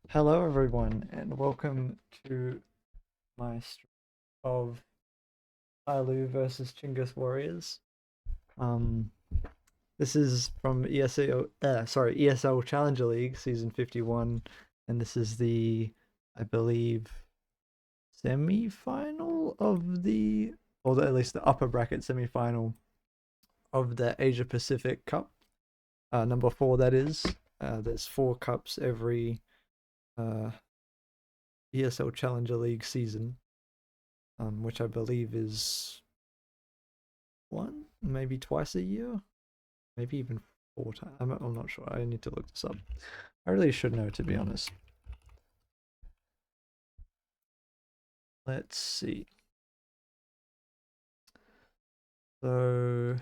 Hello, everyone, and welcome to my stream of TYLOO versus Chinggis Warriors. Um, this is from ESL Challenger League Season 51, and this is the, I believe, semi-final of or at least the upper bracket semi-final of the Asia Pacific Cup, number 4 that is. There's 4 cups every uh, ESL Challenger League season. Which I believe is one, maybe twice a year, maybe even 4 times. I'm not sure. I need to look this up. I really should know, to be honest. Let's see. So,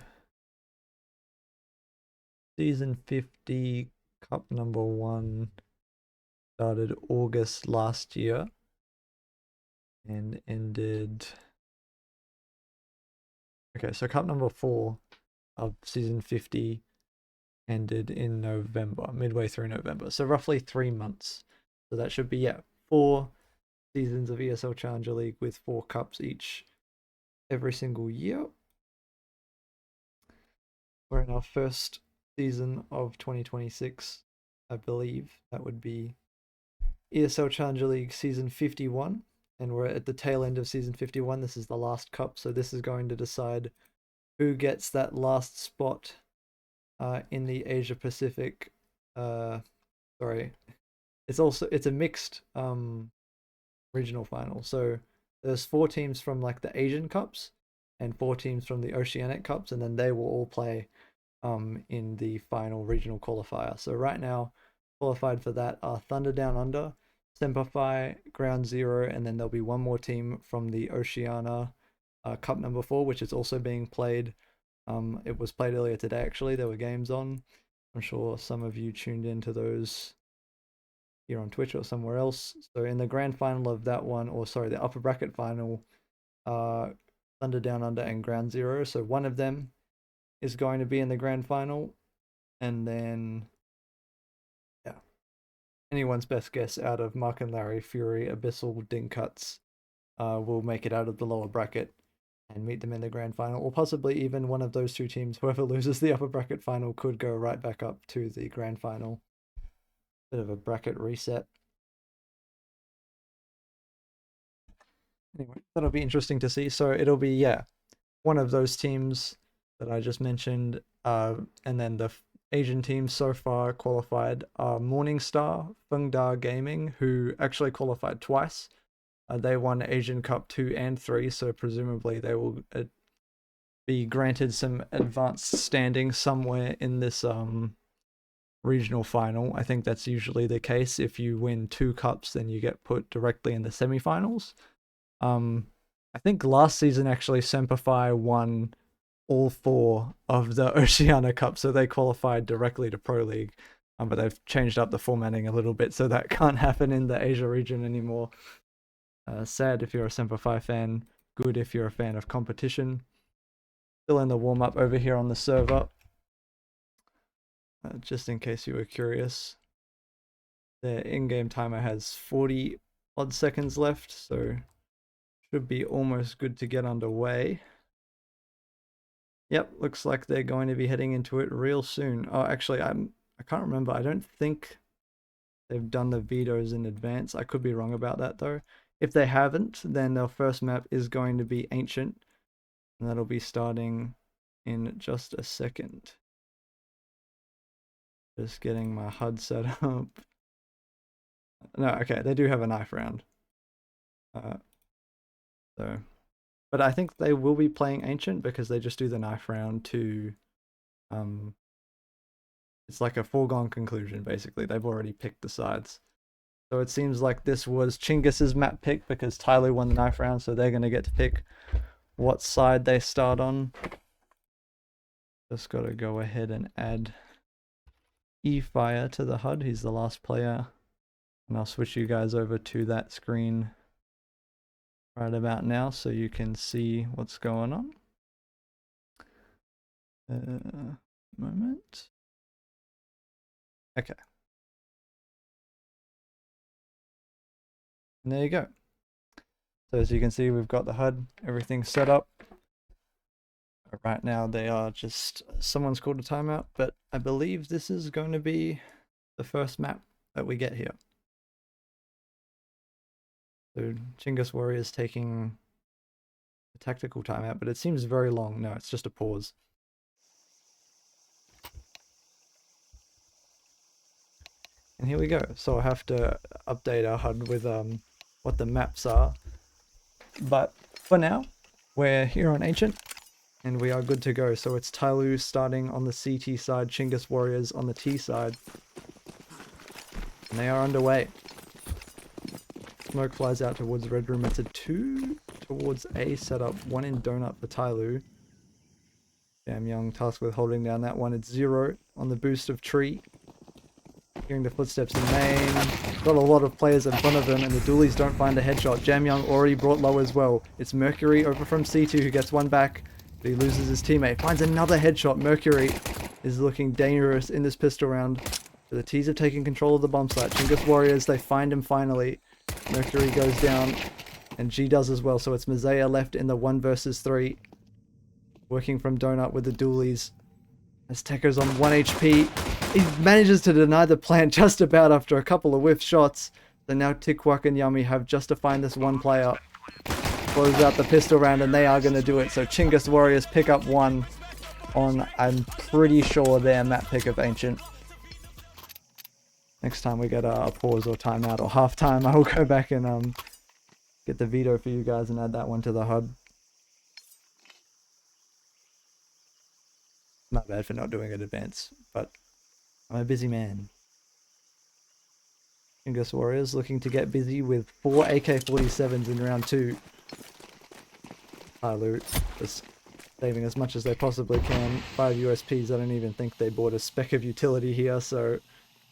season 50, cup number 1 started August last year and ended. Okay, so cup number 4 of season 50 ended in November, midway through November. So, roughly 3 months. So, that should be, yeah, 4 seasons of ESL Challenger League with 4 cups each every single year. We're in our first season of 2026, I believe. That would be ESL Challenger League season 51, and we're at the tail end of season 51. This is the last cup, so this is going to decide who gets that last spot in the Asia Pacific. Sorry, it's a mixed regional final. So there's 4 teams from like the Asian Cups and 4 teams from the Oceanic Cups, and then they will all play in the final regional qualifier. So right now, qualified for that are Thunder Down Under, Semperfi, Ground Zero, and then there'll be one more team from the Oceania Cup number 4, which is also being played. It was played earlier today, actually. There were games on. I'm sure some of you tuned into those here on Twitch or somewhere else. So in the grand final of that one, or sorry, the upper bracket final, Thunder Down Under and Ground Zero. So one of them is going to be in the grand final, and then yeah, anyone's best guess out of Mark and Larry, Fury, Abyssal, Dinkuts will make it out of the lower bracket and meet them in the grand final, or possibly even one of those 2 teams. Whoever loses the upper bracket final could go right back up to the grand final. Bit of a bracket reset. Anyway, that'll be interesting to see. So it'll be, yeah, one of those teams that I just mentioned, and then the Asian teams so far qualified are Morningstar, Fengda Gaming, who actually qualified twice. They won Asian Cup 2 and 3, so presumably they will be granted some advanced standing somewhere in this regional final. I think that's usually the case. If you win 2 cups, then you get put directly in the semifinals. I think last season actually Semperfi won all 4 of the Oceania Cup, so they qualified directly to Pro League. But they've changed up the formatting a little bit, so that can't happen in the Asia region anymore. Sad if you're a Semperfi fan, good if you're a fan of competition. Still in the warm-up over here on the server, just in case you were curious. The in-game timer has 40 odd seconds left, so should be almost good to get underway. Yep, looks like they're going to be heading into it real soon. Oh, actually, I can't remember. I don't think they've done the vetoes in advance. I could be wrong about that though. If they haven't, then their first map is going to be Ancient, and that'll be starting in just a second. Just getting my HUD set up. No, okay, they do have a knife round. Uh, so, but I think they will be playing Ancient because they just do the knife round to, it's like a foregone conclusion basically. They've already picked the sides. So it seems like this was Chinggis's map pick because TYLOO won the knife round, so they're going to get to pick what side they start on. Just got to go ahead and add E-Fire to the HUD. He's the last player. And I'll switch you guys over to that screen right about now so you can see what's going on. Moment. Okay. And there you go. So as you can see, we've got the HUD, everything set up. Right now they are just, someone's called a timeout, but I believe this is going to be the first map that we get here. So Chinggis Warriors taking a tactical timeout, but it seems very long. No, it's just a pause. And here we go. So I have to update our HUD with what the maps are. But for now, we're here on Ancient, and we are good to go. So it's TYLOO starting on the CT side, Chinggis Warriors on the T side. And they are underway. Smoke flies out towards Red Room. It's a 2 towards A setup, 1 in Donut for TYLOO. Damn Young tasked with holding down that one. It's 0 on the boost of Tree. Hearing the footsteps in main. Got a lot of players in front of him, and the dualies don't find a headshot. Jam Young already brought low as well. It's Mercury over from C2 who gets one back, but he loses his teammate. Finds another headshot. Mercury is looking dangerous in this pistol round. But the T's have taken control of the bomb site. Chinggis Warriors, they find him finally. Mercury goes down, and G does as well. So it's Mazaya left in the 1 versus 3. Working from Donut with the dualies. As Tekker's on 1 HP. He manages to deny the plant just about after a couple of whiff shots. So now Tikwak and Yummy have just to find this one player. Close out the pistol round, and they are going to do it. So Chinggis Warriors pick up 1 on, I'm pretty sure, their map pick of Ancient. Next time we get a pause or timeout or halftime, I will go back and get the veto for you guys and add that one to the HUD. Not bad for not doing it in advance, but I'm a busy man. Chinggis Warriors looking to get busy with 4 AK-47s in round 2. TYLOO just saving as much as they possibly can. 5 USPs, I don't even think they bought a spec of utility here, so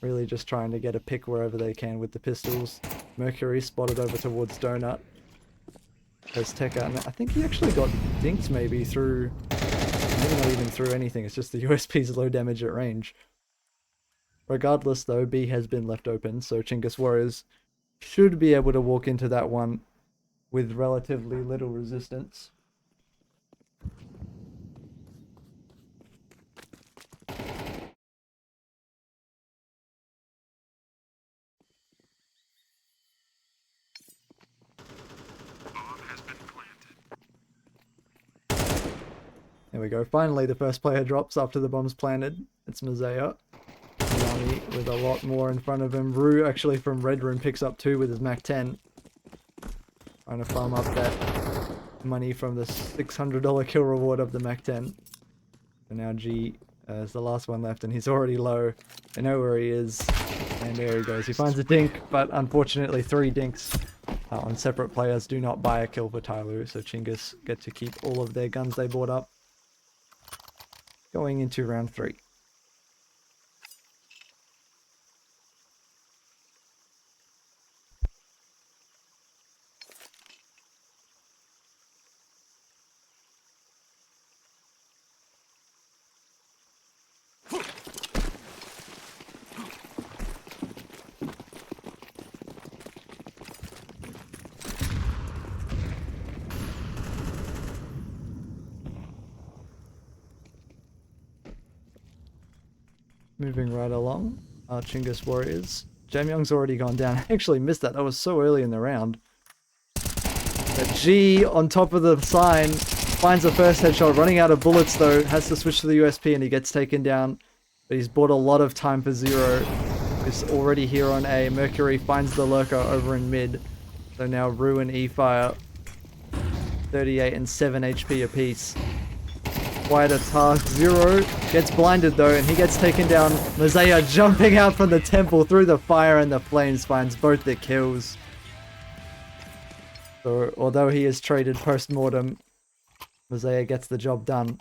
really just trying to get a pick wherever they can with the pistols. Mercury spotted over towards Donut. There's Tekker, and I think he actually got dinked maybe through, maybe not even through anything, it's just the USP's low damage at range. Regardless though, B has been left open, so Chinggis Warriors should be able to walk into that one with relatively little resistance. There we go, finally the first player drops after the bomb's planted. It's Mazaya. Yami with a lot more in front of him. Rue actually from Red Room picks up 2 with his Mac 10. Trying to farm up that money from the $600 kill reward of the Mac 10. So now G is the last one left, and he's already low. I know where he is, and there he goes. He finds a dink, but unfortunately 3 dinks on separate players do not buy a kill for TYLOO, so Chinggis get to keep all of their guns they bought up. Going into round 3. Moving right along, Chinggis Warriors. Jamyoung's already gone down. I actually missed that. That was so early in the round. But G on top of the sign finds the first headshot. Running out of bullets though, has to switch to the USP and he gets taken down. But he's bought a lot of time for 0. He's already here on A. Mercury finds the lurker over in mid. So now Rue and E fire. 38 and 7 HP apiece. Quite a task. 0 gets blinded though, and he gets taken down. Mazaya jumping out from the temple through the fire and the flames finds both the kills. So although he is traded post-mortem, Mazaya gets the job done.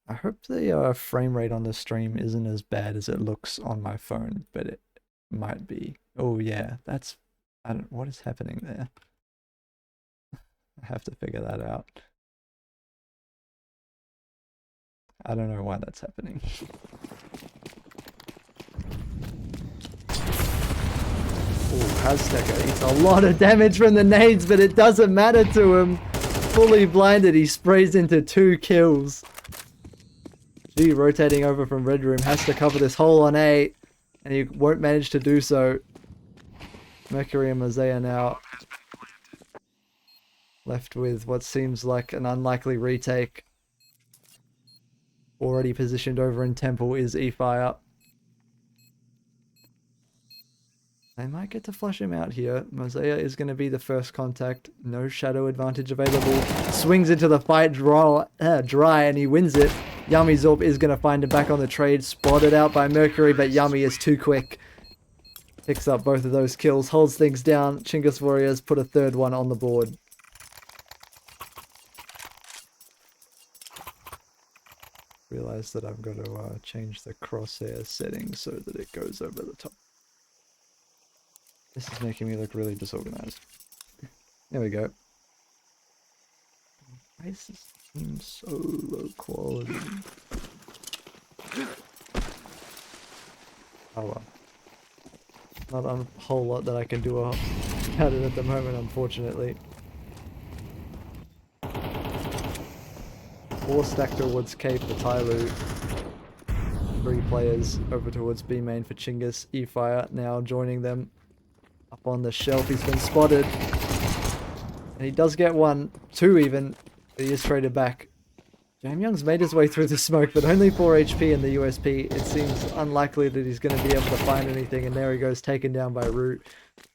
I hope the frame rate on the stream isn't as bad as it looks on my phone, but it might be. Oh yeah, that's... what is happening there? I have to figure that out. I don't know why that's happening. Azteca eats a lot of damage from the nades, but it doesn't matter to him. Fully blinded, he sprays into 2 kills. G rotating over from red room, has to cover this hole on A, and he won't manage to do so. Mercury and Mosaic now left with what seems like an unlikely retake. Already positioned over in Temple is E-Fire. They might get to flush him out here. Mosaic is going to be the first contact. No shadow advantage available. Swings into the fight dry and he wins it. Yummy Zorp is going to find him back on the trade. Spotted out by Mercury, but Yummy is too quick. Picks up both of those kills. Holds things down. Chinggis Warriors put a third one on the board. Realize that I've got to change the crosshair settings so that it goes over the top. This is making me look really disorganized. There we go. Why is this team so low quality? Oh well. Not a whole lot that I can do about it at the moment, unfortunately. 4 stacked towards Cape for TYLOO. 3 players over towards B main for Chinggis. E-Fire now joining them. Up on the shelf, he's been spotted. And he does get 1, 2 even. He is traded back. Jamyoung's made his way through the smoke, but only 4 HP in the USP. It seems unlikely that he's going to be able to find anything, and there he goes, taken down by Root.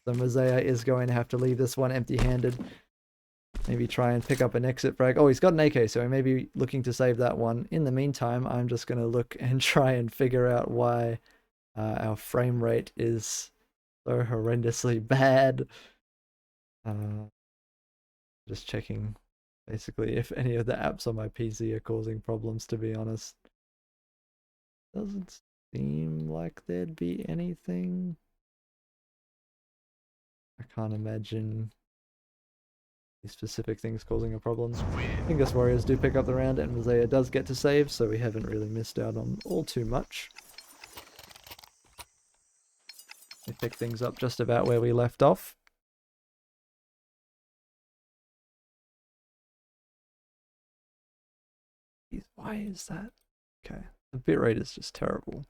So Mosaic is going to have to leave this one empty-handed. Maybe try and pick up an exit frag. Oh, he's got an AK, so he may be looking to save that one. In the meantime, I'm just going to look and try and figure out why our frame rate is so horrendously bad. Just checking basically if any of the apps on my PC are causing problems, to be honest. Doesn't seem like there'd be anything. I can't imagine these specific things causing a problem. Chinggis Warriors do pick up the round and Mosaic does get to save, so we haven't really missed out on all too much. We pick things up just about where we left off. Why is that? Okay, the bitrate is just terrible.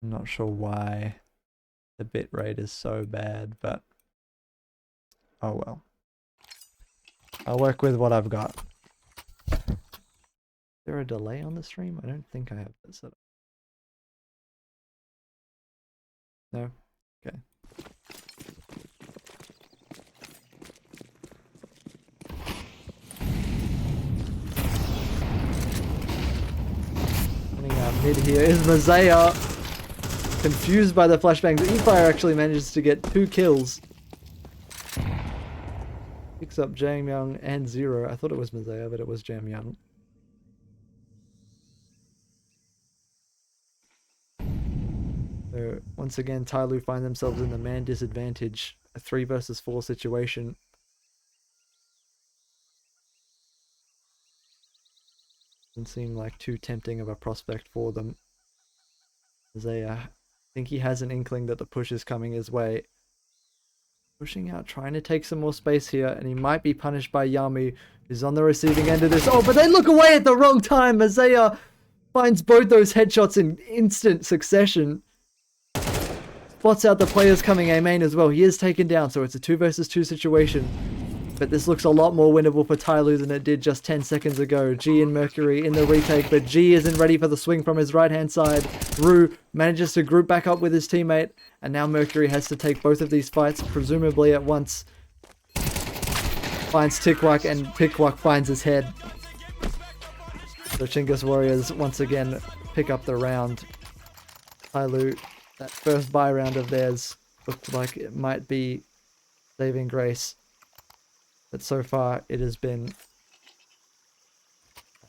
I'm not sure why the bitrate is so bad, but oh well. I'll work with what I've got. Is there a delay on the stream? I don't think I have that set up. No? Okay. Coming out mid here is Mosaic. Confused by the flashbangs. E-Fire actually manages to get 2 kills. Picks up Jamyoung and Zero. I thought it was Mosaic, but it was Jamyoung. So once again, TYLOO find themselves in the man disadvantage. A 3 versus 4 situation. Doesn't seem like too tempting of a prospect for them. Mosaic, I think he has an inkling that the push is coming his way. Pushing out, trying to take some more space here, and he might be punished by Yami, who's on the receiving end of this. Oh, but they look away at the wrong time. Mosaic finds both those headshots in instant succession. Spots out the players coming A main as well. He is taken down, so it's a 2 versus 2 situation. But this looks a lot more winnable for TYLOO than it did just 10 seconds ago. G and Mercury in the retake, but G isn't ready for the swing from his right-hand side. Rue manages to group back up with his teammate, and now Mercury has to take both of these fights, presumably at once. Finds Tikwak, and Tikwak finds his head. So Chinggis Warriors once again pick up the round. TYLOO, that first buy round of theirs looked like it might be saving grace. But so far, it has been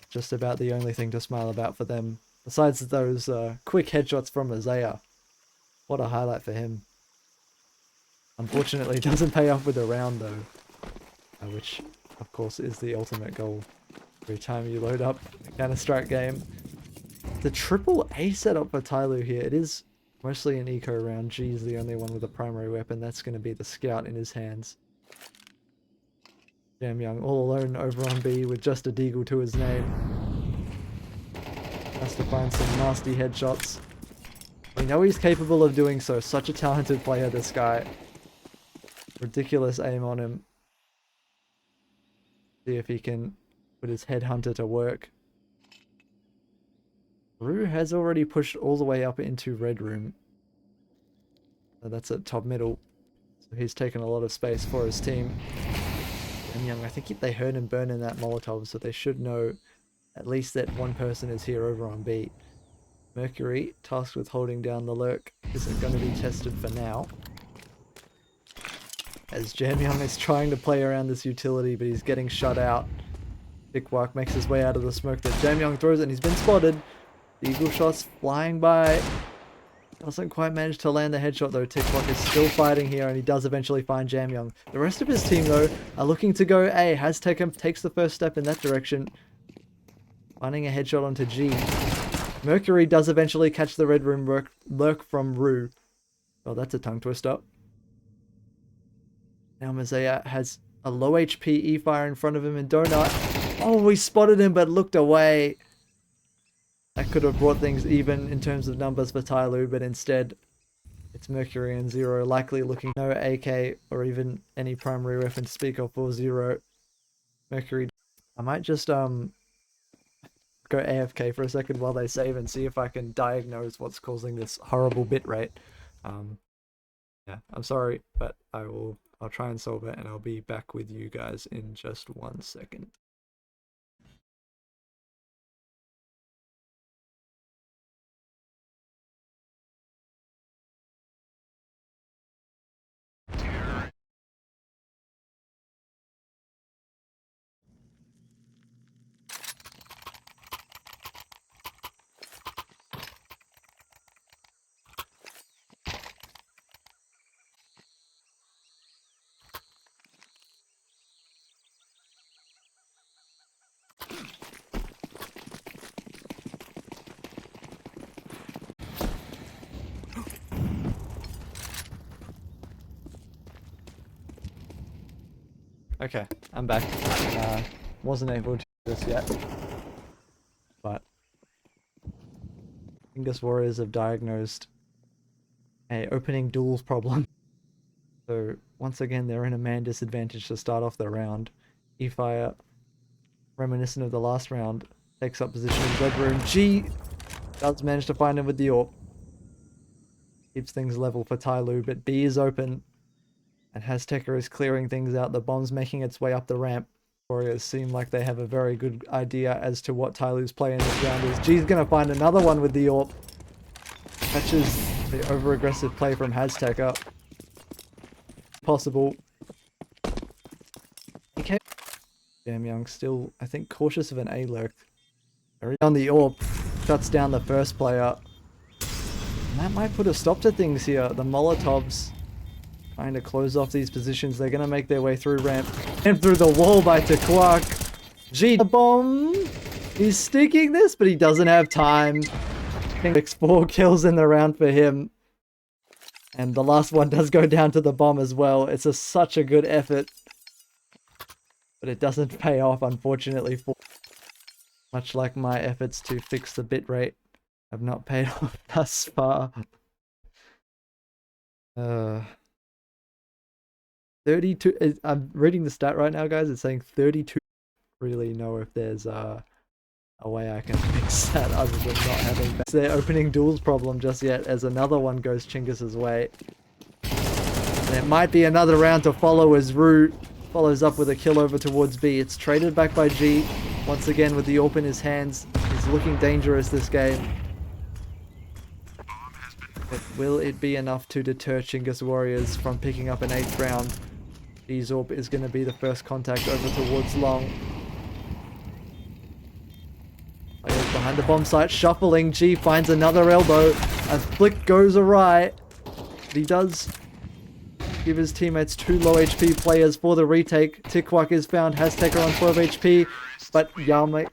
just about the only thing to smile about for them. Besides those quick headshots from Mosaic. What a highlight for him. Unfortunately, it doesn't pay off with a round though. Which, of course, is the ultimate goal. Every time you load up a Counter-Strike game. The triple A setup for TYLOO here. It is Mostly an eco round. G's the only one with a primary weapon. That's going to be the scout in his hands. Jam Young all alone over on B with just a deagle to his name. Has to find some nasty headshots. We know he's capable of doing so. Such a talented player, this guy. Ridiculous aim on him. See if he can put his headhunter to work. Rue has already pushed all the way up into Red Room. So that's at top middle. So he's taken a lot of space for his team. And Young, I think they heard him burn in that Molotov, so they should know at least that one person is here over on B. Mercury, tasked with holding down the lurk, isn't going to be tested for now. As Jam Young is trying to play around this utility, but he's getting shut out. Dickwalk makes his way out of the smoke that Jam Young throws, and he's been spotted. The eagle shots flying by. Doesn't quite manage to land the headshot though. Dickwalk is still fighting here, and he does eventually find Jam Young. The rest of his team though are looking to go A. Haztech takes the first step in that direction. Finding a headshot onto G. Mercury does eventually catch the Red Room lurk from Rue. Oh, that's a tongue twister. Now Mazea has a low HP E-Fire in front of him and Donut. Oh, we spotted him but looked away. That could have brought things even in terms of numbers for TYLOO, but instead it's Mercury and Zero likely looking no AK or even any primary weapon to speak of for Zero. Mercury. I might just go AFK for a second while they save and see if I can diagnose what's causing this horrible bitrate. Yeah, I'm sorry, but I'll try and solve it, and I'll be back with you guys in just 1 second. Okay, I'm back. Wasn't able to do this yet, but Chinggis Warriors have diagnosed a opening duels problem. So once again, they're in a man disadvantage to start off the round. E-Fire, reminiscent of the last round, takes up position in Red Room. G does manage to find him with the AWP. Keeps things level for TYLOO, but B is open. And Haztecker is clearing things out. The bomb's making its way up the ramp. Warriors seem like they have a very good idea as to what TYLOO's play in this round is. G's gonna find another one with the AWP. Catches the over-aggressive play from Haztecker. Possible. Okay. Jam Young still, I think, cautious of an A-lurk. On the AWP. Shuts down the first player. And that might put a stop to things here. The Molotovs trying to close off these positions. They're going to make their way through ramp and through the wall by Tequak. G the bomb. He's sticking this, but he doesn't have time. 4 kills in the round for him. And the last one does go down to the bomb as well. It's such a good effort. But it doesn't pay off, unfortunately. Much like my efforts to fix the bitrate have not paid off thus far. 32. I'm reading the stat right now, guys. It's saying 32. Really know if there's a way I can fix that other than not having their opening duels problem just yet, as another one goes Chinggis' way. And it might be another round to follow as Rue follows up with a kill over towards B. It's traded back by G once again with the AWP in his hands. He's looking dangerous this game. But will it be enough to deter Chinggis Warriors from picking up an 8th round? G's AWP is going to be the first contact over towards Long. Players behind the bomb site, shuffling. G finds another elbow. A flick goes awry. But he does give his teammates 2 low HP players for the retake. Tikwak is found. Haztecker on 12 HP. But Yami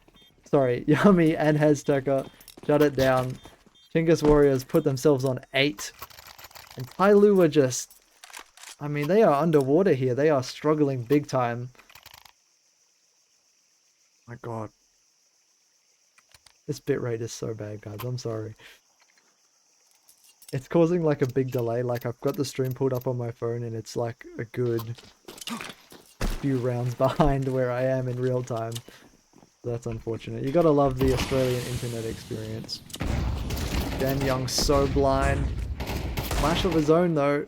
and Haztecker shut it down. Chinggis Warriors put themselves on 8. And TYLOO are just... I mean, they are underwater here. They are struggling big time. My god. This bitrate is so bad, guys. I'm sorry. It's causing like a big delay. Like I've got the stream pulled up on my phone and it's like a good few rounds behind where I am in real time. That's unfortunate. You gotta love the Australian internet experience. Dan Young's so blind. Flash of his own though.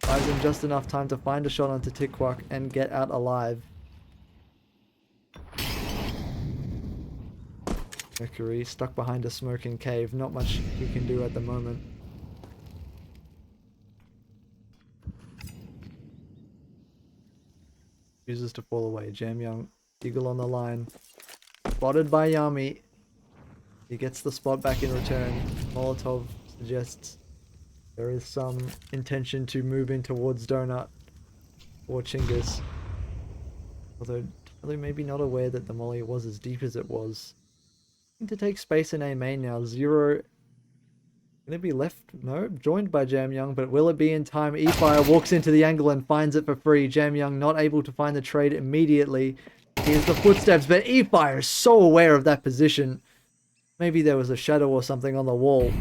Buys him just enough time to find a shot onto Tikwak and get out alive. Mercury stuck behind a smoking cave. Not much he can do at the moment. Chooses to fall away. Jam Young, Eagle on the line. Spotted by Yami. He gets the spot back in return. Molotov suggests there is some intention to move in towards Donut or Chinggis. Although, TYLOO maybe not aware that the molly was as deep as it was. To take space in A main now. Zero gonna be left, no, joined by Jam Young, but will it be in time? E-Fire walks into the angle and finds it for free. Jam Young not able to find the trade immediately. Here's the footsteps, but E-Fire is so aware of that position. Maybe there was a shadow or something on the wall.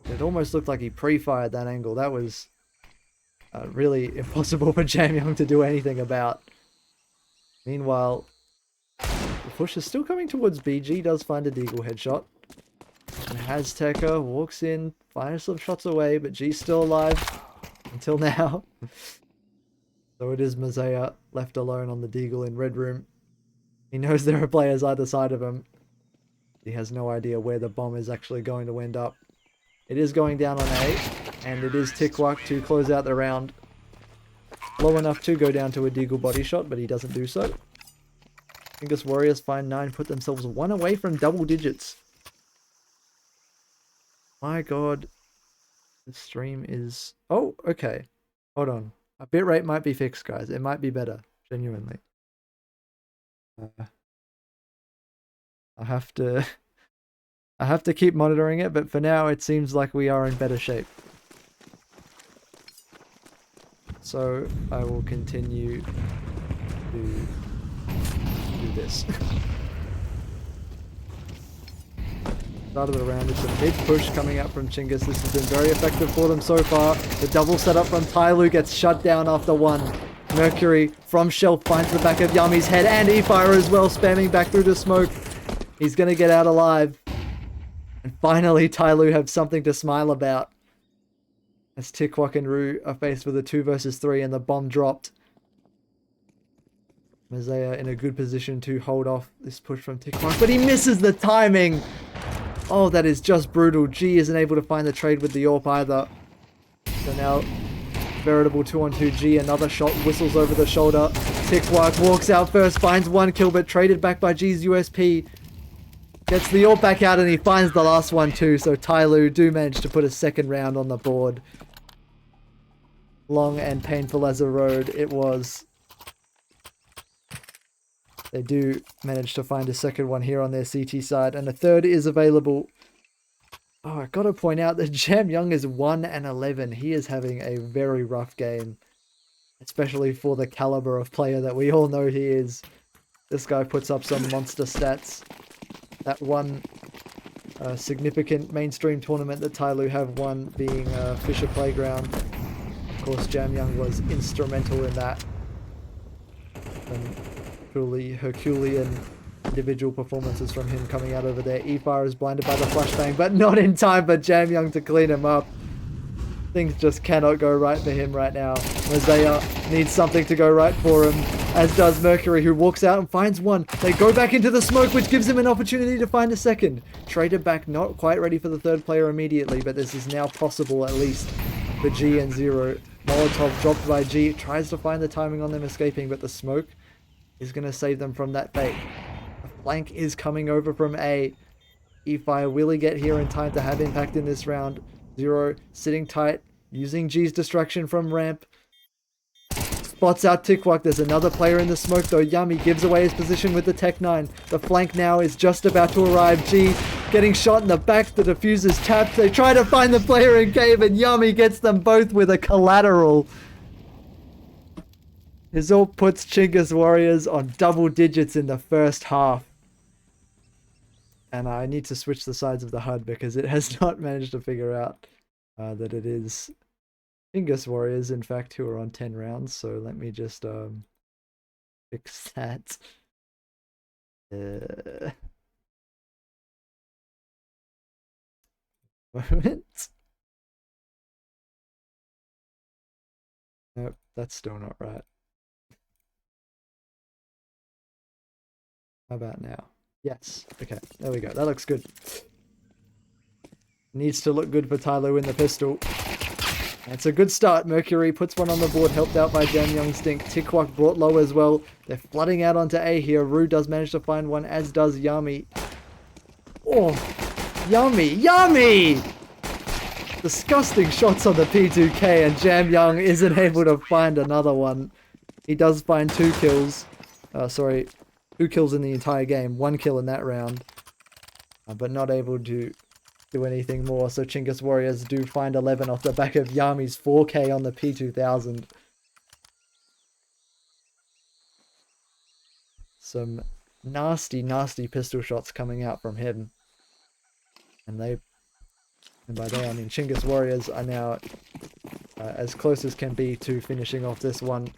It almost looked like he pre-fired that angle. That was really impossible for Jam Young to do anything about. Meanwhile, the push is still coming towards BG, does find a Deagle headshot. And Hazteca walks in, finds some shots away, but G's still alive until now. So it is Mazaya left alone on the Deagle in Red Room. He knows there are players either side of him. He has no idea where the bomb is actually going to end up. It is going down on A, and it is Tikwak to close out the round. Low enough to go down to a Deagle body shot, but he doesn't do so. Chinggis Warriors find 9, put themselves 1 away from double digits. My god. The stream is... Oh, okay. Hold on. A bitrate might be fixed, guys. It might be better. Genuinely. I have to keep monitoring it, but for now it seems like we are in better shape. So I will continue to do this. Start of the round, it's a big push coming out from Chinggis. This has been very effective for them so far. The double setup from TYLOO gets shut down after 1. Mercury from Shelf finds the back of Yami's head, and E-Fire as well, spamming back through the smoke. He's gonna get out alive. And finally, TYLOO have something to smile about. As Tikwak and Rue are faced with a 2 versus 3 and the bomb dropped. Mazaya in a good position to hold off this push from Tikwak, but he misses the timing! Oh, that is just brutal. G isn't able to find the trade with the AWP either. So now, veritable 2-on-2 G, another shot whistles over the shoulder. Tikwak walks out first, finds 1 kill, but traded back by G's USP. Gets the AWP back out and he finds the last one too, so TYLOO do manage to put a second round on the board. Long and painful as a road it was. They do manage to find a second one here on their CT side, and a third is available. Oh, I gotta point out that Jam Young is 1-11. He is having a very rough game, especially for the caliber of player that we all know he is. This guy puts up some monster stats. That one significant mainstream tournament that TYLOO have won being Fisher Playground. Of course, Jam Young was instrumental in that. And truly Herculean individual performances from him coming out over there. E-Fire is blinded by the flashbang, but not in time for Jam Young to clean him up. Things just cannot go right for him right now. Mazaya needs something to go right for him, as does Mercury, who walks out and finds 1. They go back into the smoke, which gives him an opportunity to find a second. Traded back, not quite ready for the third player immediately, but this is now possible at least for G and Zero. Molotov dropped by G, tries to find the timing on them escaping, but the smoke is going to save them from that fate. A flank is coming over from A. E-Fire, will he get here in time to have impact in this round? Zero sitting tight, using G's distraction from ramp. Spots out Tikwak. There's another player in the smoke though. Yami gives away his position with the Tech 9. The flank now is just about to arrive. G getting shot in the back. The diffuser's tapped. They try to find the player in cave, and Yami gets them both with a collateral. This all puts Chinggis Warriors on double digits in the first half. And I need to switch the sides of the HUD because it has not managed to figure out that it is Chinggis Warriors, in fact, who are on 10 rounds. So let me just fix that. Moment. Nope, that's still not right. How about now? Yes. Okay, there we go. That looks good. Needs to look good for TYLOO in the pistol. It's a good start. Mercury puts one on the board, helped out by Jam Young Stink. Tikwak brought low as well. They're flooding out onto A here. Rue does manage to find one, as does Yami. Oh, Yami! Yami! Disgusting shots on the P2K, and Jam Young isn't able to find another one. He does find 2 kills. Sorry, 2 kills in the entire game. 1 kill in that round. But not able to do anything more. So Chinggis Warriors do find 11 off the back of Yami's 4K on the P2000. Some nasty, nasty pistol shots coming out from him. And by they I mean Chinggis Warriors are now as close as can be to finishing off this one.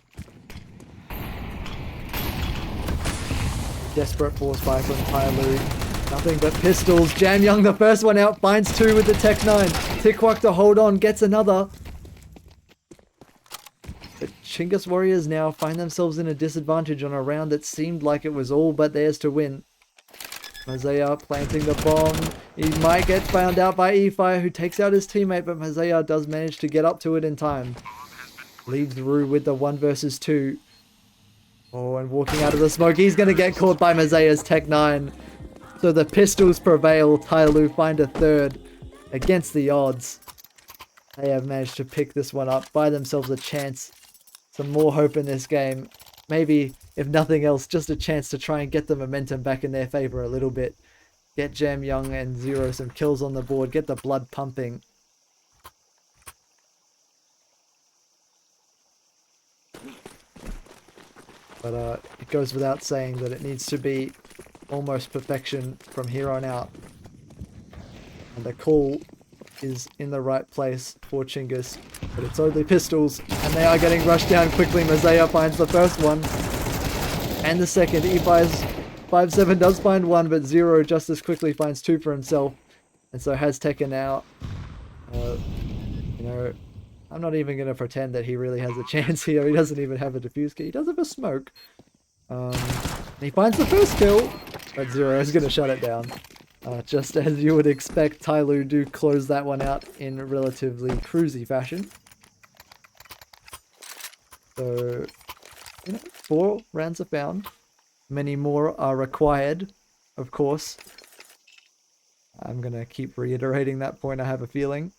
Desperate force fire from TYLOO. Nothing but pistols. Jam Young, the first one out, finds 2 with the Tech 9. Tikwak to hold on, gets another. But Chinggis Warriors now find themselves in a disadvantage on a round that seemed like it was all but theirs to win. Mazaya planting the bomb. He might get found out by E-Fire, who takes out his teammate, but Mazaya does manage to get up to it in time. Leaves Rue with the 1 versus 2. Oh, and walking out of the smoke, he's going to get caught by Mazaya's Tech 9. So the pistols prevail. TYLOO find a 3rd against the odds. They have managed to pick this one up, buy themselves a chance. Some more hope in this game. Maybe, if nothing else, just a chance to try and get the momentum back in their favor a little bit. Get Jam Young and Zero some kills on the board. Get the blood pumping. But it goes without saying that it needs to be almost perfection from here on out. And the call is in the right place for Chinggis, but it's only pistols, and they are getting rushed down quickly. Mazaya finds the first one, and the second. E5's 5-7 does find 1, but Zero just as quickly finds 2 for himself, and so has taken out. You know, I'm not even going to pretend that he really has a chance here. He doesn't even have a defuse key. He does have a smoke. He finds the first kill, but Zero is going to shut it down. Just as you would expect, TYLOO do close that one out in relatively cruisy fashion. So, 4 rounds are found. Many more are required, of course. I'm going to keep reiterating that point, I have a feeling.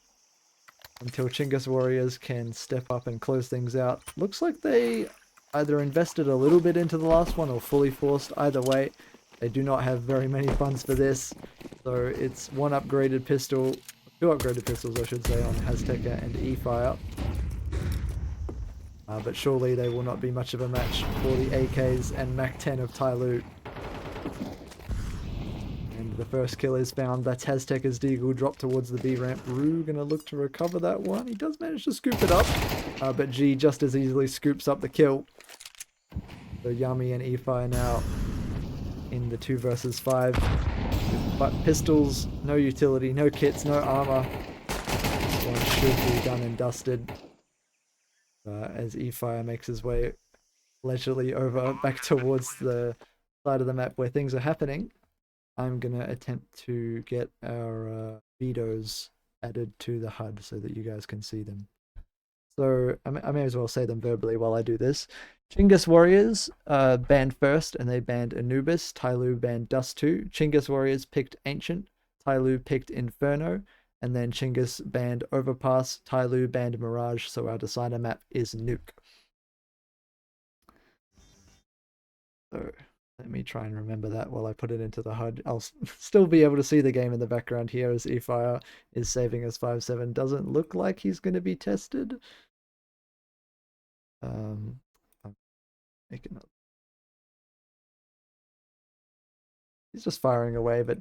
Until Chinggis Warriors can step up and close things out. Looks like they either invested a little bit into the last one or fully forced. Either way, they do not have very many funds for this. So it's 1 upgraded pistol, 2 upgraded pistols I should say, on Azteca and E-Fire. But surely they will not be much of a match for the AKs and MAC-10 of TYLOO. And the first kill is found. That's Azteca's Deagle dropped towards the B ramp. Rue gonna look to recover that one. He does manage to scoop it up, but G just as easily scoops up the kill. So Yami and E-Fire now in the 2 versus 5. But pistols, no utility, no kits, no armor. This one should be done and dusted. As E-Fire makes his way leisurely over back towards the side of the map where things are happening. I'm gonna attempt to get our vetoes added to the HUD so that you guys can see them. So I may as well say them verbally while I do this. Chinggis Warriors banned first, and they banned Anubis. TYLOO banned Dust 2. Chinggis Warriors picked Ancient. TYLOO picked Inferno. And then Chinggis banned Overpass. TYLOO banned Mirage. So our decider map is Nuke. So Let me try and remember that while I put it into the HUD. I'll still be able to see the game in the background here as eFire is saving us 5-7. Doesn't look like he's going to be tested. I'm making up. He's just firing away, but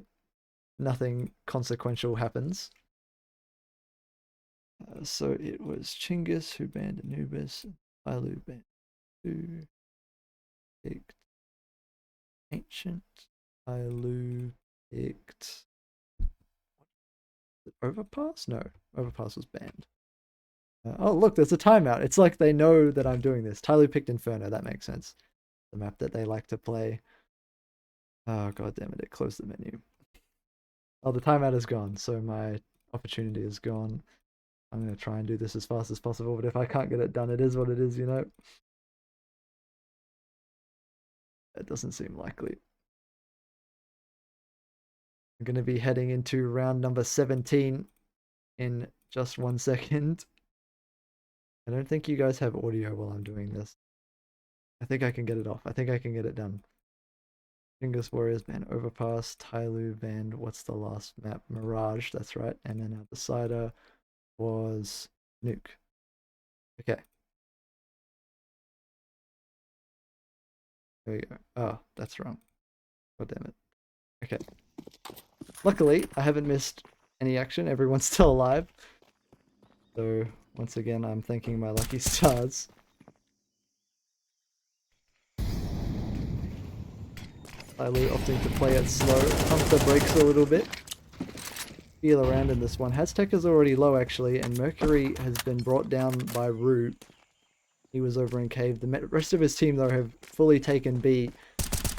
nothing consequential happens. So it was Chinggis who banned Anubis, TYLOO banned 2, picked Ancient, TYLOO picked Overpass? No, Overpass was banned. Oh, look, there's a timeout. It's like they know that I'm doing this. TYLOO picked Inferno. That makes sense. The map that they like to play. Oh, god damn it. It closed the menu. Oh, the timeout is gone, so my opportunity is gone. I'm going to try and do this as fast as possible, but if I can't get it done, it is what it is, you know? It doesn't seem likely. I'm going to be heading into round number 17 in just 1 second. I don't think you guys have audio while I'm doing this. I think I can get it off. I think I can get it done. Chinggis Warriors banned Overpass, TYLOO banned, what's the last map? Mirage, that's right. And then our decider was Nuke. Okay. There we go. Oh, that's wrong. God damn it. Okay. Luckily, I haven't missed any action. Everyone's still alive. So, once again, I'm thanking my lucky stars. TYLOO opting to play it slow. Pump the brakes a little bit. Feel around in this one. Haztec is already low, actually, and Mercury has been brought down by Root. He was over in Cave. The rest of his team, though, have fully taken B.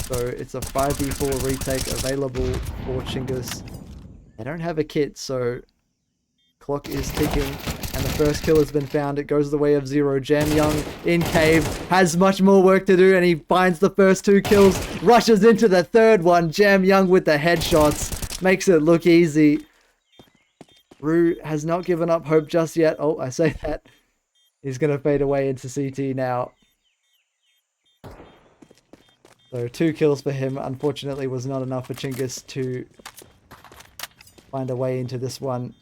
So it's a 5v4 retake available for Chinggis. They don't have a kit, so clock is ticking, and the first kill has been found. It goes the way of Zero. Jam Young in Cave has much more work to do, and he finds the first 2 kills, rushes into the third one. Jam Young with the headshots, makes it look easy. Rue has not given up hope just yet. Oh, I say that. He's going to fade away into CT now. So 2 kills for him, unfortunately, was not enough for Chinggis to find a way into this one.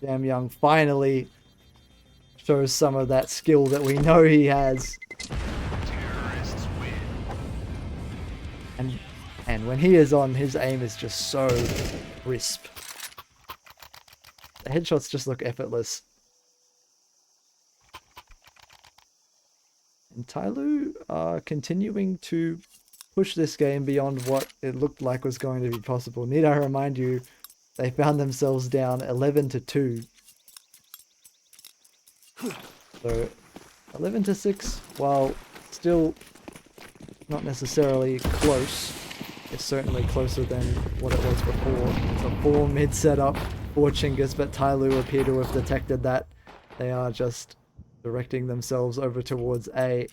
Jam Young finally shows some of that skill that we know he has. And when he is on, his aim is just so crisp. The headshots just look effortless. And TYLOO are continuing to push this game beyond what it looked like was going to be possible. Need I remind you, they found themselves down 11-2. So 11-6, while still not necessarily close, it's certainly closer than what it was before. It's a 4 mid setup for Chinggis, but TYLOO appear to have detected that. They are just directing themselves over towards A.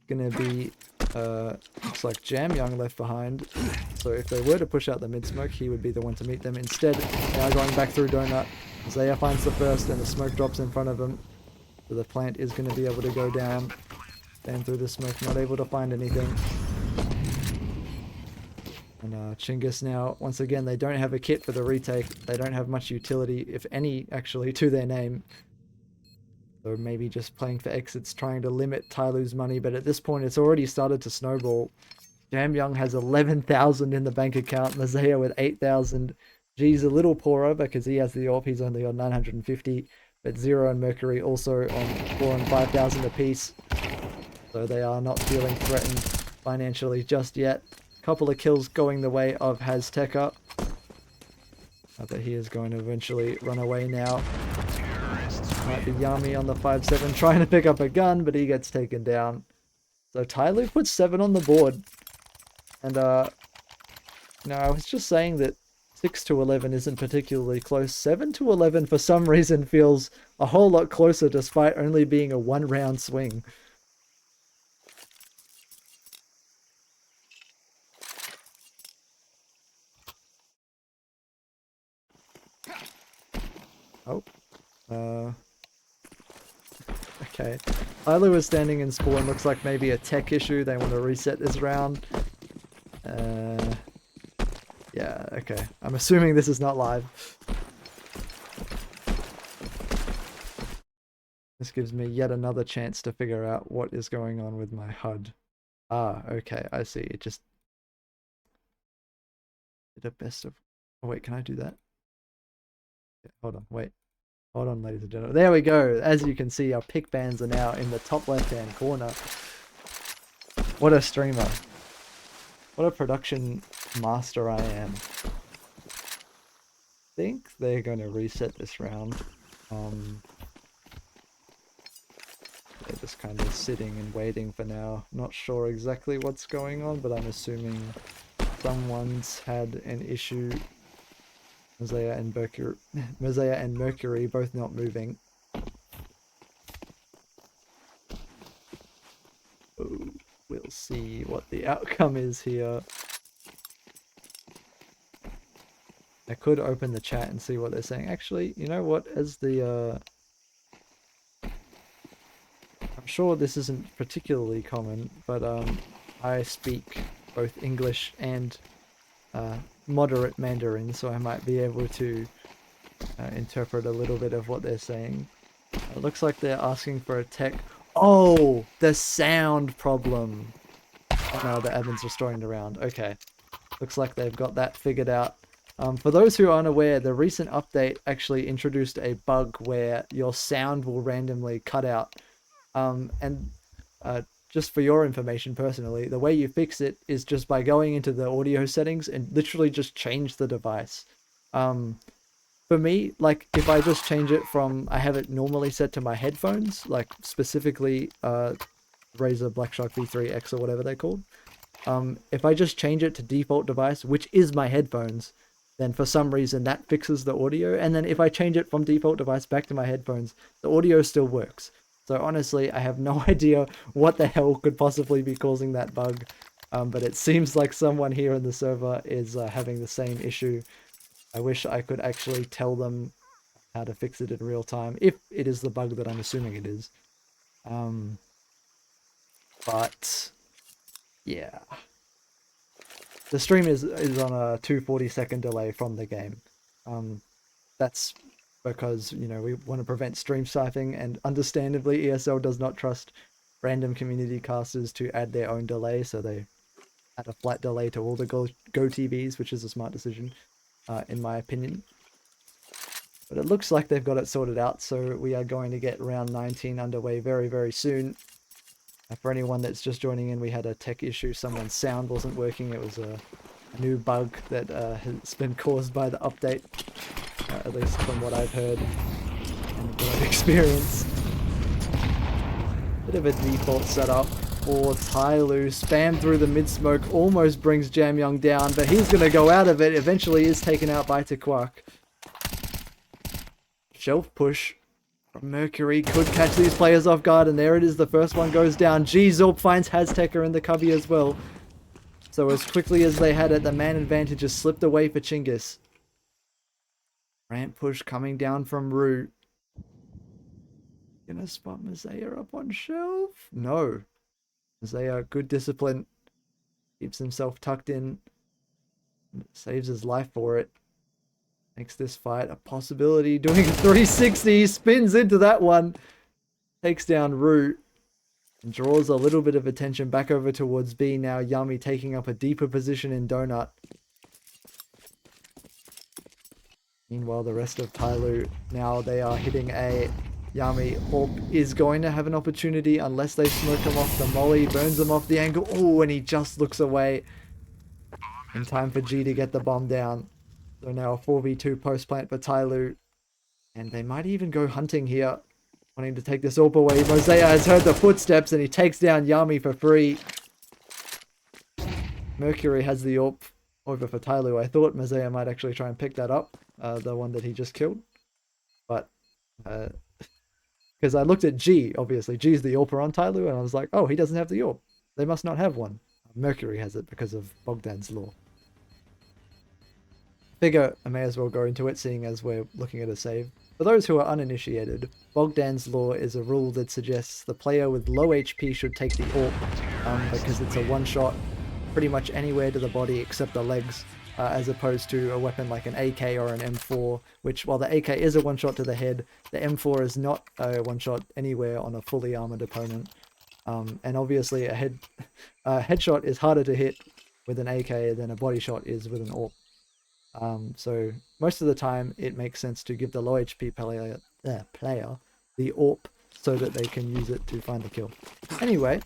Gonna be looks like Jam Young left behind, so if they were to push out the mid smoke, he would be the one to meet them. Instead, they are going back through Donut. Zaya finds the first, and the smoke drops in front of him, so the plant is going to be able to go down. Stand through the smoke, not able to find anything. And Chinggis now, once again, they don't have a kit for the retake. They don't have much utility, if any, actually, to their name. So maybe just playing for exits, trying to limit TYLOO's money, but at this point it's already started to snowball. Jam Young has 11,000 in the bank account, Mazaya with 8,000. G's a little poorer because he has the AWP, he's only on 950, but Zero and Mercury also on 4,000 and 5,000 apiece. So they are not feeling threatened financially just yet. Couple of kills going the way of Hazteka. But he is going to eventually run away now. Might be Yami on the 5-7 trying to pick up a gun, but he gets taken down. So TYLOO puts 7 on the board. And, you know, I was just saying that 6-11 isn't particularly close. 7-11 for some reason feels a whole lot closer despite only being a 1-round swing. Oh. Okay. TYLOO is standing in spawn. Looks like maybe a tech issue. They want to reset this round. okay. I'm assuming this is not live. This gives me yet another chance to figure out what is going on with my HUD. Ah, okay, I see. It just did a best of... Oh, wait, can I do that? Yeah, hold on, wait. Hold on, ladies and gentlemen. There we go. As you can see, our pick bands are now in the top left-hand corner. What a streamer. What a production master I am. I think they're going to reset this round. They're just kind of sitting and waiting for now. Not sure exactly what's going on, but I'm assuming someone's had an issue. Mosaic and Mercury both not moving. Oh, we'll see what the outcome is here. I could open the chat and see what they're saying. Actually, you know what? As the I'm sure this isn't particularly common, but I speak both English and moderate Mandarin, so I might be able to interpret a little bit of what they're saying. It looks like they're asking for a tech. Oh, the sound problem. Oh no, the admin's restoring the round. Okay. Looks like they've got that figured out. For those who aren't aware, the recent update actually introduced a bug where your sound will randomly cut out. Just for your information personally, the way you fix it is just by going into the audio settings and literally just change the device. For me, like if I just change it from, I have it normally set to my headphones, like specifically Razer Blackshark V3X or whatever they're called. If I just change it to default device, which is my headphones, then for some reason that fixes the audio. And then if I change it from default device back to my headphones, the audio still works. So honestly, I have no idea what the hell could possibly be causing that bug. But it seems like someone here in the server is having the same issue. I wish I could actually tell them how to fix it in real time, if it is the bug that I'm assuming it is. But yeah. The stream is on a 240-second delay from the game. That's because, you know, we want to prevent stream siphoning, and understandably ESL does not trust random community casters to add their own delay, so they add a flat delay to all the Go TVs, which is a smart decision, in my opinion. But it looks like they've got it sorted out, so we are going to get round 19 underway very, very soon. For anyone that's just joining in, we had a tech issue. Someone's sound wasn't working. It was a new bug that has been caused by the update, at least from what I've heard and what I've experienced. Bit of a default setup for TYLOO. Spam through the mid-smoke, almost brings Jamyoung down, but he's going to go out of it. Eventually is taken out by Taquak. Shelf push. Mercury could catch these players off guard, and there it is. The first one goes down. G-Zorp finds Haztecker in the cubby as well. So as quickly as they had it, the man advantage has slipped away for Chinggis. Ramp push coming down from Rue. Gonna spot Mosaic up on shelf? No. Mosaic, good discipline. Keeps himself tucked in. Saves his life for it. Makes this fight a possibility. Doing a 360. Spins into that one. Takes down Rue. And draws a little bit of attention back over towards B now. Yummy taking up a deeper position in Donut. Meanwhile, the rest of TYLOO, now they are hitting A. Yummy. Orp is going to have an opportunity unless they smoke him off the molly. Burns him off the angle. Oh, and he just looks away. In time for G to get the bomb down. So now a 4v2 post plant for TYLOO. And they might even go hunting here. Wanting to take this AWP away. Mosaic has heard the footsteps and he takes down Yami for free. Mercury has the AWP over for TYLOO. I thought Mosaic might actually try and pick that up. The one that he just killed. But, because I looked at G, obviously. G's the AWPer on TYLOO, and I was like, oh, he doesn't have the AWP. They must not have one. Mercury has it because of Bogdan's law. Figure I may as well go into it, seeing as we're looking at a save. For those who are uninitiated, Bogdan's law is a rule that suggests the player with low HP should take the AWP, because it's a one-shot pretty much anywhere to the body except the legs. as opposed to a weapon like an AK or an M4, which while the AK is a one-shot to the head, the M4 is not a one-shot anywhere on a fully armored opponent. And obviously a headshot is harder to hit with an AK than a body shot is with an AWP. So most of the time it makes sense to give the low HP player the AWP so that they can use it to find the kill. Anyway,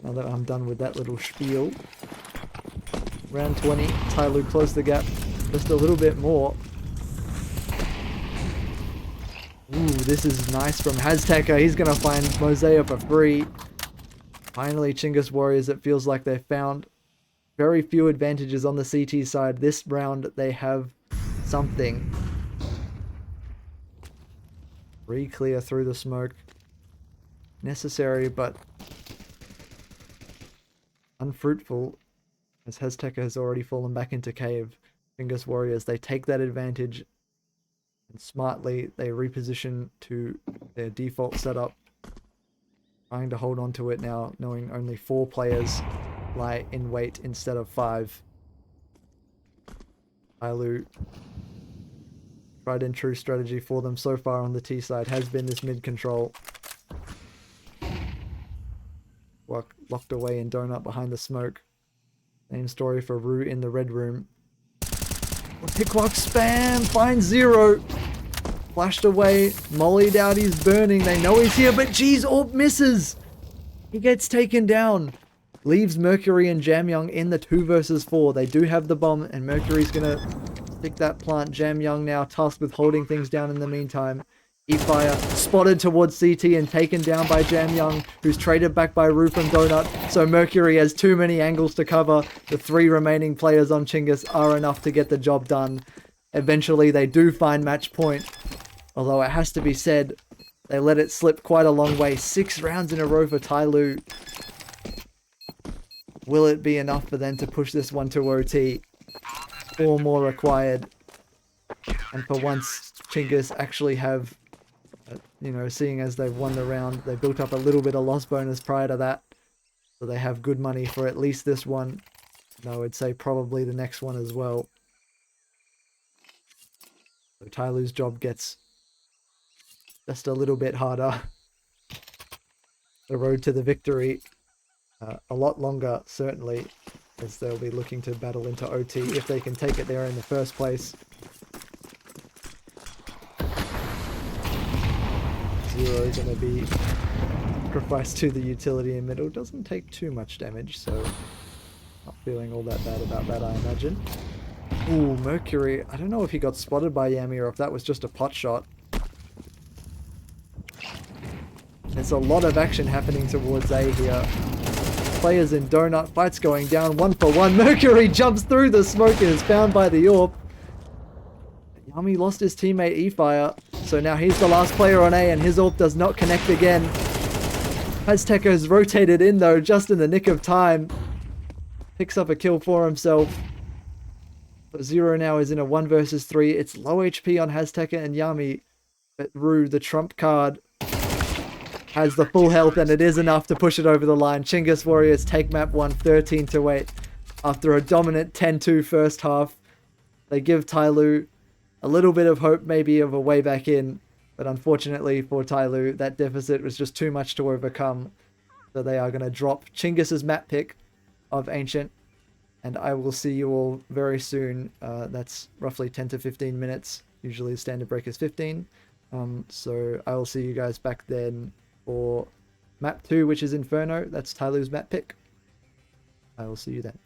now that I'm done with that little spiel, round 20, TYLOO closed the gap just a little bit more. Ooh, this is nice from Hazteca. He's going to find Mosea for free. Finally, Chinggis Warriors, it feels like they've found very few advantages on the CT side. This round, they have something. Re-clear through the smoke. Necessary, but unfruitful, as Hazteca has already fallen back into cave. Chinggis Warriors, they take that advantage, and smartly they reposition to their default setup, trying to hold on to it now, knowing only 4 players lie in wait instead of 5. TYLOO, tried and true strategy for them so far on the T side has been this mid control. Locked away in Donut behind the smoke. Same story for Rue in the red room. Pickwalk spam, finds 0. Flashed away, mollied out, he's burning. They know he's here, but geez, AWP misses. He gets taken down. Leaves Mercury and Jamyoung in the 2 versus 4. They do have the bomb, and Mercury's gonna stick that plant. Jamyoung now tasked with holding things down in the meantime. E-Fire spotted towards CT and taken down by Jamyoung, who's traded back by Rue from Donut. So Mercury has too many angles to cover. The 3 remaining players on Chinggis are enough to get the job done. Eventually, they do find match point. Although it has to be said, they let it slip quite a long way. 6 rounds in a row for TYLOO. Will it be enough for them to push this one to OT? 4 more required. And for once, Chinggis actually have, seeing as they've won the round, they built up a little bit of loss bonus prior to that. So they have good money for at least this one. And I would say probably the next one as well. So TYLOO's job gets just a little bit harder. The road to the victory a lot longer, certainly, as they'll be looking to battle into OT if they can take it there in the first place. 0 going to be sacrificed to the utility in middle. Doesn't take too much damage, so not feeling all that bad about that, I imagine. Ooh, Mercury. I don't know if he got spotted by Yami or if that was just a pot shot. There's a lot of action happening towards A here. Players in Donut, fights going down 1 for 1. Mercury jumps through the smoke and is found by the AWP. Yami lost his teammate E-Fire, so now he's the last player on A and his AWP does not connect again. Hazteca's rotated in though, just in the nick of time. Picks up a kill for himself. But 0 now is in a 1 versus 3. It's low HP on Hazteca and Yami, but Rue, the trump card, has the full health, and it is enough to push it over the line. Chinggis Warriors take map 1 13-8 after a dominant 10-2 first half. They give TYLOO a little bit of hope maybe of a way back in, but unfortunately for TYLOO, that deficit was just too much to overcome. So they are going to drop Chinggis' map pick of Ancient, and I will see you all very soon. That's roughly 10 to 15 minutes. Usually the standard break is 15. So I will see you guys back then for map 2, which is Inferno. That's TYLOO's map pick. I will see you then.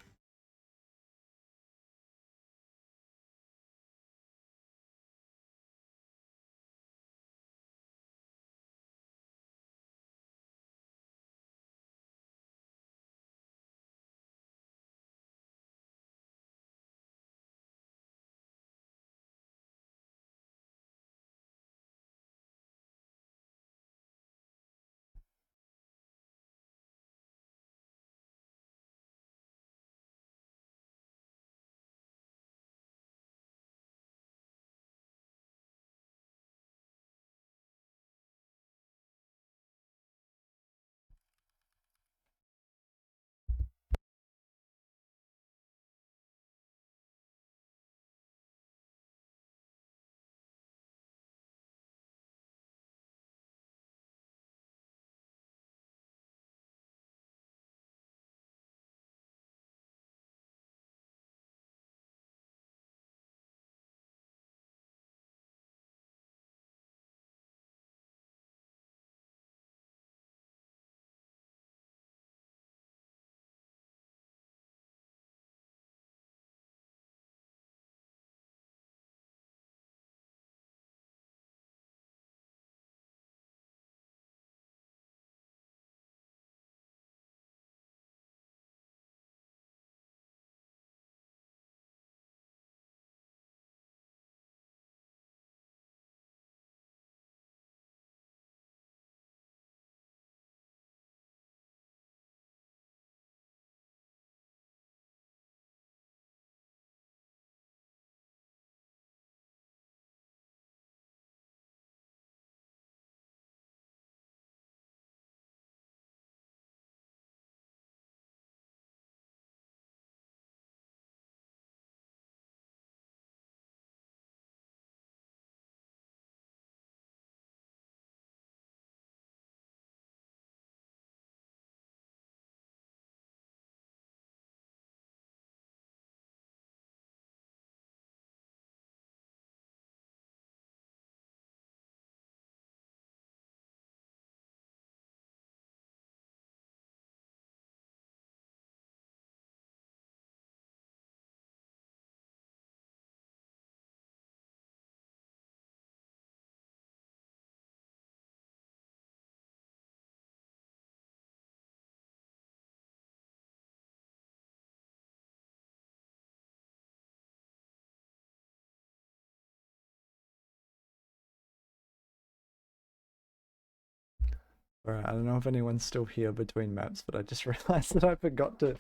Alright, I don't know if anyone's still here between maps, but I just realized that I forgot to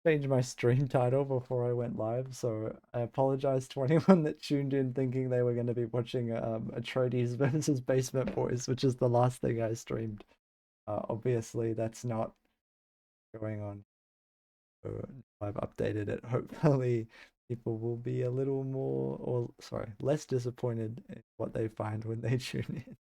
change my stream title before I went live, so I apologize to anyone that tuned in thinking they were going to be watching Atrocious versus Basement Boys, which is the last thing I streamed. Obviously, that's not going on. So I've updated it. Hopefully, people will be a little more, or sorry, less disappointed in what they find when they tune in.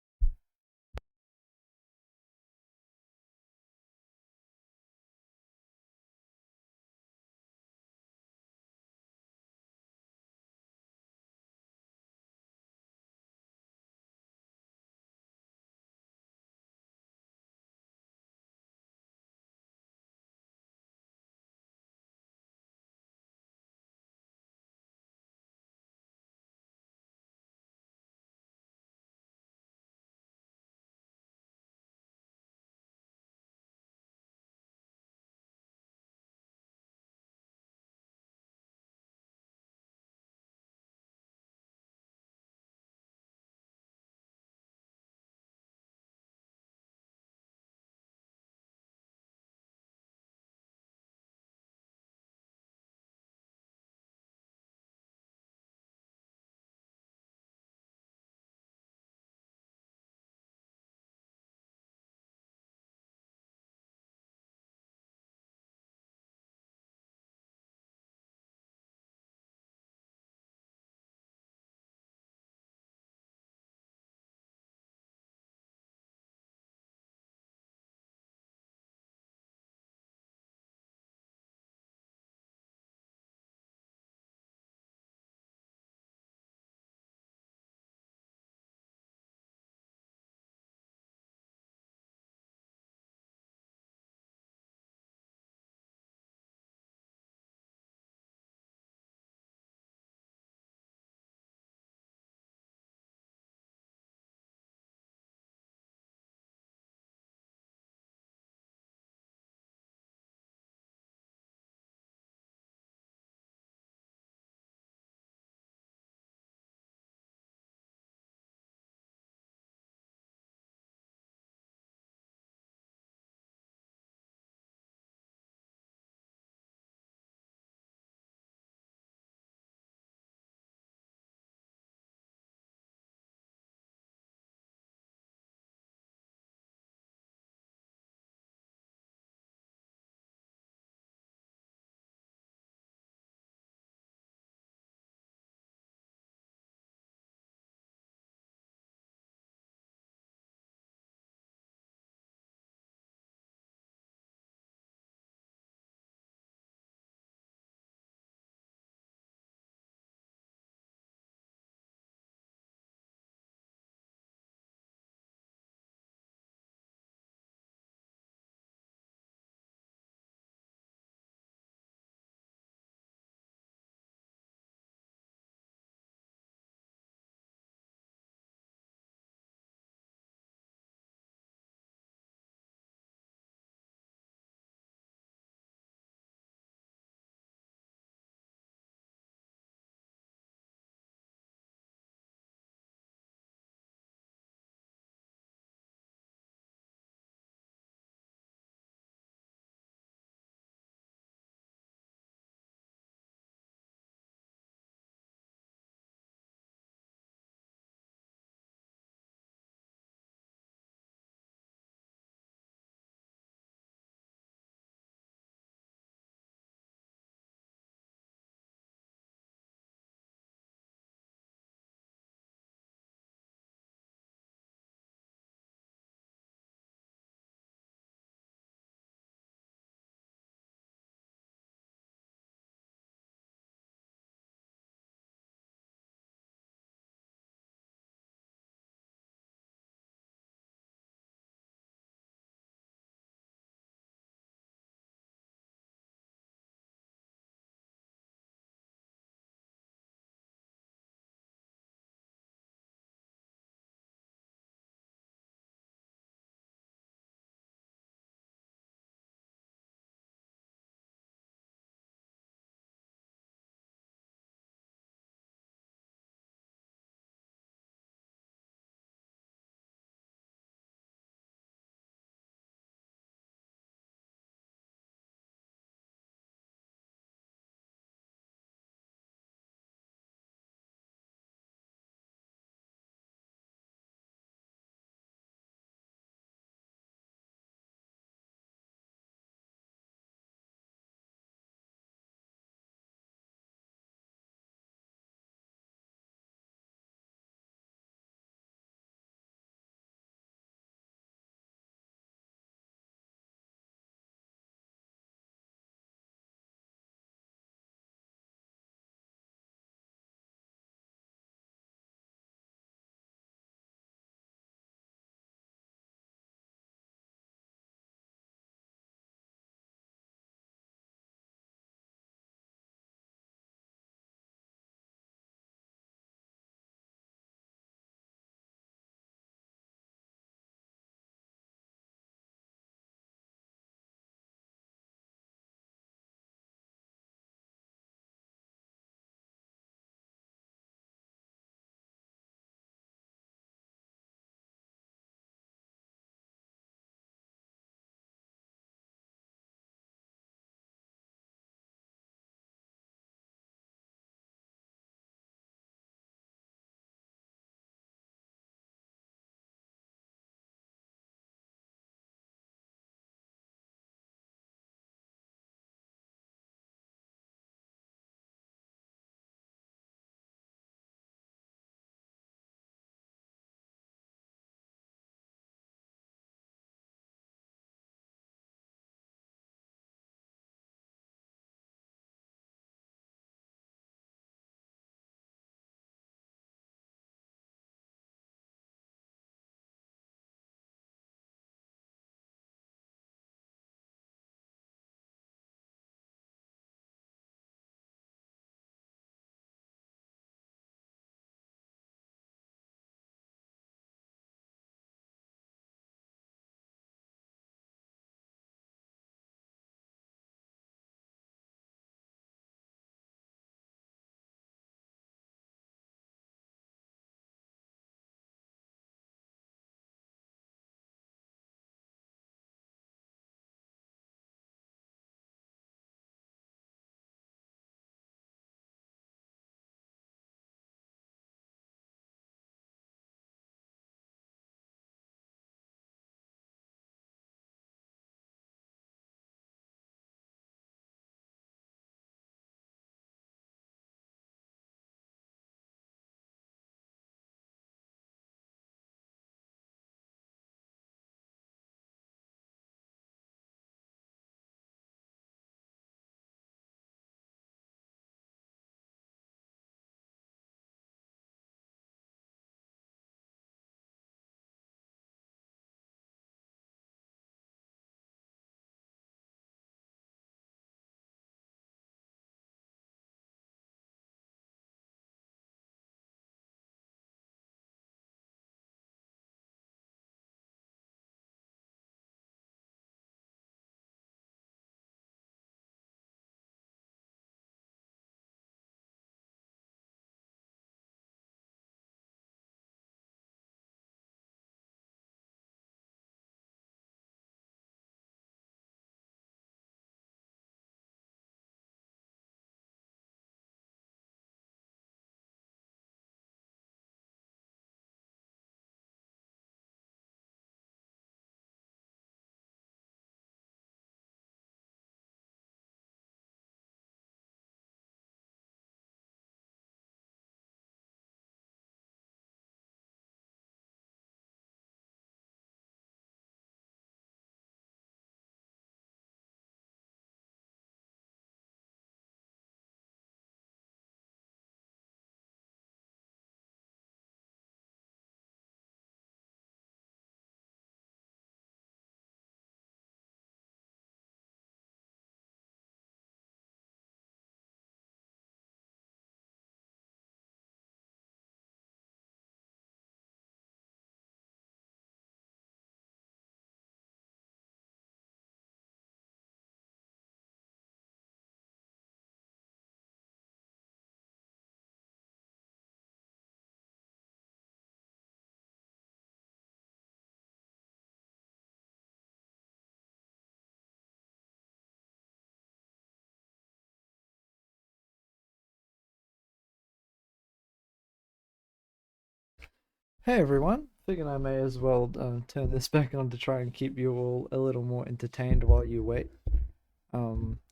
Hey everyone, figured I may as well turn this back on to try and keep you all a little more entertained while you wait.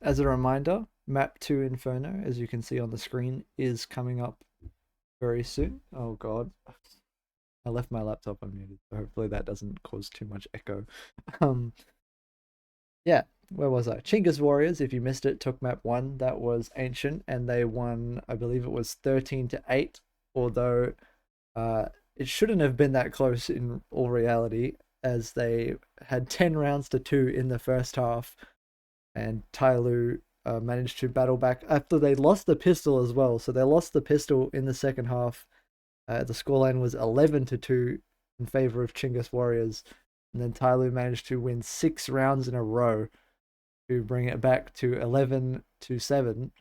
As a reminder, Map 2 Inferno, as you can see on the screen, is coming up very soon. Oh god, I left my laptop unmuted, so hopefully that doesn't cause too much echo. Um, yeah, where was I? Chinggis Warriors, if you missed it, took map 1. That was Ancient, and they won, I believe it was 13 to 8, although uh, it shouldn't have been that close in all reality, as they had 10 rounds to 2 in the first half, and TYLOO managed to battle back after they lost the pistol as well. So they lost the pistol in the second half. The scoreline was 11 to 2 in favor of Chinggis Warriors, and then TYLOO managed to win 6 rounds in a row to bring it back to 11 to 7.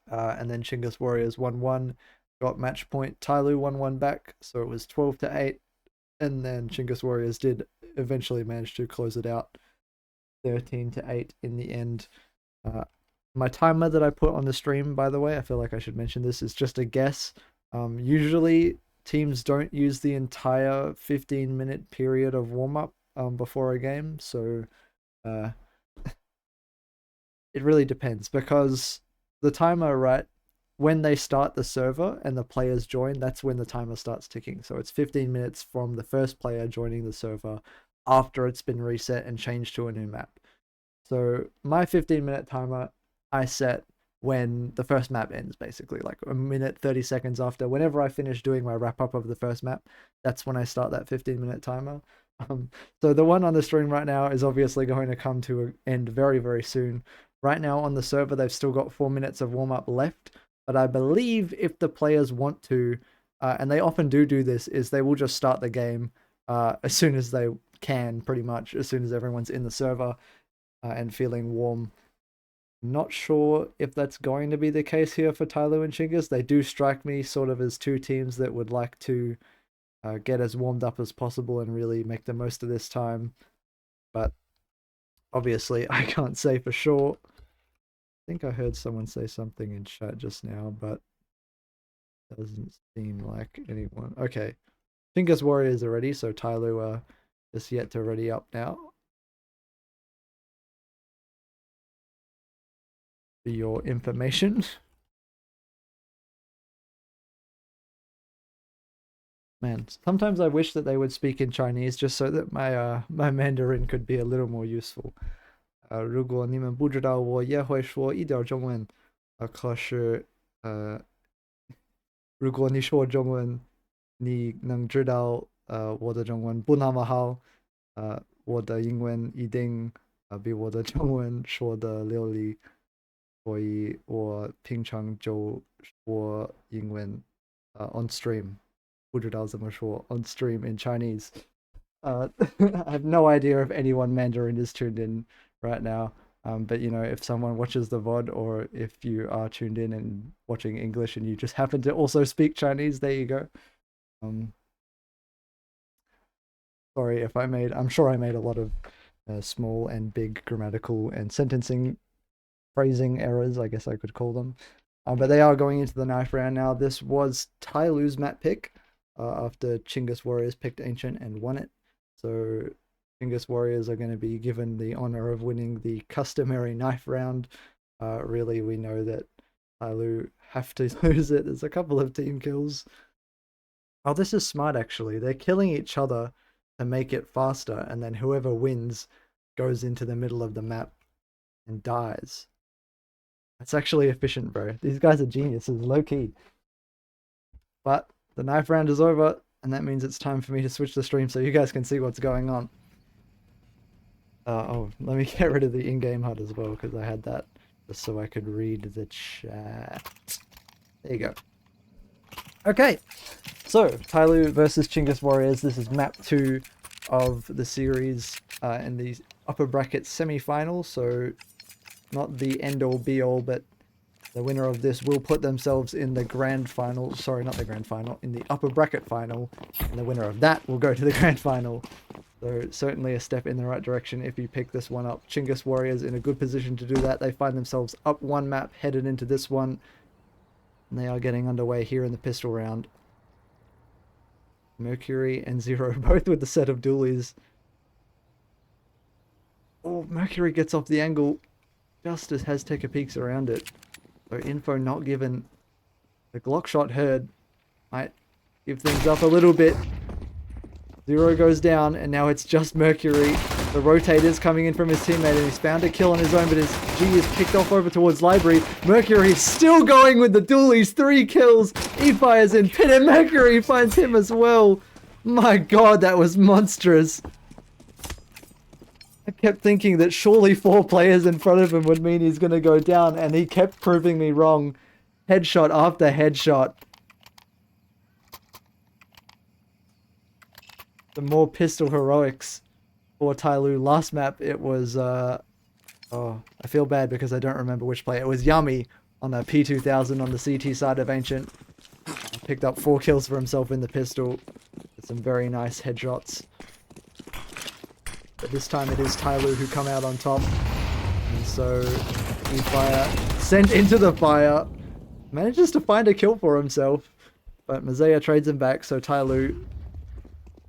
And then Chinggis Warriors won 1, got match point. TYLOO won 1 back, so it was 12 to 8. And then Chinggis Warriors did eventually manage to close it out 13 to 8 in the end. My timer that I put on the stream, by the way, I feel like I should mention this, is just a guess. Usually teams don't use the entire 15-minute period of warm-up before a game, so it really depends, because the timer, right, when they start the server and the players join, that's when the timer starts ticking. So it's 15 minutes from the first player joining the server after it's been reset and changed to a new map. So my 15-minute timer, I set when the first map ends, basically, like a minute, 30 seconds after. Whenever I finish doing my wrap up of the first map, that's when I start that 15-minute timer. So the one on the stream right now is obviously going to come to an end very, very soon. Right now on the server, they've still got 4 minutes of warm up left, but I believe if the players want to, and they often do this, is they will just start the game as soon as they can, pretty much, as soon as everyone's in the server and feeling warm. Not sure if that's going to be the case here for TYLOO and Chinggis. They do strike me sort of as two teams that would like to get as warmed up as possible and really make the most of this time. But obviously, I can't say for sure. I think I heard someone say something in chat just now, but doesn't seem like anyone. Okay, Chinggis Warriors are ready, so TYLOO is yet to ready up now. For your information. Man, sometimes I wish that they would speak in Chinese just so that my Mandarin could be a little more useful. 如果你们不知道，我也会说一点中文。可是如果你说中文，你能知道我的中文不那么好。我的英文一定比我的中文说的流利，所以我平常就说英文on stream。不知道怎么说 on stream in Chinese. I have no idea if anyone Mandarin is tuned in right now. But you know, if someone watches the VOD or if you are tuned in and watching English and you just happen to also speak Chinese, there you go. Sorry if I'm sure I made a lot of small and big grammatical and sentencing phrasing errors, I guess I could call them. But they are going into the knife round now. This was TYLOO's map pick after Chinggis Warriors picked Ancient and won it. So Chinggis Warriors are going to be given the honor of winning the customary knife round. Really, we know that TYLOO have to lose it. There's a couple of team kills. Oh, this is smart, actually. They're killing each other to make it faster, and then whoever wins goes into the middle of the map and dies. That's actually efficient, bro. These guys are geniuses, low-key. But the knife round is over, and that means it's time for me to switch the stream so you guys can see what's going on. Let me get rid of the in-game HUD as well, because I had that just so I could read the chat. There you go. Okay, so TYLOO versus Chinggis Warriors. This is map 2 of the series in the upper bracket semi-final, so not the end-all be-all, but the winner of this will put themselves in the grand final. Sorry, not the grand final, in the upper bracket final, and the winner of that will go to the grand final. So certainly a step in the right direction if you pick this one up. Chinggis Warriors in a good position to do that. They find themselves up one map, headed into this one, and they are getting underway here in the pistol round. Mercury and Zero both with the set of dualies. Oh, Mercury gets off the angle just as Azteca peeks around it. So info not given. The Glock shot heard. Might give things up a little bit. Zero goes down, and now it's just Mercury. The rotator's coming in from his teammate, and he's found a kill on his own, but his G is picked off over towards Library. Mercury still going with the dualies. 3 kills. He fires in pin, and Mercury finds him as well. My god, that was monstrous. I kept thinking that surely 4 players in front of him would mean he's going to go down, and he kept proving me wrong. Headshot after headshot. The more pistol heroics for TYLOO. Last map, it was, oh, I feel bad because I don't remember which player. It was Yummy on a P2000 on the CT side of Ancient. Picked up 4 kills for himself in the pistol. With some very nice headshots. But this time it is TYLOO who come out on top. And so, E-Fire sent into the fire. Manages to find a kill for himself. But Mazea trades him back, so TYLOO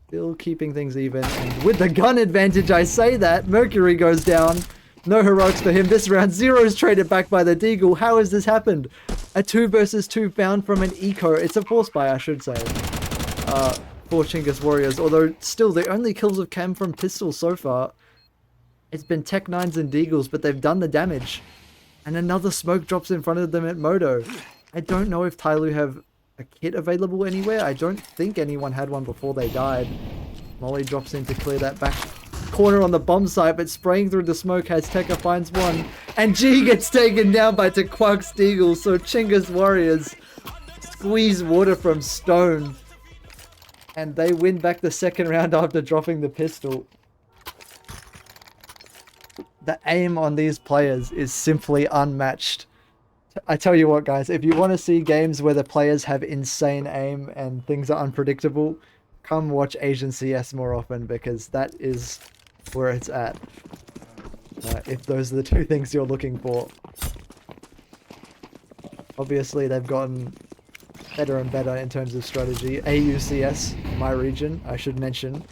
still keeping things even. And with the gun advantage, I say that. Mercury goes down. No heroics for him this round. Zero's traded back by the Deagle. How has this happened? A 2 versus 2 found from an eco. It's a force buy, I should say. For Chinggis Warriors. Although, still, the only kills have come from pistols so far. It's been Tech 9s and Deagles, but they've done the damage. And another smoke drops in front of them at Moto. I don't know if TYLOO have a kit available anywhere. I don't think anyone had one before they died. Molly drops in to clear that back corner on the bomb site, but spraying through the smoke as Tekka finds one. And G gets taken down by Tequak's Deagle, so Chinggis Warriors squeeze water from stone. And they win back the second round after dropping the pistol. The aim on these players is simply unmatched. I tell you what, guys, if you want to see games where the players have insane aim and things are unpredictable, come watch Asian CS more often, because that is where it's at. If those are the 2 things you're looking for. Obviously, they've gotten better and better in terms of strategy. AUCS, my region, I should mention,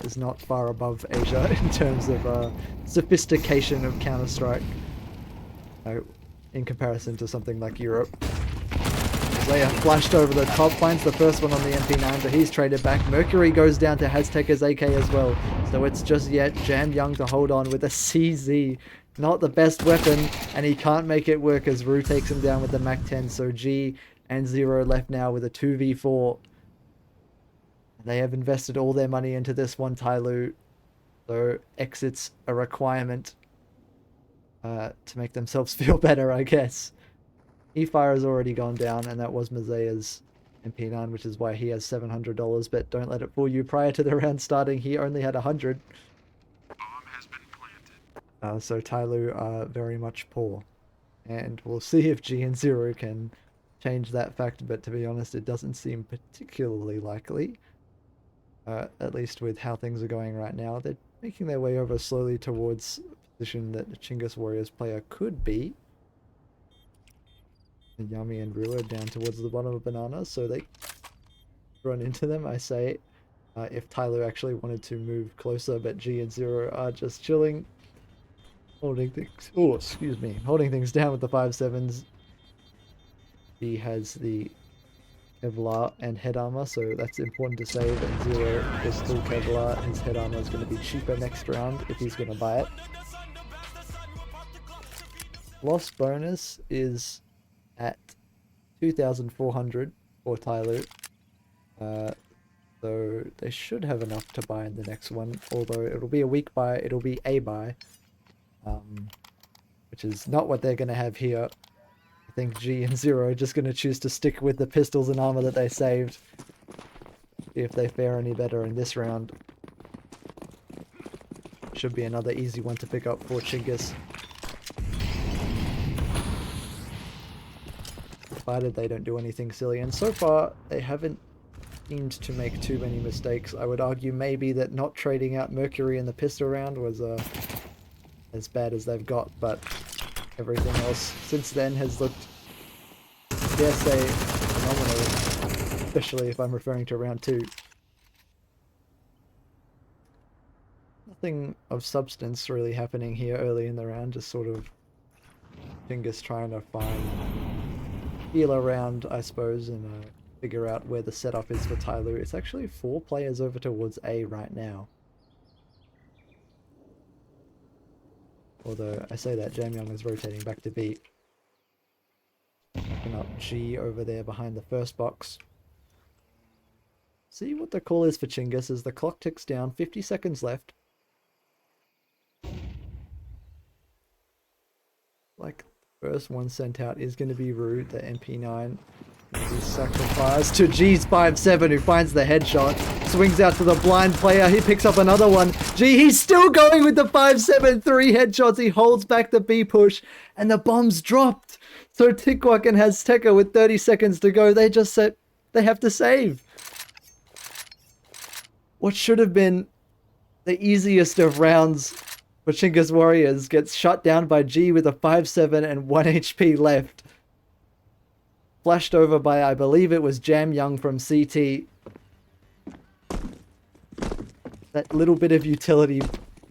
is not far above Asia in terms of sophistication of Counter-Strike. In comparison to something like Europe. Zaya flashed over the top, finds the first one on the MP9, but he's traded back. Mercury goes down to Azteca's AK as well. So it's just yet Jam Young to hold on with a CZ. Not the best weapon, and he can't make it work as Rue takes him down with the MAC-10. So G and Zero left now with a 2v4. They have invested all their money into this one, TYLOO. So exit's a requirement. To make themselves feel better, I guess. E-Fire has already gone down, and that was Mazea's MP9, which is why he has $700, but don't let it fool you. Prior to the round starting, he only had 100. Bomb has been planted. So TYLOO are very much poor. And we'll see if G and Zero can change that fact, but to be honest, it doesn't seem particularly likely. At least with how things are going right now. They're making their way over slowly towards position that the Chinggis Warriors player could be. And Yami and Rue are down towards the bottom of Banana, so they run into them. I say, if TYLOO actually wanted to move closer, but G and Zero are just chilling, holding things. Oh, excuse me, holding things down with the 5.7s. He has the Kevlar and head armor, so that's important to save. And Zero is full Kevlar. His head armor is going to be cheaper next round if he's going to buy it. Loss bonus is at 2,400 for TYLOO. So they should have enough to buy in the next one, although it'll be a weak buy, it'll be a buy. Which is not what they're going to have here. I think G and Zero are just going to choose to stick with the pistols and armor that they saved. See if they fare any better in this round. Should be another easy one to pick up for Chinggis. Provided they don't do anything silly, and so far they haven't seemed to make too many mistakes. I would argue maybe that not trading out Mercury in the pistol round was as bad as they've got, but everything else since then has looked, dare say, phenomenal, especially if I'm referring to round 2. nothing of substance really happening here early in the round, just sort of Chinggis trying to feel around, I suppose, and figure out where the setup is for TYLOO. It's actually 4 players over towards A right now. Although I say that Jam Young is rotating back to B. Picking up G over there behind the first box. See what the call is for Chinggis as the clock ticks down, 50 seconds left. Like, the first one sent out is going to be Rude, the MP9. He's sacrificed to G's 5-7, who finds the headshot. Swings out to the blind player. He picks up another one. G, he's still going with the 5-7, 3 headshots. He holds back the B push, and the bomb's dropped. So Tikwakan has Tekka with 30 seconds to go. They just said they have to save. What should have been the easiest of rounds for Chinggis Warriors gets shut down by G with a 5-7 and 1 HP left. Flashed over by, I believe it was Jam Young from CT. That little bit of utility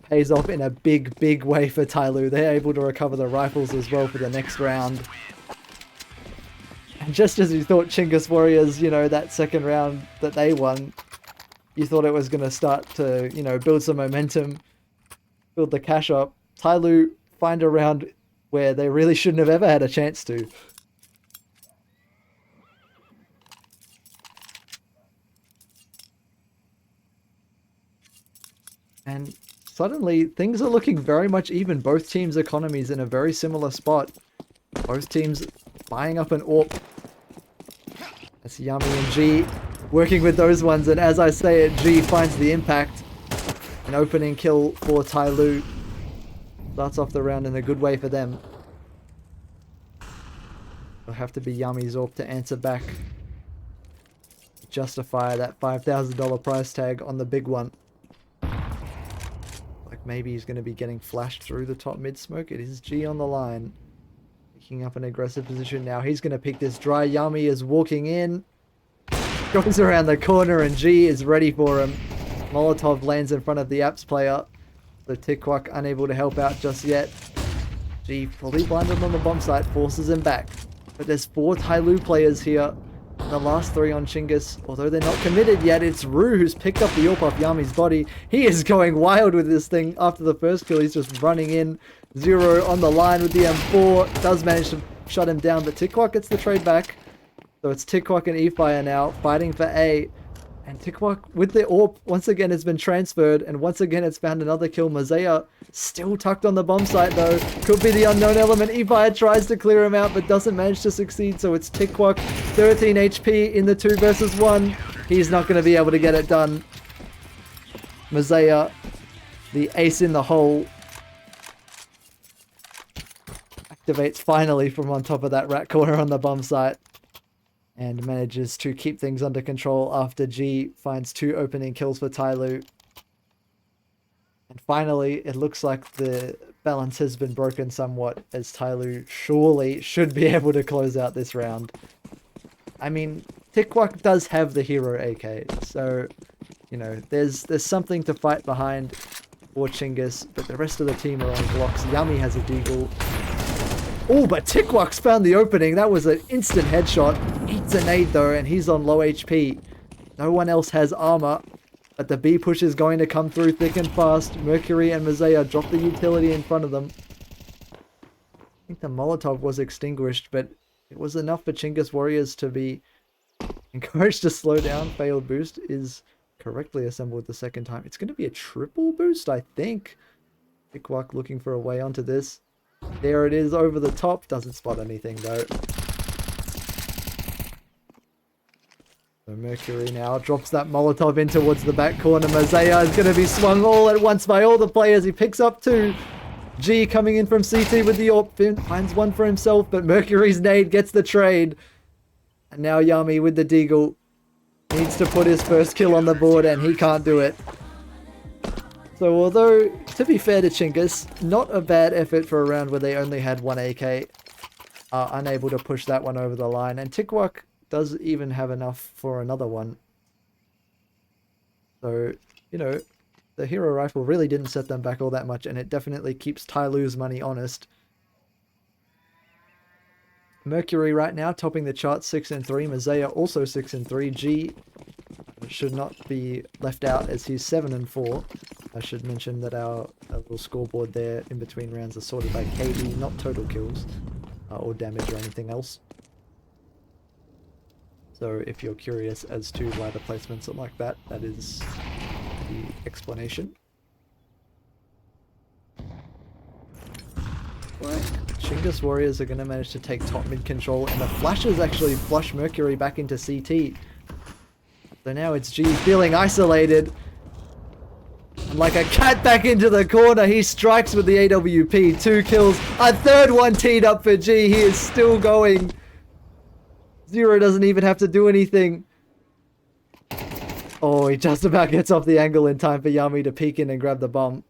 pays off in a big, big way for TYLOO. They're able to recover the rifles as well for the next round. And just as you thought Chinggis Warriors, you know, that second round that they won, you thought it was going to start to, you know, build some momentum, build the cash up. TYLOO find a round where they really shouldn't have ever had a chance to. And suddenly, things are looking very much even. Both teams' economies in a very similar spot. Both teams buying up an AWP. That's Yummy and G working with those ones. And as I say it, G finds the impact. An opening kill for TYLOO. Starts off the round in a good way for them. It'll have to be Yummy's AWP to answer back. Justify that $5,000 price tag on the big one. Maybe he's going to be getting flashed through the top mid smoke. It is G on the line. Picking up an aggressive position now. He's going to pick this dry. Yummy is walking in. Goes around the corner and G is ready for him. Molotov lands in front of the Apps player. So Tikwak unable to help out just yet. G fully blinded on the bomb site. Forces him back. But there's 4 TYLOO players here. The last 3 on Chinggis, although they're not committed yet. It's Rue who's picked up the AWP off Yummy's body. He is going wild with this thing. After the first kill, he's just running in. 0 on the line with the M4. Does manage to shut him down, but Tikwak gets the trade back. So it's Tikwak and eFire now fighting for A. And Tikwak with the AWP once again has been transferred, and once again it's found another kill. Mazaya still tucked on the bomb site though. Could be the unknown element. eFire tries to clear him out but doesn't manage to succeed, so it's Tikwak, 13 HP in the 2 versus 1. He's not going to be able to get it done. Mazaya, the ace in the hole, activates finally from on top of that rat corner on the bomb site. And manages to keep things under control after G finds 2 opening kills for TYLOO. And finally, it looks like the balance has been broken somewhat, as TYLOO surely should be able to close out this round. I mean, Tikwak does have the hero AK, so, you know, there's something to fight behind for Chinggis, but the rest of the team are on blocks. Yummy has a deagle. Oh, but Tikwak's found the opening. That was an instant headshot. Eats a nade though, and he's on low HP. No one else has armor, but the B push is going to come through thick and fast. Mercury and Mazaya drop the utility in front of them. I think the Molotov was extinguished, but it was enough for Chinggis Warriors to be encouraged to slow down. Failed boost is correctly assembled the second time. It's going to be a triple boost, I think. Tikwak looking for a way onto this. There it is over the top. Doesn't spot anything though. So Mercury now drops that Molotov in towards the back corner. Mazaya is going to be swung all at once by all the players. He picks up 2. G coming in from CT with the AWP. Finds 1 for himself, but Mercury's nade gets the trade. And now Yummy with the deagle needs to put his first kill on the board, and he can't do it. So although, to be fair to Chinggis, not a bad effort for a round where they only had 1 AK. Unable to push that one over the line. And Tikwak does even have enough for another one. So, you know, the hero rifle really didn't set them back all that much, and it definitely keeps TYLOO's money honest. Mercury right now topping the chart 6-3. Mazaya also 6-3. G should not be left out as he's 7-4. I should mention that our little scoreboard there in between rounds is sorted by KD, not total kills or damage or anything else. So if you're curious as to why the placements are like that, that is the explanation. Chinggis Warriors are going to manage to take top mid control, and the flashes actually flush Mercury back into CT. So now it's G feeling isolated. And like a cat back into the corner, he strikes with the AWP. 2 kills, a third one teed up for G. He is still going. Zero doesn't even have to do anything. Oh, he just about gets off the angle in time for Yami to peek in and grab the bomb.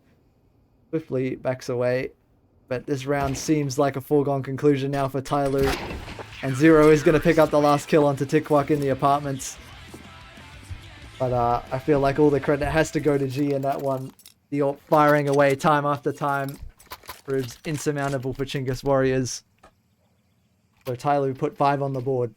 Swiftly backs away. But this round seems like a foregone conclusion now for TYLOO. And Zero is going to pick up the last kill onto Tikwak in the apartments. But I feel like all the credit has to go to G in that one. The AWP firing away time after time proves insurmountable for Chinggis Warriors. So TYLOO put 5 on the board.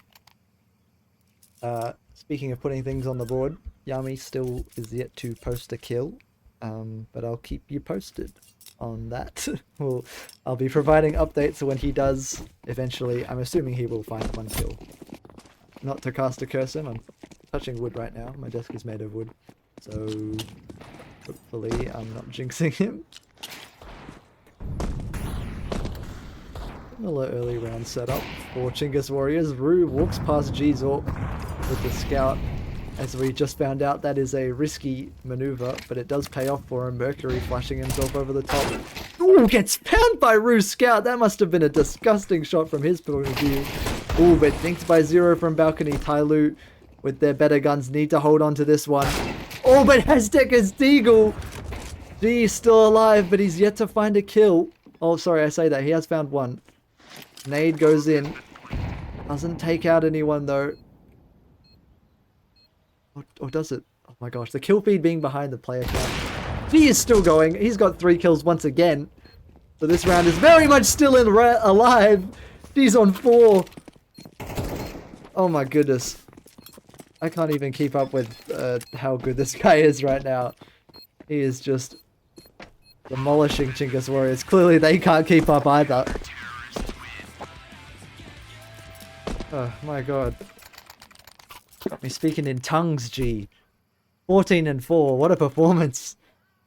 Speaking of putting things on the board, Yami still is yet to post a kill. But I'll keep you posted on that. I'll be providing updates when he does eventually. I'm assuming he will find 1 kill. Not to cast a curse him, I'm touching wood right now. My desk is made of wood. So hopefully I'm not jinxing him. Similar early round setup for Chinggis Warriors. Rue walks past G's AWP with the scout. As we just found out, that is a risky maneuver, but it does pay off for him. Mercury flashing himself over the top. Ooh, gets found by Rue's scout. That must have been a disgusting shot from his point of view. Ooh, but dinked by Zero from balcony. TYLOO, with their better guns, need to hold on to this one. Oh, but Aztec is Deagle. G is still alive, but he's yet to find a kill. Oh, sorry, I say that. He has found 1. Nade goes in. Doesn't take out anyone, though. Or does it? Oh my gosh, the kill feed being behind the player count. He is still going. He's got 3 kills once again. So this round is very much still alive. He's on 4. Oh my goodness. I can't even keep up with how good this guy is right now. He is just demolishing Chinggis Warriors. Clearly they can't keep up either. Oh my god. Got me speaking in tongues, G. 14-4. What a performance.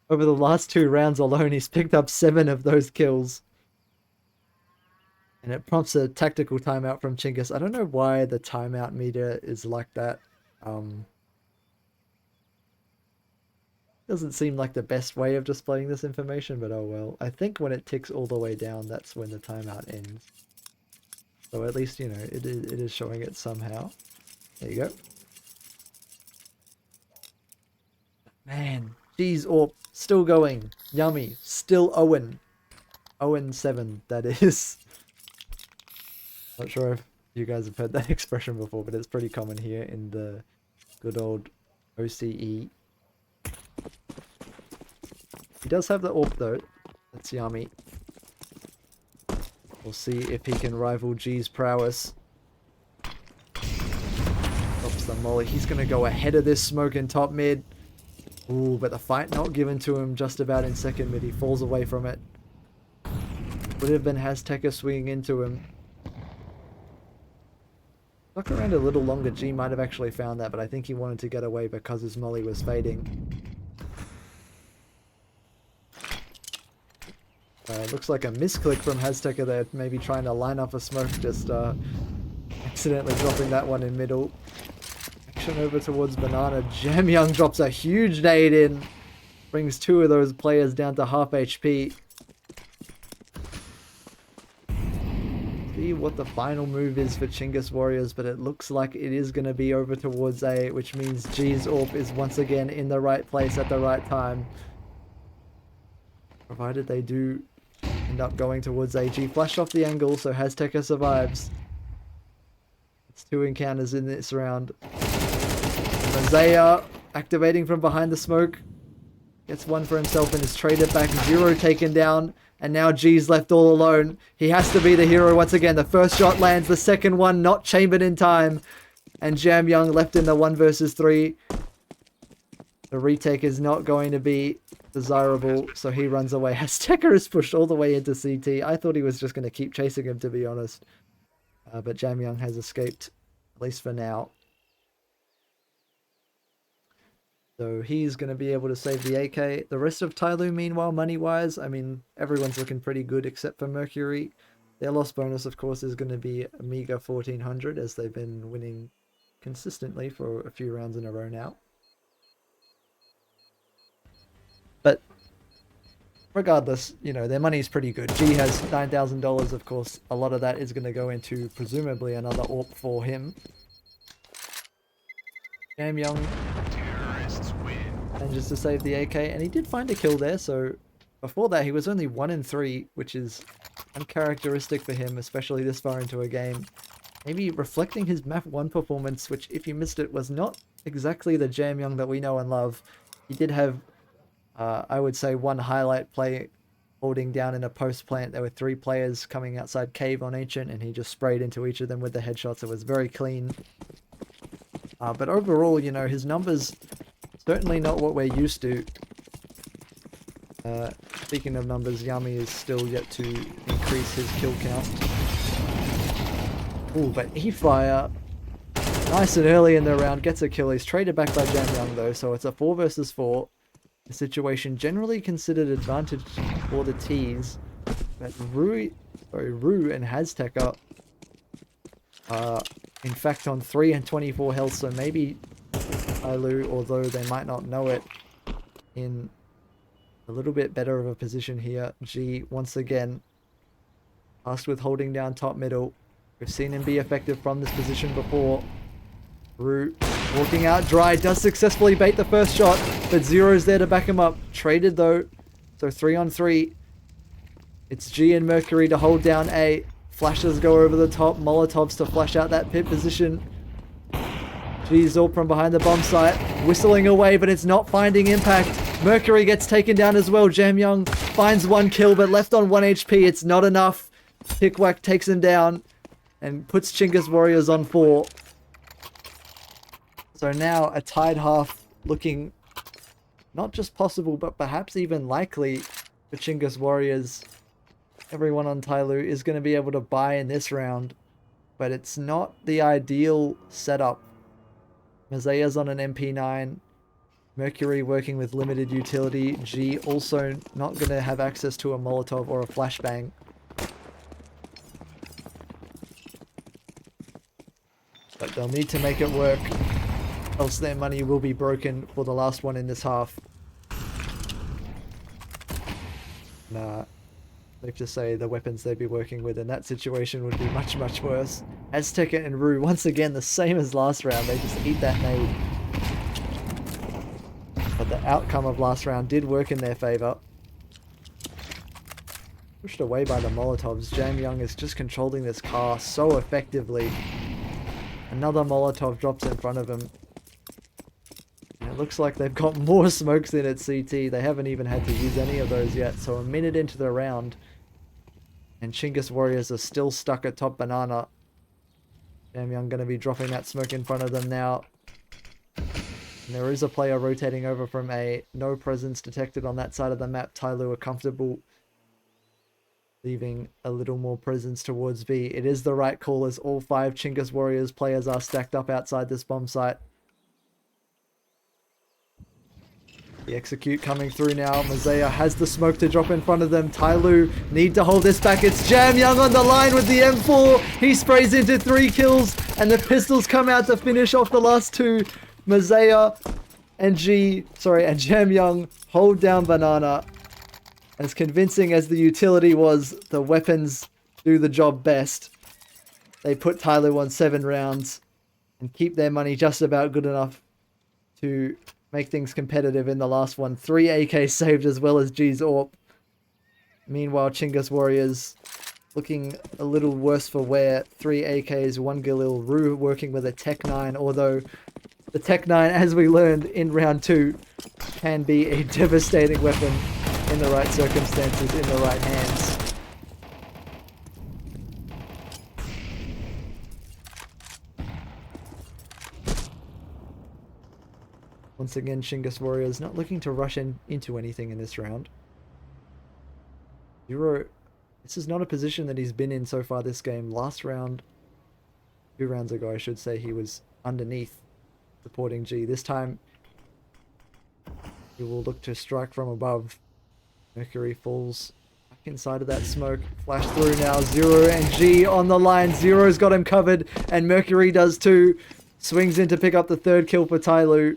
Over the last 2 rounds alone, he's picked up 7 of those kills. And it prompts a tactical timeout from Chinggis. I don't know why the timeout meter is like that. Doesn't seem like the best way of displaying this information, but oh well. I think when it ticks all the way down, that's when the timeout ends. So at least, you know, it is showing it somehow. There you go. Man, G's AWP still going. Yummy. Still 0-7, that is. Not sure if you guys have heard that expression before, but it's pretty common here in the good old OCE. He does have the AWP though. That's Yummy. We'll see if he can rival G's prowess. Drops the molly. He's going to go ahead of this smoke in top mid. Ooh, but the fight not given to him just about in second mid. He falls away from it. Would have been Azteca swinging into him. Stuck around a little longer. G might have actually found that, but I think he wanted to get away because his molly was fading. Looks like a misclick from Azteca there, maybe trying to line up a smoke, just accidentally dropping that one in middle. Action over towards Banana. Jamyoung drops a huge nade in, brings 2 of those players down to half HP. See what the final move is for Chinggis Warriors, but it looks like it is going to be over towards A, which means G's AWP is once again in the right place at the right time. Provided they do end up going towards AG. Flash off the angle, so Azteca survives. It's 2 encounters in this round. Mazaya activating from behind the smoke. gets one for himself and is traded back. Zero taken down, and now G's left all alone. He has to be the hero once again. The first shot lands, the second one not chambered in time, and Jam Young left in the 1 versus 3. The retake is not going to be desirable, so he runs away. Azteca is pushed all the way into CT. I thought he was just going to keep chasing him, to be honest. But Jam Young has escaped, at least for now. So he's going to be able to save the AK. The rest of TYLOO, meanwhile, money-wise, I mean, everyone's looking pretty good except for Mercury. Their loss bonus, of course, is going to be a meager 1400, as they've been winning consistently for a few rounds in a row now. But regardless, you know, their money is pretty good. G has $9,000, of course. A lot of that is going to go into, presumably, another AWP for him. Jam Young manages to save the AK, and he did find a kill there, so before that he was only 1 in 3, which is uncharacteristic for him, especially this far into a game. Maybe reflecting his Map 1 performance, which, if you missed it, was not exactly the Jam Young that we know and love. He did have, I would say, one highlight play holding down in a post plant. There were 3 players coming outside cave on Ancient, and he just sprayed into each of them with the headshots. It was very clean. But overall, you know, his numbers, certainly not what we're used to. Speaking of numbers, Yami is still yet to increase his kill count. Ooh, but E-Fire, nice and early in the round, gets a kill. He's traded back by Jam Young though, so it's a 4 versus 4. A situation generally considered advantage for the T's. But Rue and Azteca are in fact on 3 and 24 health, so maybe TYLOO, although they might not know it, in a little bit better of a position here. G, once again, tasked with holding down top middle. We've seen him be effective from this position before. Rue walking out dry, does successfully bait the first shot, but Zero's there to back him up. Traded though, so 3 on 3. It's G and Mercury to hold down A. Flashes go over the top, Molotovs to flash out that pit position. G's all from behind the bomb site, whistling away, but it's not finding impact. Mercury gets taken down as well. Jam Young finds 1 kill, but left on 1 HP. It's not enough. Pickwhack takes him down and puts Chinggis Warriors on 4. So now a tied half looking not just possible, but perhaps even likely for Chinggis Warriors. Everyone on TYLOO is going to be able to buy in this round, but it's not the ideal setup. Mazea's on an MP9. Mercury working with limited utility. G also not going to have access to a Molotov or a flashbang. But they'll need to make it work, else their money will be broken for the last one in this half. Nah. Safe to say the weapons they'd be working with in that situation would be much, much worse. Azteca and Rue, once again, the same as last round. They just eat that nade. But the outcome of last round did work in their favor. Pushed away by the Molotovs. Jam Young is just controlling this car so effectively. Another Molotov drops in front of him. And it looks like they've got more smokes in at CT. They haven't even had to use any of those yet. So a minute into the round, and Chinggis Warriors are still stuck at top banana. Jam Young going to be dropping that smoke in front of them now. And there is a player rotating over from A. No presence detected on that side of the map. TYLOO are comfortable leaving a little more presence towards B. It is the right call as all 5 Chinggis Warriors players are stacked up outside this bomb site. The execute coming through now. Mazea has the smoke to drop in front of them. TYLOO need to hold this back. It's Jam Young on the line with the M4. He sprays into 3 kills, and the pistols come out to finish off the last 2. Mazea and Jam Young hold down banana. As convincing as the utility was, the weapons do the job best. They put TYLOO on 7 rounds and keep their money just about good enough to make things competitive in the last one. 3 AKs saved as well as G's AWP. Meanwhile, Chinggis Warriors looking a little worse for wear. 3 AKs, 1 Galil. Rue working with a Tech 9, although the Tech 9, as we learned in round 2, can be a devastating weapon in the right circumstances, in the right hands. Once again, Chinggis Warriors not looking to rush into anything in this round. Zero, this is not a position that he's been in so far this game. Last round, 2 rounds ago, I should say, he was underneath supporting G. This time, he will look to strike from above. Mercury falls back inside of that smoke. Flash through now. Zero and G on the line. Zero's got him covered, and Mercury does too. Swings in to pick up the 3rd kill for TYLOO.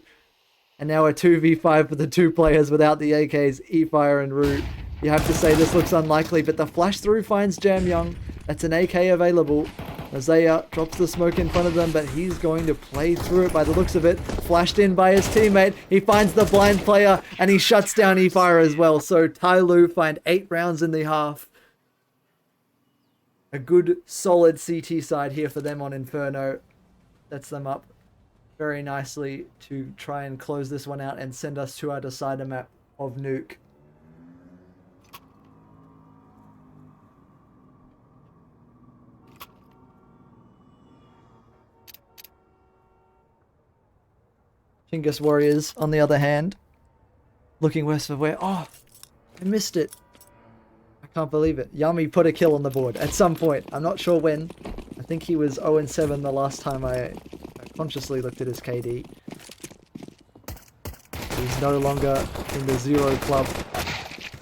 And now a 2v5 for the 2 players without the AKs, eFire and Root. You have to say this looks unlikely, but the flash through finds Jam Young. That's an AK available. Isaiah drops the smoke in front of them, but he's going to play through it by the looks of it. Flashed in by his teammate. He finds the blind player, and he shuts down eFire as well. So TYLOO find 8 rounds in the half. A good, solid CT side here for them on Inferno. Sets them up very nicely to try and close this one out and send us to our decider map of Nuke. Chinggis Warriors, on the other hand, looking worse for wear. Oh, I missed it. I can't believe it. Yami put a kill on the board at some point. I'm not sure when. I think he was 0-7 the last time I consciously looked at his KD. He's no longer in the 0 club.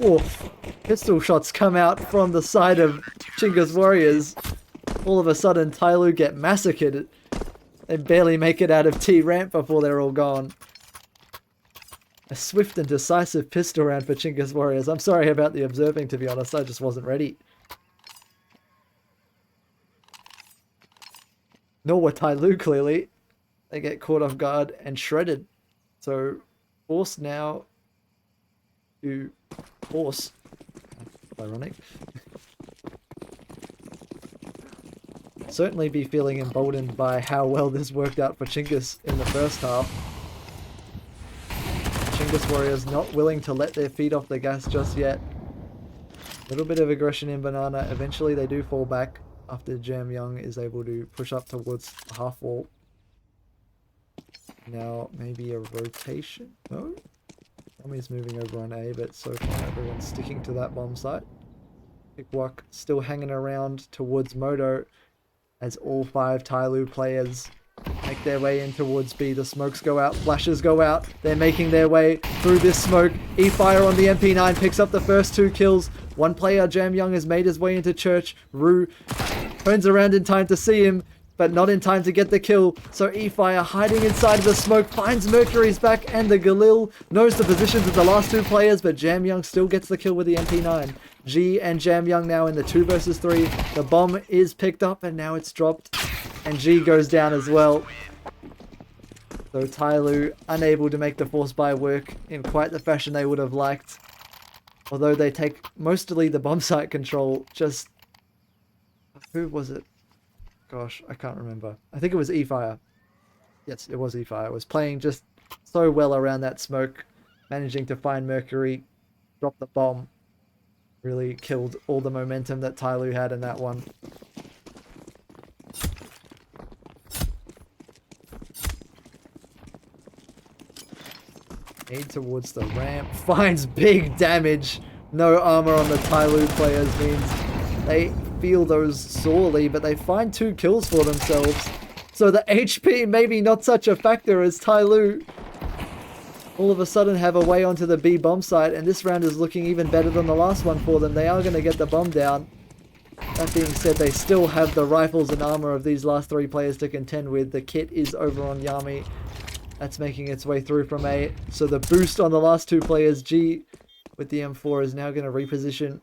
Oof. Pistol shots come out from the side of Chinggis Warriors. All of a sudden, TYLOO get massacred. They barely make it out of T-ramp before they're all gone. A swift and decisive pistol round for Chinggis Warriors. I'm sorry about the observing, to be honest. I just wasn't ready. Nor were TYLOO, clearly. They get caught off guard and shredded. So, forced now to force. Ironic. Certainly be feeling emboldened by how well this worked out for Chinggis in the first half. Chinggis Warriors not willing to let their feet off the gas just yet. A little bit of aggression in Banana. Eventually they do fall back after Jam Young is able to push up towards the half wall. Now maybe a rotation? No? Tommy's moving over on A, but so far everyone's sticking to that bomb site. Pikwak still hanging around towards Moto as all 5 TYLOO players make their way in towards B. The smokes go out, flashes go out. They're making their way through this smoke. eFire on the MP9 picks up the first 2 kills. One player, Jam Young, has made his way into Church. Rue turns around in time to see him, but not in time to get the kill. So eFire, hiding inside of the smoke, finds Mercury's back, and the Galil knows the positions of the last 2 players, but Jam Young still gets the kill with the MP9. G and Jam Young now in the 2 versus 3. The bomb is picked up, and now it's dropped, and G goes down as well. So TYLOO unable to make the force buy work in quite the fashion they would have liked. Although they take mostly the bomb site control. Just... who was it? Gosh, I can't remember. I think it was eFire. Yes, it was eFire. It was playing just so well around that smoke. Managing to find Mercury. Drop the bomb. Really killed all the momentum that TYLOO had in that one. Aid towards the ramp. Finds big damage. No armor on the TYLOO players means they feel those sorely, but they find 2 kills for themselves. So the HP maybe not such a factor as TYLOO all of a sudden have a way onto the B bomb site, and this round is looking even better than the last one for them. They are going to get the bomb down. That being said, they still have the rifles and armor of these last 3 players to contend with. The kit is over on Yami. That's making its way through from A. So the boost on the last 2 players, G with the M4, is now going to reposition.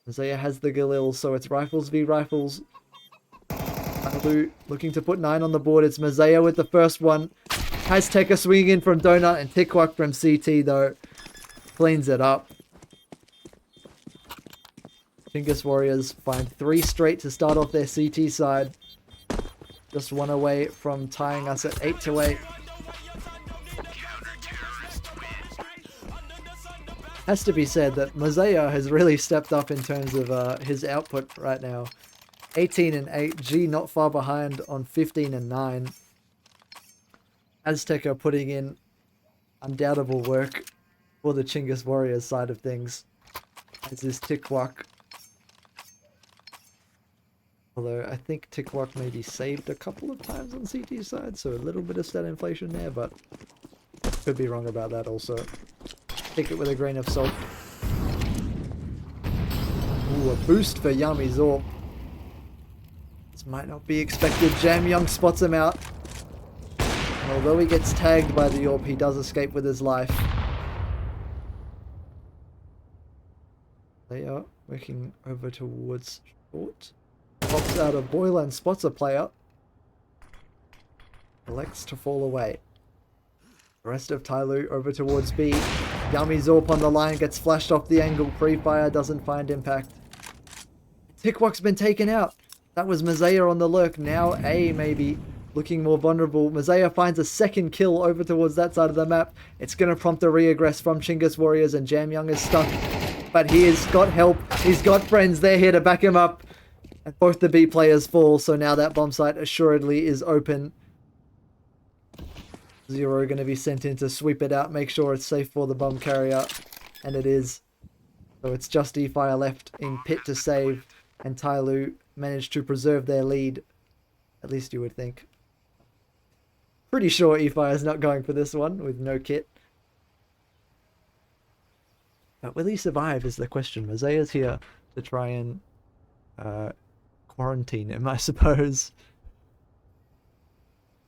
Isaiah has the Galil, so it's rifles v rifles. TYLOO looking to put 9 on the board. It's Mazaya with the first one. Has Tekka swinging in from Donut, and Tikwak from CT, though, cleans it up. Chinggis Warriors find 3 straight to start off their CT side. Just 1 away from tying us at 8-8. has to be said that Mosea has really stepped up in terms of his output right now. 18 and 8, G not far behind on 15 and 9. Aztec are putting in undoubtable work for the Chinggis Warriors side of things, as is Tikwak. Although I think Tikwak maybe saved a couple of times on CT side, so a little bit of stat inflation there, but could be wrong about that also. Take it with a grain of salt. Ooh, a boost for Yami Zorp. This might not be expected. Jam Young spots him out. And although he gets tagged by the Orb, he does escape with his life. They are working over towards short. Pops out a boiler and spots a player. Elects to fall away. The rest of TYLOO over towards B. Yami Zorp on the line, gets flashed off the angle. Pre-fire doesn't find impact. Tikwak's been taken out. That was Mosea on the lurk. Now A maybe looking more vulnerable. Mosea finds a second kill over towards that side of the map. It's going to prompt a re-aggress from Chinggis Warriors, and Jam Young is stuck. But he has got help. He's got friends. They're here to back him up. And both the B players fall, so now that bomb site assuredly is open. Zero going to be sent in to sweep it out, make sure it's safe for the bomb carrier. And it is. So it's just E-Fire left in pit to save, and TYLOO managed to preserve their lead. At least you would think. Pretty sure E-Fire is not going for this one with no kit. But will he survive is the question. Mosea's here to try and quarantine him, I suppose.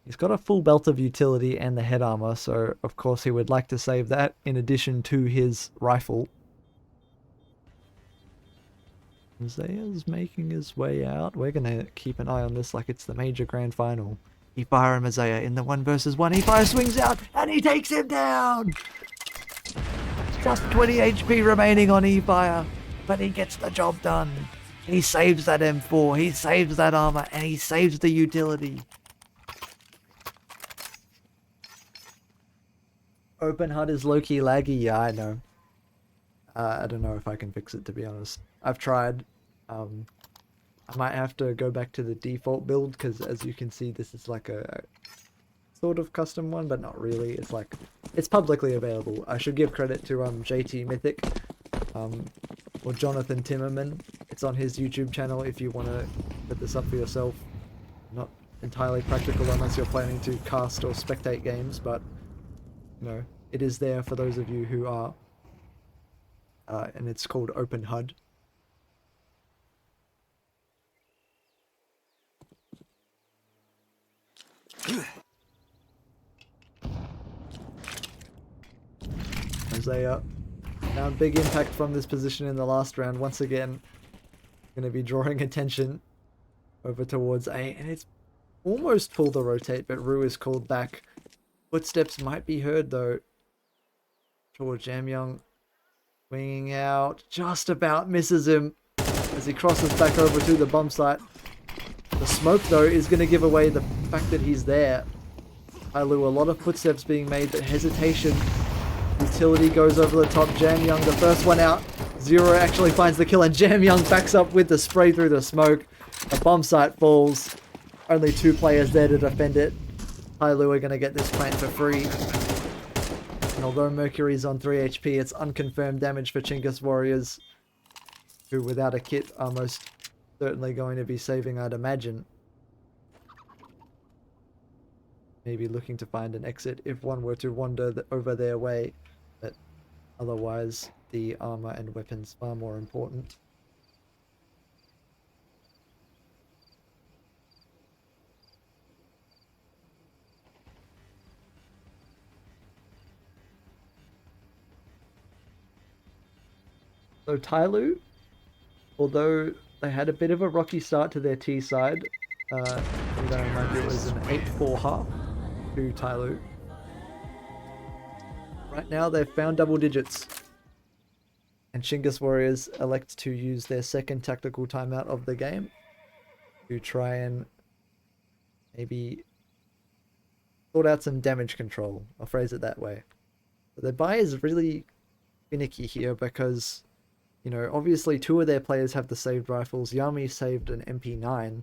He's got a full belt of utility and the head armor, so of course he would like to save that in addition to his rifle. Mosea's making his way out. We're going to keep an eye on this like it's the major grand final. E-Fire and Mosea in the 1 versus 1. E-Fire swings out and he takes him down! Just 20 HP remaining on E-Fire, but he gets the job done. He saves that M4, he saves that armor, and he saves the utility. Open HUD is low-key laggy, yeah, I know. I don't know if I can fix it, to be honest. I've tried. I might have to go back to the default build, because as you can see, this is like a sort of custom one, but not really. It's like, it's publicly available. I should give credit to JT Mythic, or Jonathan Timmerman. It's on his YouTube channel if you want to put this up for yourself. Not entirely practical unless you're planning to cast or spectate games, but you know, it is there for those of you who are. And it's called Open HUD. Mosea found big impact from this position in the last round. Once again, going to be drawing attention over towards A, and it's almost pulled the rotate, but Rue is called back. Footsteps might be heard though towards Jam Young. Winging out, just about misses him as he crosses back over to the bomb site. The smoke though is going to give away the fact that he's there. TYLOO, a lot of footsteps being made, but hesitation. Utility goes over the top. Jam Young, the first one out. Zero actually finds the kill, and Jam Young backs up with the spray through the smoke. The bomb site falls. Only 2 players there to defend it. TYLOO are going to get this plant for free. And although Mercury's on 3 HP, it's unconfirmed damage for Chinggis Warriors, who without a kit are most certainly going to be saving, I'd imagine. Maybe looking to find an exit if one were to wander over their way, but otherwise the armor and weapons far more important. So TYLOO, although they had a bit of a rocky start to their T side, you know, remind you it was an 8-4 half to TYLOO. Right now they've found double digits, and Chinggis Warriors elect to use their second tactical timeout of the game to try and maybe sort out some damage control. I'll phrase it that way. But their buy is really finicky here because, you know, obviously two of their players have the saved rifles. Yami saved an MP9,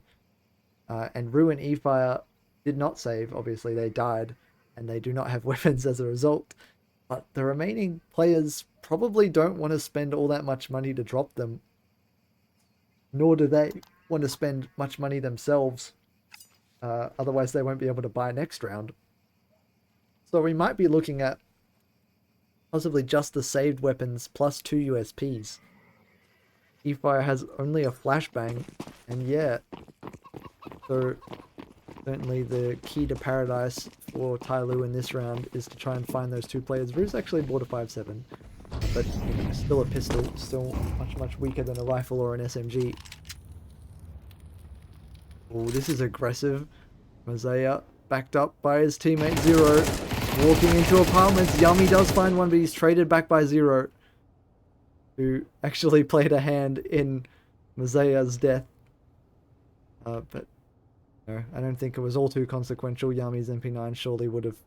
and Rue and E-Fire did not save. Obviously, they died, and they do not have weapons as a result. But the remaining players probably don't want to spend all that much money to drop them, nor do they want to spend much money themselves. Otherwise, they won't be able to buy next round. So we might be looking at possibly just the saved weapons plus 2 USPs. E-Fire has only a flashbang, and yeah, so certainly the key to paradise for TYLOO in this round is to try and find those two players. Rue's actually bought a 5.7, but you know, still a pistol, still much weaker than a rifle or an SMG. Oh, this is aggressive. Mosaic backed up by his teammate Zero, walking into apartments. Yummy does find one, but he's traded back by Zero, who actually played a hand in Mosaic's death. But no, I don't think it was all too consequential. Yami's MP9 surely would have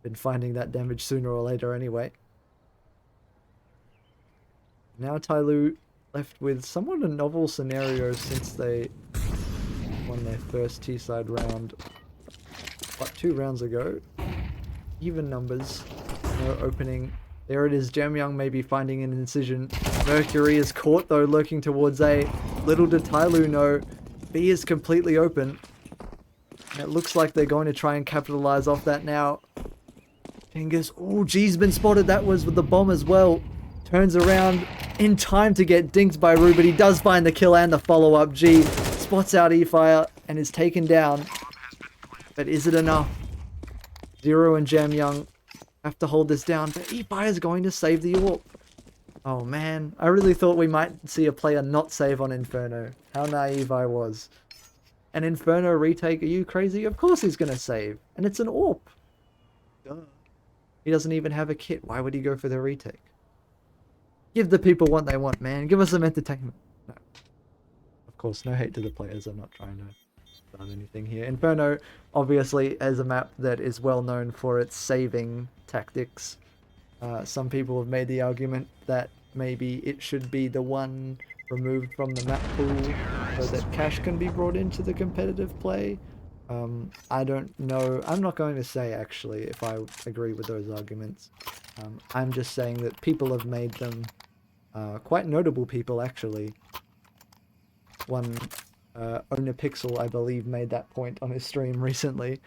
been finding that damage sooner or later anyway. Now TYLOO left with somewhat a novel scenario since they won their first T-side round, what, 2 rounds ago? Even numbers, no opening. There it is, Jamyoung may be finding an incision. Mercury is caught though, lurking towards A. Little did TYLOO know, B is completely open. And it looks like they're going to try and capitalize off that now. Chinggis, oh, G's been spotted. That was with the bomb as well. Turns around in time to get dinked by Rue, but he does find the kill and the follow-up. G spots out E-Fire and is taken down. But is it enough? Zero and Jamyoung have to hold this down, but E-Fire is going to save the AWP. Oh man, I really thought we might see a player not save on Inferno. How naive I was. An Inferno retake, are you crazy? Of course he's going to save. And it's an AWP. Duh. He doesn't even have a kit. Why would he go for the retake? Give the people what they want, man. Give us some entertainment. No. Of course, no hate to the players. I'm not trying to start anything here. Inferno, obviously, is a map that is well known for its saving tactics. Some people have made the argument that maybe it should be the one removed from the map pool so that cash can be brought into the competitive play. I don't know. I'm not going to say actually if I agree with those arguments. I'm just saying that people have made them, quite notable people actually. One Owner Pixel, I believe, made that point on his stream recently.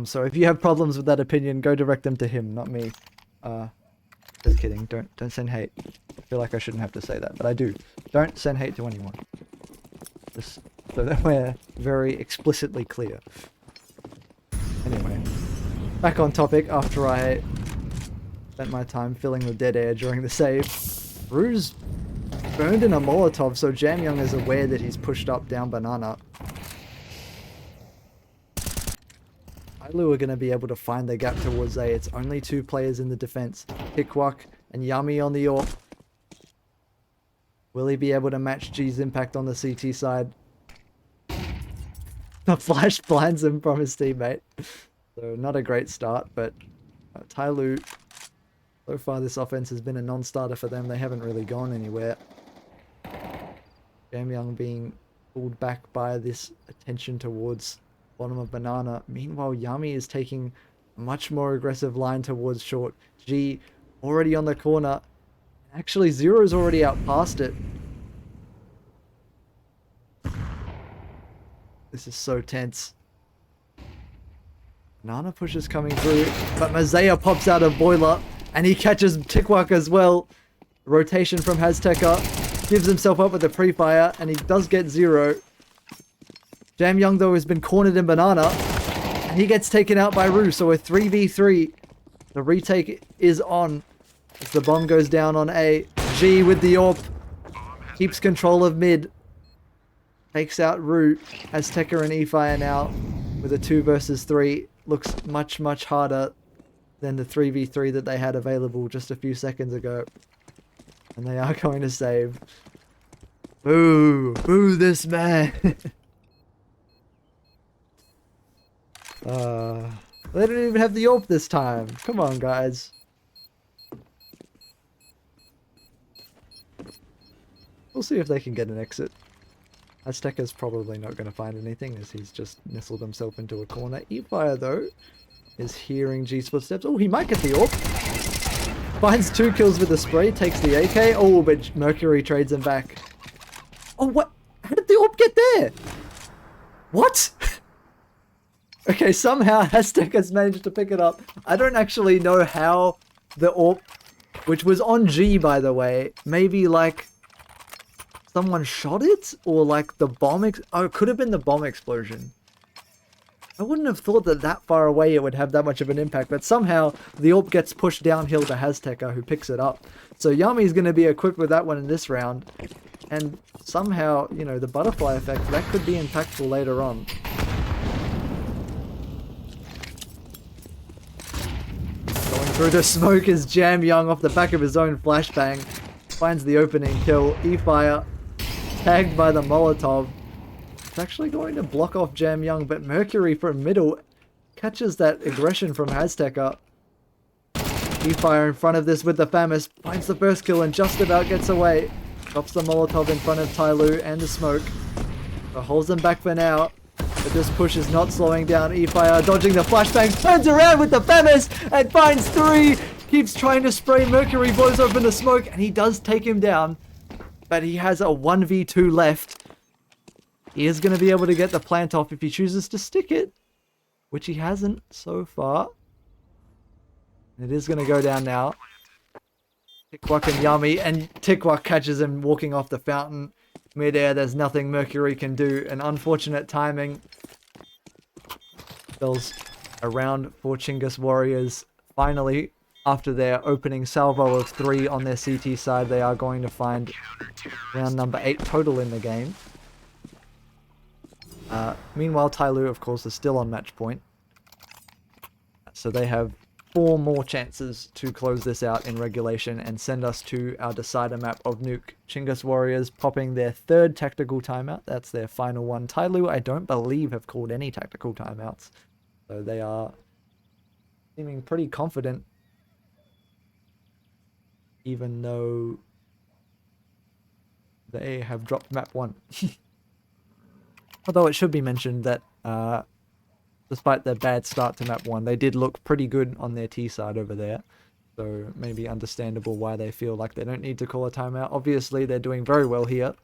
So if you have problems with that opinion, go direct them to him, not me. Just kidding. Don't send hate. I feel like I shouldn't have to say that, but I do. Don't send hate to anyone. Just so that we're very explicitly clear. Anyway, back on topic after I spent my time filling the dead air during the save. Rue's burned in a Molotov, so Jamyoung is aware that he's pushed up down banana. TYLOO are going to be able to find the gap towards A. It's only 2 players in the defense. Hickwak and Yami on the AWP. Will he be able to match G's impact on the CT side? The flash blinds him from his teammate. So not a great start, but TYLOO, so far this offense has been a non-starter for them. They haven't really gone anywhere. Jamyoung being pulled back by this attention towards bottom of banana. Meanwhile, Yami is taking a much more aggressive line towards short. G already on the corner. Actually, Zero's already out past it. This is so tense. Banana push is coming through, but Mazaya pops out of Boiler, and he catches Tikwak as well. Rotation from Hazteca. Gives himself up with a pre-fire, and he does get Zero. Jamyoung, though, has been cornered in banana, and he gets taken out by Rue, so a 3v3. The retake is on as the bomb goes down on A. G with the AWP. Keeps control of mid. Takes out Rue. Azteca and E-Fire now with a 2 versus 3. Looks much harder than the 3v3 that they had available just a few seconds ago. And they are going to save. Boo! Boo this man! They didn't even have the AWP this time. Come on, guys. We'll see if they can get an exit. Azteca's probably not going to find anything as he's just nestled himself into a corner. E-Fire, though, is hearing G's footsteps. Oh, he might get the AWP. Finds 2 kills with the spray, takes the AK. Oh, but Mercury trades him back. Oh, what? How did the AWP get there? What? Okay, somehow Aztec has managed to pick it up. I don't actually know how the AWP, which was on G, by the way, maybe like someone shot it? Or like the bomb oh, it could have been the bomb explosion. I wouldn't have thought that that far away it would have that much of an impact, but somehow the AWP gets pushed downhill to Azteca, who picks it up. So Yami's going to be equipped with that one in this round. And somehow, you know, the butterfly effect, that could be impactful later on. Going through the smoke is Jam Young off the back of his own flashbang. Finds the opening kill. E-Fire tagged by the Molotov. It's actually going to block off Jam Young, but Mercury from middle catches that aggression from Azteca. E-Fire in front of this with the Famis. Finds the first kill and just about gets away. Drops the Molotov in front of TYLOO and the smoke. But holds them back for now. But this push is not slowing down. E-Fire dodging the flashbang. Turns around with the Famis and finds 3. Keeps trying to spray. Mercury blows open the smoke and he does take him down. But he has a 1v2 left. He is going to be able to get the plant off if he chooses to stick it. Which he hasn't so far. It is going to go down now. Tikwak and Yami, and Tikwak catches him walking off the fountain. Mid-air, there's nothing Mercury can do. An unfortunate timing. Spells around for Chinggis Warriors. Finally, after their opening salvo of 3 on their CT side, they are going to find round number 8 total in the game. Meanwhile, TYLOO, of course, is still on match point. So they have 4 more chances to close this out in regulation and send us to our decider map of Nuke. Chinggis Warriors popping their 3rd tactical timeout. That's their final one. TYLOO, I don't believe, have called any tactical timeouts. So they are seeming pretty confident. Even though they have dropped map 1. Although it should be mentioned that despite their bad start to map 1, they did look pretty good on their T side over there. So maybe understandable why they feel like they don't need to call a timeout. Obviously, they're doing very well here.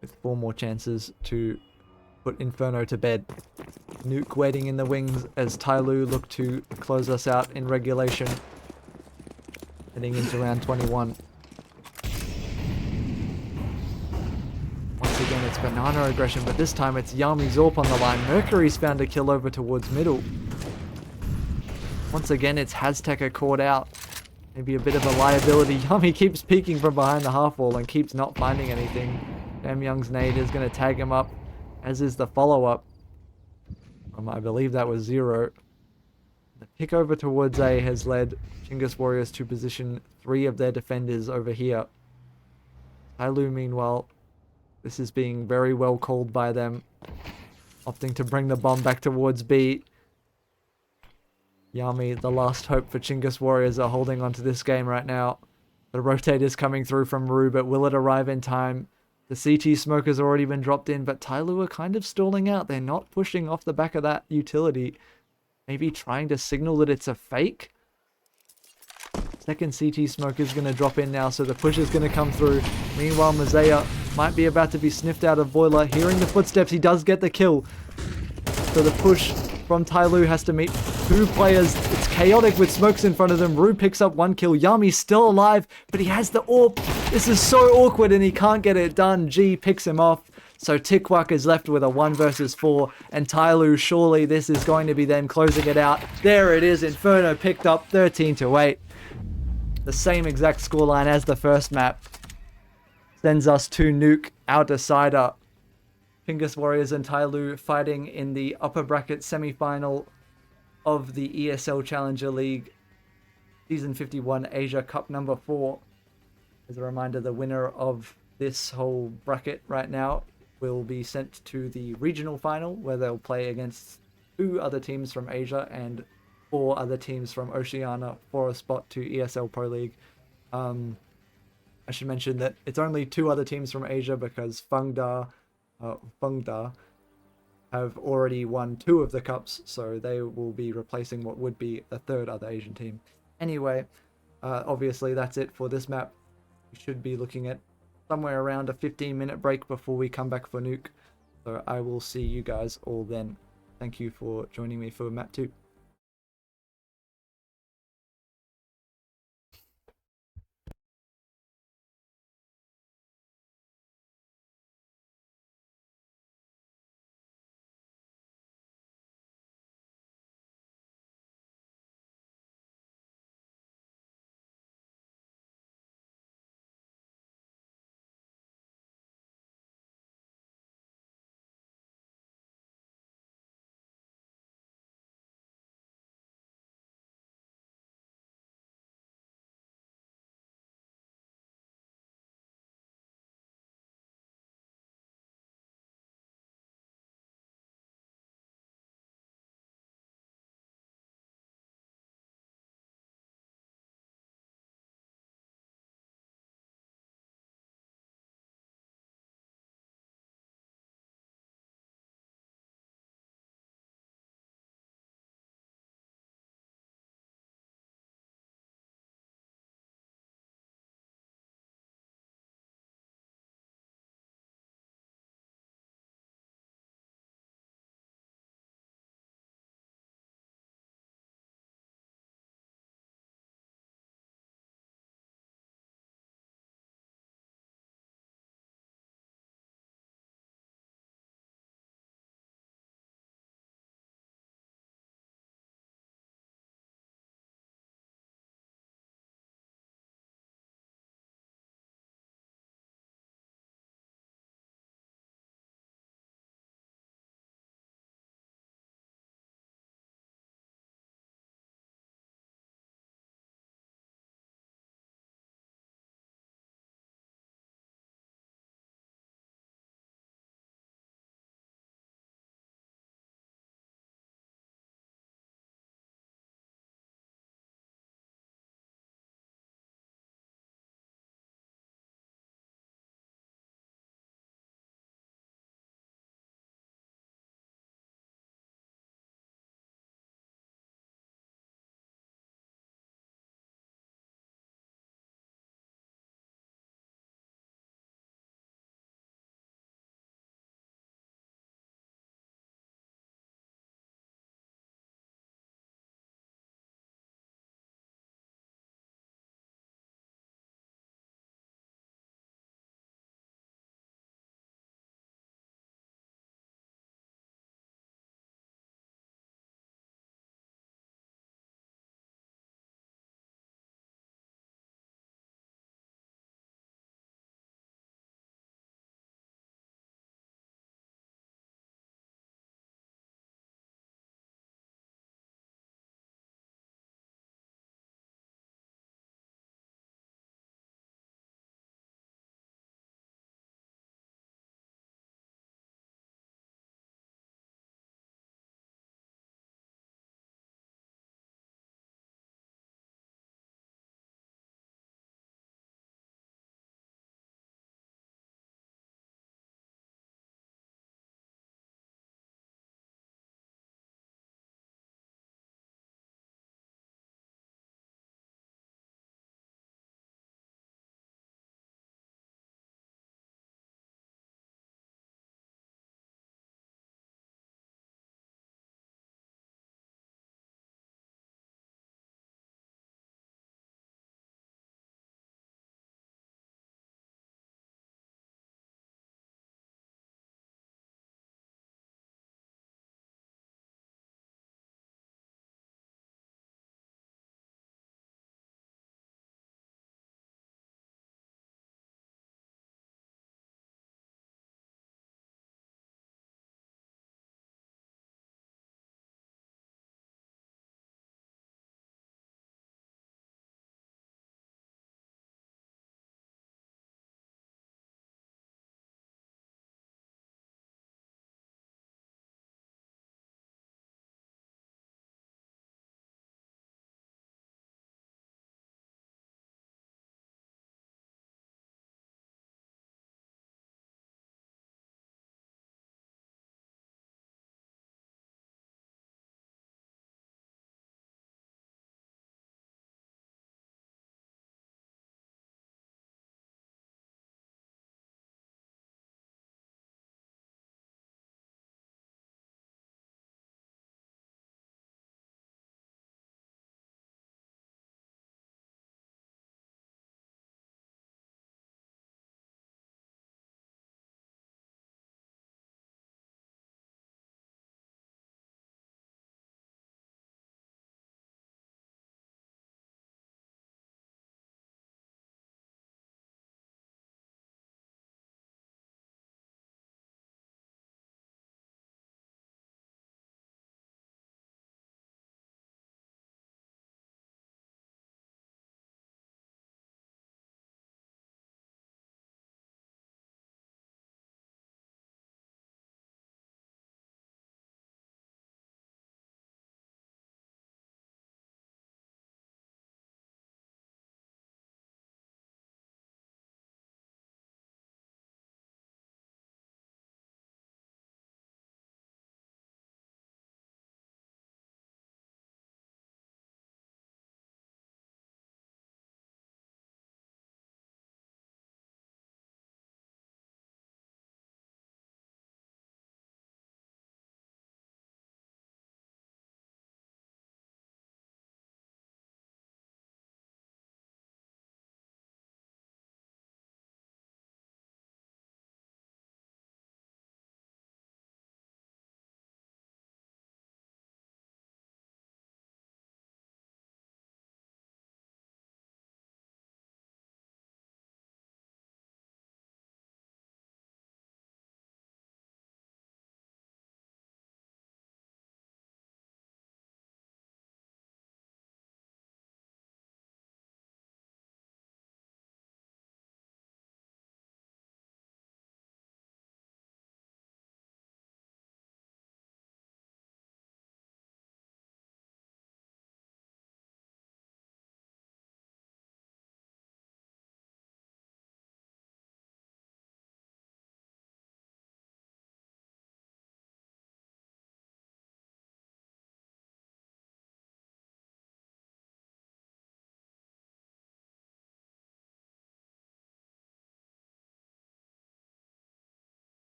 With 4 more chances to put Inferno to bed. Nuke waiting in the wings as TYLOO look to close us out in regulation. Heading into round 21. Again, it's banana aggression, but this time it's Yami Zorp on the line. Mercury's found a kill over towards middle. Once again, it's Azteca caught out. Maybe a bit of a liability. Yami keeps peeking from behind the half wall and keeps not finding anything. Jam Young's nade is going to tag him up, as is the follow-up. I believe that was 0. The pick over towards A has led Chinggis Warriors to position 3 of their defenders over here. TYLOO, meanwhile, this is being very well called by them. Opting to bring the bomb back towards B. Yami, the last hope for Chinggis Warriors, are holding on to this game right now. The rotator's coming through from Rue, but will it arrive in time? The CT smoke has already been dropped in, but TYLOO are kind of stalling out. They're not pushing off the back of that utility. Maybe trying to signal that it's a fake? Second CT smoke is going to drop in now, so the push is going to come through. Meanwhile, Mazea might be about to be sniffed out of Boiler. Hearing the footsteps, he does get the kill. So the push from TYLOO has to meet 2 players. It's chaotic with smokes in front of them. Rue picks up 1 kill. Yami's still alive, but he has the AWP. This is so awkward and he can't get it done. G picks him off. So Tikwak is left with a 1 versus 4. And TYLOO, surely this is going to be them closing it out. There it is. Inferno picked up 13-8. The same exact scoreline as the first map. Sends us to Nuke, our decider. Chinggis Warriors and TYLOO fighting in the upper bracket semi-final of the ESL Challenger League Season 51 Asia Cup number 4. As a reminder, the winner of this whole bracket right now will be sent to the regional final, where they'll play against 2 other teams from Asia and 4 other teams from Oceania for a spot to ESL Pro League. I should mention that it's only 2 other teams from Asia because Fengda have already won 2 of the cups, so they will be replacing what would be a 3rd other Asian team. Anyway, obviously that's it for this map. We should be looking at somewhere around a 15-minute break before we come back for Nuke. So I will see you guys all then. Thank you for joining me for map 2.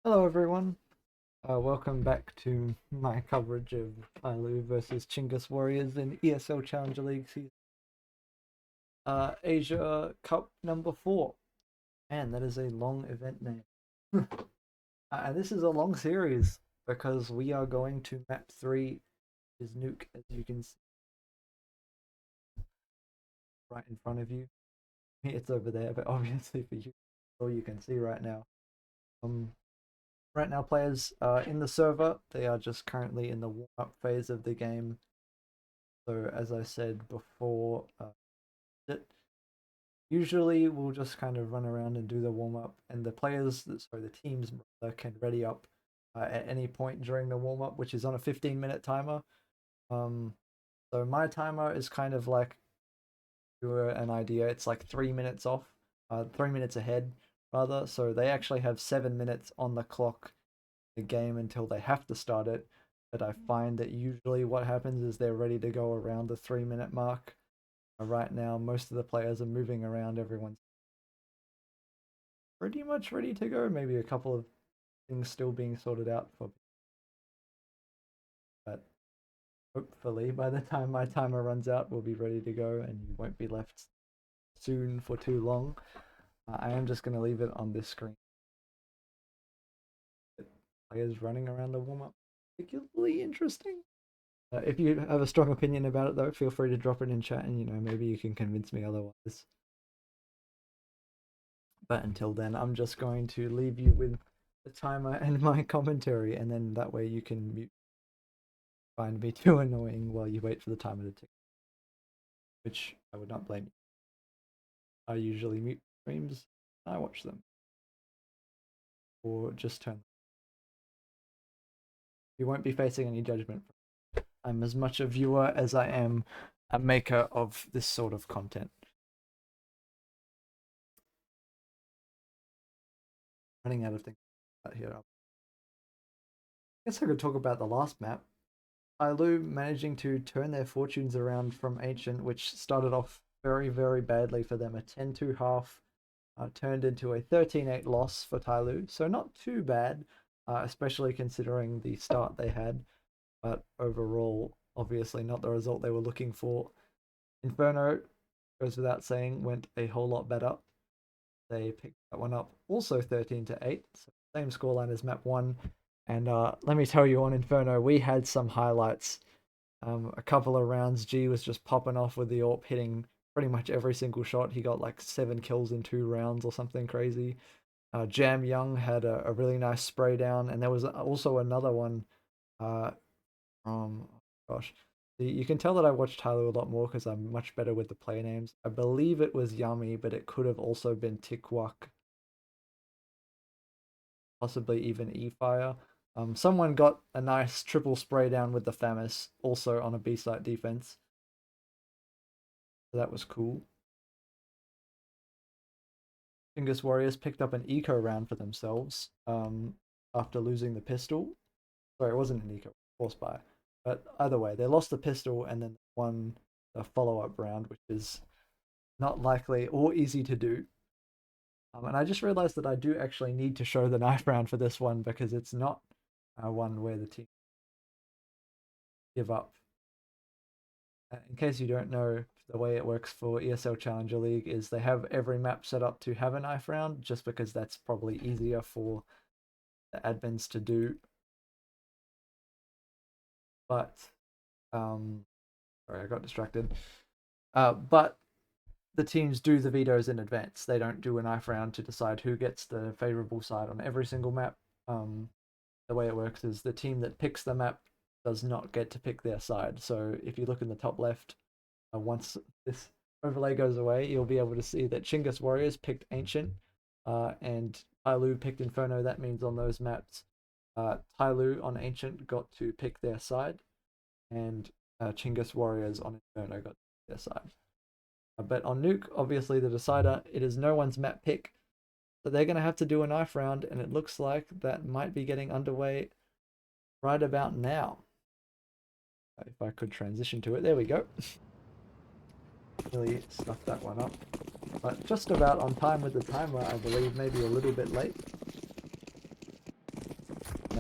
Hello, everyone. Welcome back to my coverage of TYLOO versus Chinggis Warriors in ESL Challenger League season. Asia Cup number 4. Man, that is a long event name. And this is a long series because we are going to map 3 is Nuke, as you can see right in front of you. It's over there, but obviously for you, all you can see right now. Right now, players are in the server. They are just currently in the warm-up phase of the game. So, as I said before, usually we'll just kind of run around and do the warm-up, and the teams can ready up at any point during the warm-up, which is on a 15-minute timer. So my timer is kind of like, an idea, it's like 3 minutes off, 3 minutes ahead rather. So they actually have 7 minutes on the clock the game until they have to start it. But I find that usually what happens is they're ready to go around the 3 minute mark. Right now, most of the players are moving around. Everyone's pretty much ready to go. Maybe a couple of things still being sorted out but hopefully by the time my timer runs out, we'll be ready to go and you won't be left soon for too long. I am just going to leave it on this screen. Players running around the warm up, particularly interesting. If you have a strong opinion about it, though, feel free to drop it in chat, and maybe you can convince me otherwise. But until then, I'm just going to leave you with the timer and my commentary, and then that way you can mute. Find me too annoying while you wait for the timer to tick, which I would not blame you. I usually mute streams. I watch them, or just turn them. You won't be facing any judgment. I'm as much a viewer as I am a maker of this sort of content. Running out of things out here. I guess I could talk about the last map. TYLOO managing to turn their fortunes around from Ancient, which started off very, very badly for them. A 10-2 half turned into a 13-8 loss for TYLOO, so not too bad, especially considering the start they had. But overall, obviously not the result they were looking for. Inferno, goes without saying, went a whole lot better. They picked that one up, also 13-8, so same scoreline as map 1. And let me tell you, on Inferno, we had some highlights. A couple of rounds, G was just popping off with the AWP, hitting pretty much every single shot. He got like 7 kills in 2 rounds or something crazy. Jam Young had a really nice spray down, and there was also another one. Gosh, you can tell that I watched TYLOO a lot more because I'm much better with the player names. I believe it was Yummy, but it could have also been Tikwak, possibly even E-Fire. Someone got a nice triple spray down with the FAMAS, also on a B-site defense. So that was cool. Chinggis Warriors picked up an eco round for themselves after losing the pistol. Sorry, it wasn't an eco, force buy. But either way, they lost the pistol and then won the follow-up round, which is not likely or easy to do. And I just realized that I do actually need to show the knife round for this one because it's not one where the team give up. In case you don't know, the way it works for ESL Challenger League is they have every map set up to have a knife round, just because that's probably easier for the admins to do. But, sorry, I got distracted. But the teams do the vetoes in advance. They don't do a knife round to decide who gets the favorable side on every single map. The way it works is the team that picks the map does not get to pick their side. So if you look in the top left, once this overlay goes away, you'll be able to see that Chinggis Warriors picked Ancient, and TYLOO picked Inferno. That means on those maps, TYLOO on Ancient got to pick their side, and Chinggis Warriors on Inferno got to pick their side. But on Nuke, obviously the decider, it is no one's map pick, so they're going to have to do a knife round, and it looks like that might be getting underway right about now. If I could transition to it, there we go. Really stuffed that one up, but just about on time with the timer, I believe, maybe a little bit late.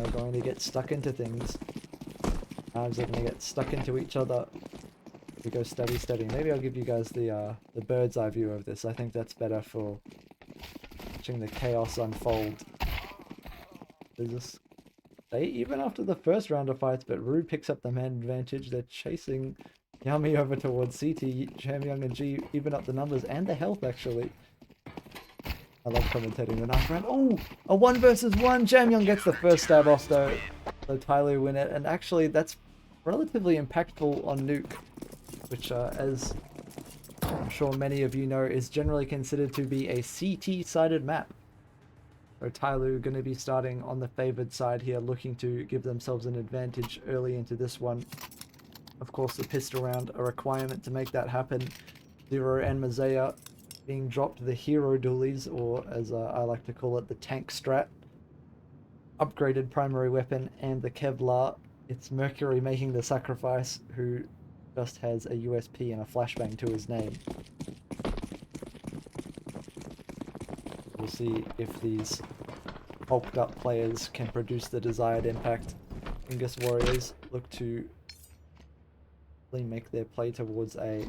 are going to get stuck into things. Knives are going to get stuck into each other. We go steady, steady. Maybe I'll give you guys the bird's eye view of this. I think that's better for watching the chaos unfold. Even after the first round of fights, but Rue picks up the man advantage. They're chasing Yami over towards CT. Jamyoung and G even up the numbers and the health, actually. I love commentating the ninth round. Oh, a 1 versus 1. Jamyoung gets the first stab off, though. So TYLOO win it. And actually, that's relatively impactful on Nuke, which, as I'm sure many of you know, is generally considered to be a CT-sided map. So TYLOO going to be starting on the favored side here, looking to give themselves an advantage early into this one. Of course, the pistol round, a requirement to make that happen. Zero and Mazaya being dropped the hero dualies, or as I like to call it, the tank strat. Upgraded primary weapon and the Kevlar. It's Mercury making the sacrifice, who just has a USP and a flashbang to his name. We'll see if these bulked up players can produce the desired impact. Chinggis Warriors look to really make their play towards a...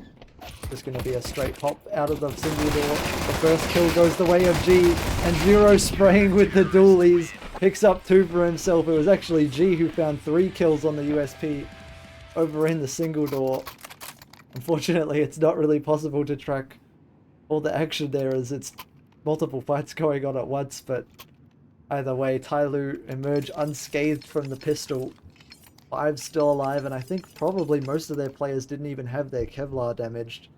Just going to be a straight pop out of the single door. The first kill goes the way of G, and Zero spraying with the dualies. Picks up 2 for himself. It was actually G who found 3 kills on the USP over in the single door. Unfortunately, it's not really possible to track all the action there, as it's multiple fights going on at once, but either way, TYLOO emerge unscathed from the pistol. 5 still alive, and I think probably most of their players didn't even have their Kevlar damaged,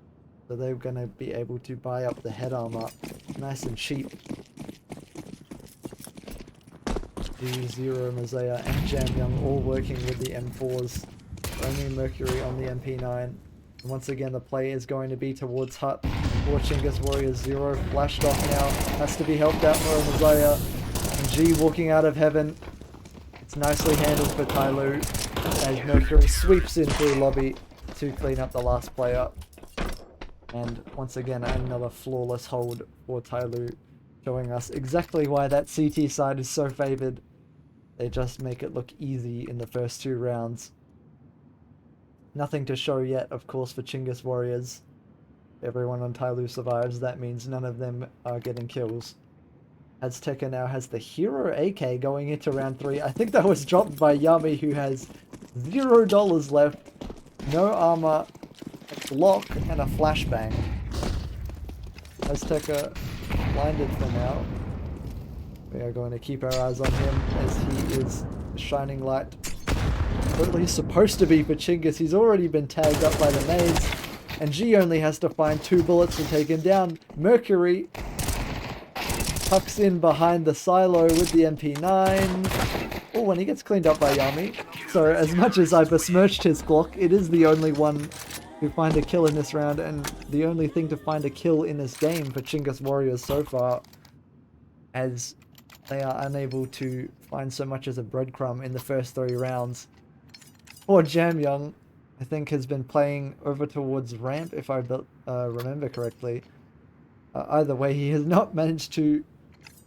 so they're going to be able to buy up the head armor nice and cheap. Zero, Mazaya, and Jamyoung all working with the M4s. Only Mercury on the MP9. And once again, the play is going to be towards Hut. For Chinggis Warriors, Zero flashed off now. Has to be helped out for Mazaya. And G walking out of heaven. It's nicely handled for TYLOO, as Mercury sweeps in through lobby to clean up the last player. And once again, another flawless hold for TYLOO, showing us exactly why that CT side is so favored. They just make it look easy in the first 2 rounds. Nothing to show yet, of course, for Chinggis Warriors. Everyone on TYLOO survives. That means none of them are getting kills. Azteca now has the hero AK going into round 3. I think that was dropped by Yami, who has $0 left. No armor, a block, and a flashbang. Azteca blinded for now. We are going to keep our eyes on him, as he is a shining light. What he's supposed to be for Chinggis. He's already been tagged up by the nades, and G only has to find 2 bullets to take him down. Mercury tucks in behind the silo with the MP9. Oh, and he gets cleaned up by Yami. So as much as I besmirched his Glock, it is the only one to find a kill in this round, and the only thing to find a kill in this game for Chinggis Warriors so far, as they are unable to find so much as a breadcrumb in the first 3 rounds. Or Jamyoung, I think, has been playing over towards ramp, if I remember correctly. Either way, he has not managed to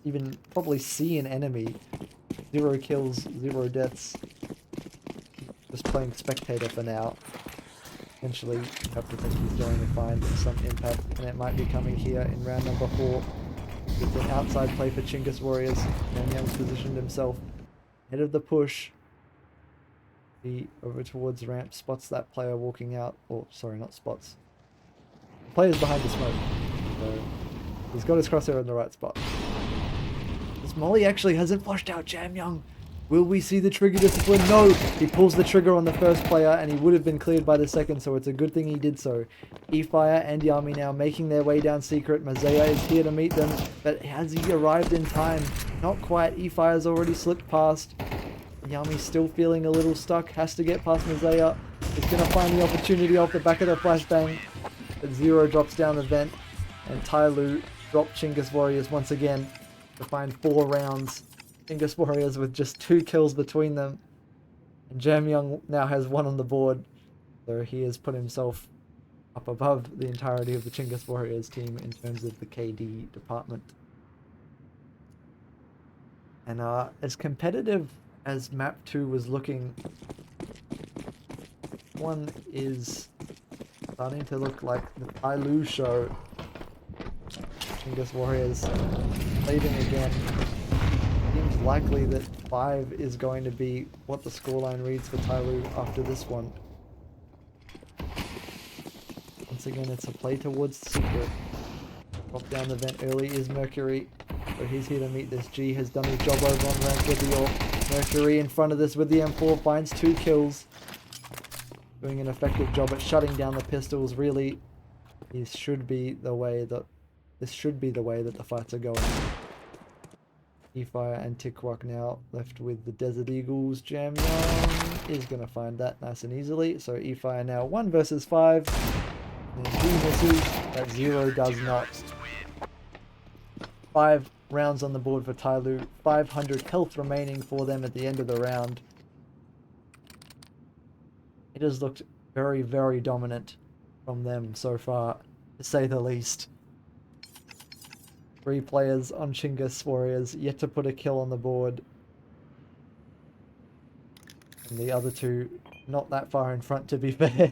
even probably see an enemy. 0 kills, 0 deaths. Just playing spectator for now. Eventually, you have to think he's going to find some impact, and it might be coming here in round number 4. It's an outside play for Chinggis Warriors. Jamyoung's positioned himself ahead of the push. He over towards ramp, spots that player walking out. Or, sorry, not spots. The player's behind the smoke. So, he's got his crosshair in the right spot. This molly actually hasn't flushed out Jamyoung. Will we see the trigger discipline? No! He pulls the trigger on the first player, and he would have been cleared by the second, so it's a good thing he did so. E-Fire and Yami now making their way down secret. Mazaya is here to meet them, but has he arrived in time? Not quite. E-Fire's already slipped past. Yami's still feeling a little stuck. Has to get past Mazaya. He's going to find the opportunity off the back of the flashbang. But Zero drops down the vent, and TYLOO drop Chinggis Warriors once again to find 4 rounds. Chinggis Warriors with just 2 kills between them. And Jamyoung now has 1 on the board. So he has put himself up above the entirety of the Chinggis Warriors team in terms of the KD department. And as competitive as map 2 was looking. One is starting to look like the TYLOO show. Chinggis Warriors leading again. Seems likely that 5 is going to be what the scoreline reads for TYLOO after this one. Once again, it's a play towards Secret. Drop down the vent early is Mercury. So he's here to meet this. G has done his job over on ramp with the AWP. Mercury in front of this with the M4 finds 2 kills. Doing an effective job at shutting down the pistols. Really, this should be the way that the fights are going. eFire and Tikwak now left with the Desert Eagles. Jam Young is going to find that nice and easily. So eFire now 1 versus 5. And G misses, but 0 does not. 5 rounds on the board for TYLOO. 500 health remaining for them at the end of the round. It has looked very, very dominant from them so far, to say the least. 3 players on Chinggis Warriors, yet to put a kill on the board. And the other 2 not that far in front, to be fair.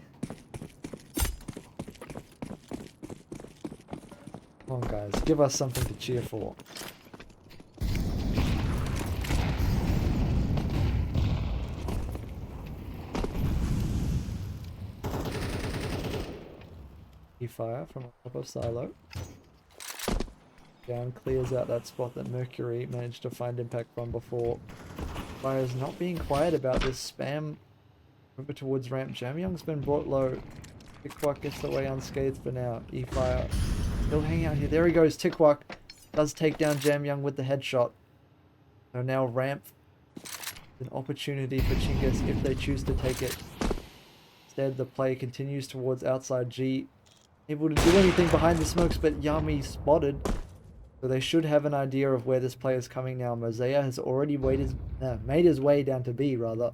Come on guys, give us something to cheer for. Fire from on top of Silo. Down clears out that spot that Mercury managed to find impact from before. Fire's not being quiet about this spam over towards ramp. Jamyoung's been brought low. Tikwak gets away unscathed for now. eFire still hanging out here. There he goes. Tikwak does take down Jamyoung with the headshot. So now ramp an opportunity for Chinggis if they choose to take it. Instead, the play continues towards outside G. Able to do anything behind the smokes, but Yami spotted. So they should have an idea of where this play is coming now. Mosea has already made his way down to B, rather.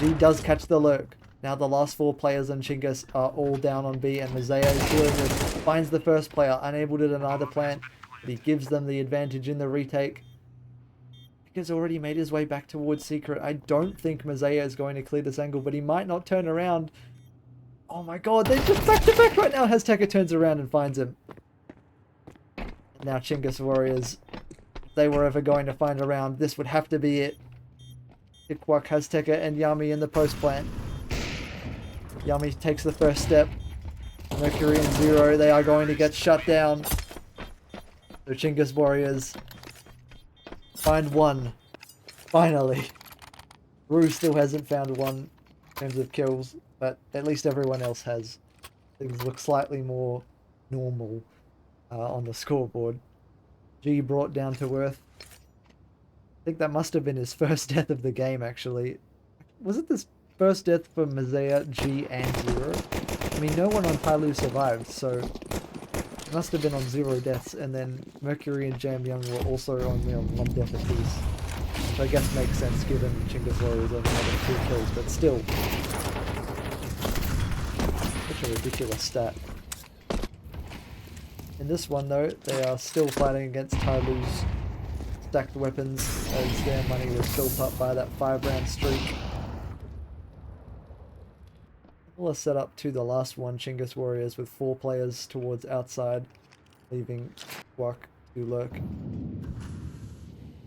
G does catch the lurk. Now the last 4 players on Chinggis are all down on B, and Mosea is doing this. Finds the first player, unable to deny the plant, but he gives them the advantage in the retake. Has already made his way back towards Secret. I don't think Mosea is going to clear this angle, but he might not turn around. Oh my god, they're just back to back right now. Hazteka turns around and finds him. Now Chinggis Warriors, if they were ever going to find a round, this would have to be it. Tikwak, Hazteka, and Yami in the post plant. Yami takes the first step. Mercury and 0, they are going to get shut down. So Chinggis Warriors find 1. Finally. Rue still hasn't found 1 in terms of kills, but at least everyone else has. Things look slightly more normal on the scoreboard. G brought down to earth. I think that must have been his first death of the game, actually. Was it this first death for Mosea, G, and 0? I mean, no one on TYLOO survived, so it must have been on 0 deaths, and then Mercury and Jamyoung were also only on 1 death apiece. Which I guess makes sense given Chinggis Warriors only having 2 kills, but still. Such a ridiculous stat. In this one though, they are still fighting against TYLOO's stacked weapons as their money was built up by that 5-round streak. Similar setup to the last one, Chinggis Warriors, with 4 players towards outside, leaving Tikwak to lurk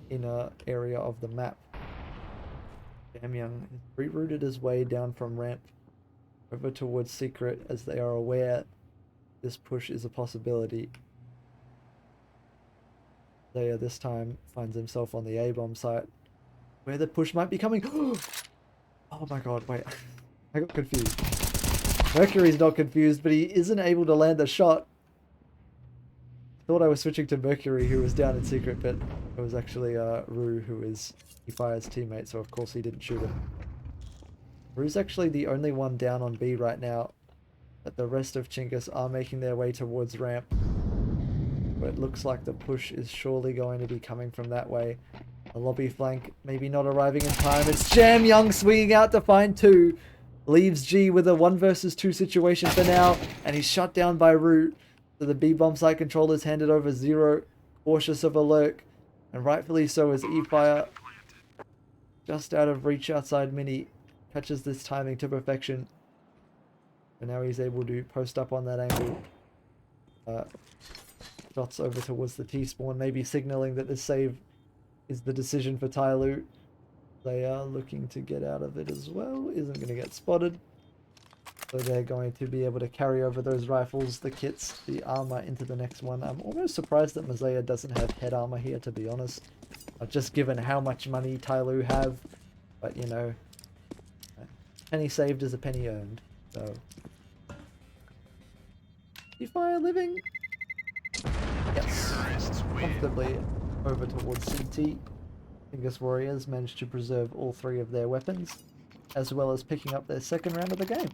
in an area of the map. Jamyoung has rerouted his way down from ramp over towards Secret as they are aware this push is a possibility. Zaya this time finds himself on the A-bomb site where the push might be coming. Oh my god, wait. I got confused. Mercury's not confused, but he isn't able to land a shot. I thought I was switching to Mercury, who was down in Secret, but it was actually Rue, who is eFire's teammate, so of course he didn't shoot him. Rue's actually the only one down on B right now, but the rest of Chinggis are making their way towards ramp. But it looks like the push is surely going to be coming from that way. The lobby flank maybe not arriving in time. It's Jamyoung swinging out to find 2. Leaves G with a 1 versus 2 situation for now, and he's shut down by Rue. So the B-bomb site controller's handed over 0, cautious of a lurk, and rightfully so as eFire just out of reach outside mini. Catches this timing to perfection. And now he's able to post up on that angle. Shots over towards the T-spawn, maybe signaling that this save is the decision for TYLOO. They are looking to get out of it as well. Isn't going to get spotted. So they're going to be able to carry over those rifles, the kits, the armor into the next one. I'm almost surprised that Mazaya doesn't have head armor here, to be honest. Just given how much money TYLOO have. But, you know, penny saved is a penny earned. So, Fire living? Yes. Comfortably over towards CT. Chinggis Warriors managed to preserve all 3 of their weapons, as well as picking up their second round of the game.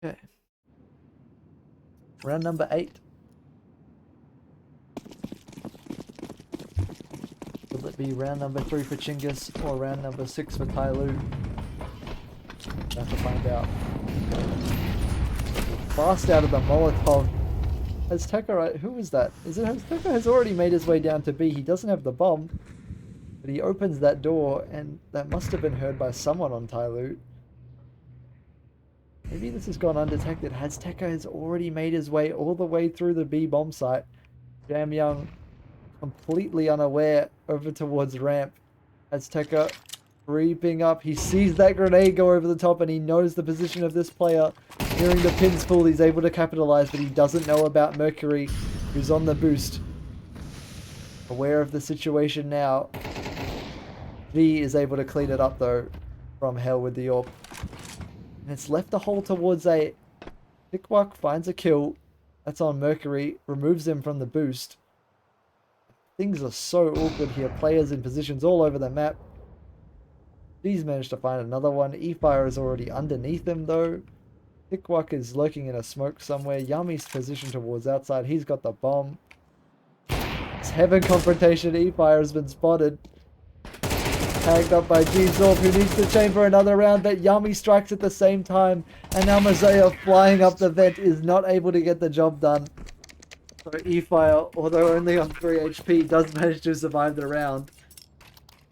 Okay. Round number 8. Will it be round number 3 for Chinggis or round number 6 for TYLOO? We'll have to find out. Fast out of the Molotov. Azteca, who is that? Is it Azteca has already made his way down to B. He doesn't have the bomb. But he opens that door and that must have been heard by someone on TYLOO. Maybe this has gone undetected. Azteca has already made his way all the way through the B bomb site. Jam Young completely unaware over towards ramp. Azteca creeping up. He sees that grenade go over the top and he knows the position of this player. Hearing the pins full, he's able to capitalize, but he doesn't know about Mercury, who's on the boost. Aware of the situation now. G is able to clean it up though from hell with the AWP. And it's left a hole towards A. Pickwalk finds a kill. That's on Mercury. Removes him from the boost. Things are so awkward here. Players in positions all over the map. He's managed to find another one. E-Fire is already underneath him though. Pickwalk is lurking in a smoke somewhere. Yami's positioned towards outside. He's got the bomb. It's heaven confrontation. E-Fire has been spotted. Tagged up by G-Zorb, who needs to chamber another round, but Yami strikes at the same time. And now Mazaya flying up the vent is not able to get the job done. So E-Fire, although only on 3 HP, does manage to survive the round.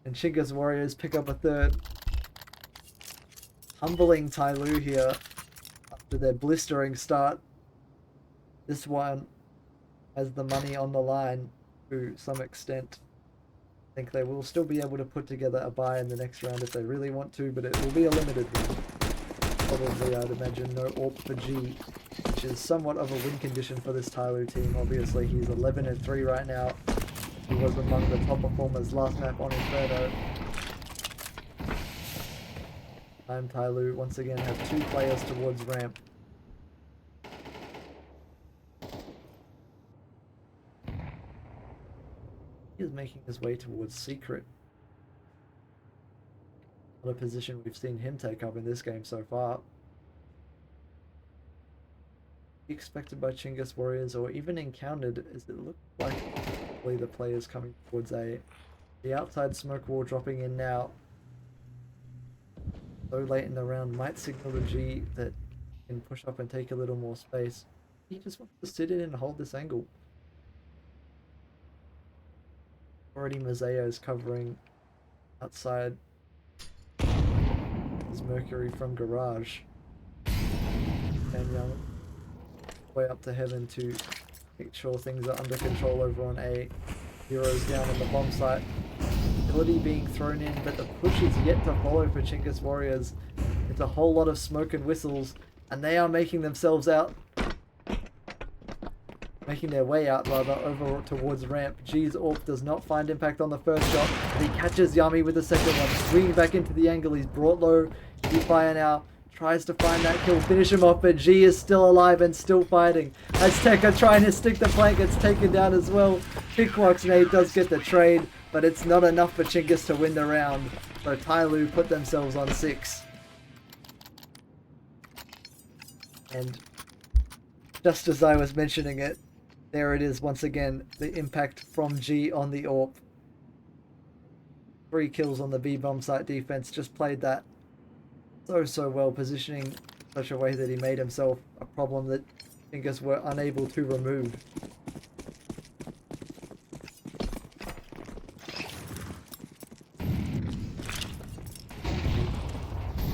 And Chinggis Warriors pick up a third. Humbling TYLOO here after their blistering start. This one has the money on the line to some extent. I think they will still be able to put together a buy in the next round if they really want to, but it will be a limited one. Probably, I'd imagine, no AWP for G, which is somewhat of a win condition for this TYLOO team. Obviously, he's 11-3 right now. He was among the top performers last map on Inferno. Time TYLOO once again have 2 players towards ramp. He is making his way towards Secret. Not a position we've seen him take up in this game so far. Expected by Chinggis Warriors or even encountered as it looked like the players coming towards A. The outside smoke wall dropping in now. So late in the round might signal to G that he can push up and take a little more space. He just wants to sit in and hold this angle. Already Mazaya is covering outside his Mercury from garage. And Young way up to heaven to make sure things are under control over on A. Heroes down on the bomb site. Ability being thrown in, but the push is yet to follow for Chinggis Warriors. It's a whole lot of smoke and whistles, and they are making themselves out. Making their way out, rather, over towards ramp. G's AWP does not find impact on the first shot. He catches Yami with the second one. Swinging back into the angle. He's brought low. E-Fire now tries to find that kill. Finish him off, but G is still alive and still fighting. Azteca trying to stick the flank. It's taken down as well. Pickwalk's nade does get the trade, but it's not enough for Chinggis to win the round. So TYLOO put themselves on 6. And just as I was mentioning it, there it is once again, the impact from G on the AWP. 3 kills on the B bomb site defense, just played that so well, positioning in such a way that he made himself a problem that Chinggis were unable to remove.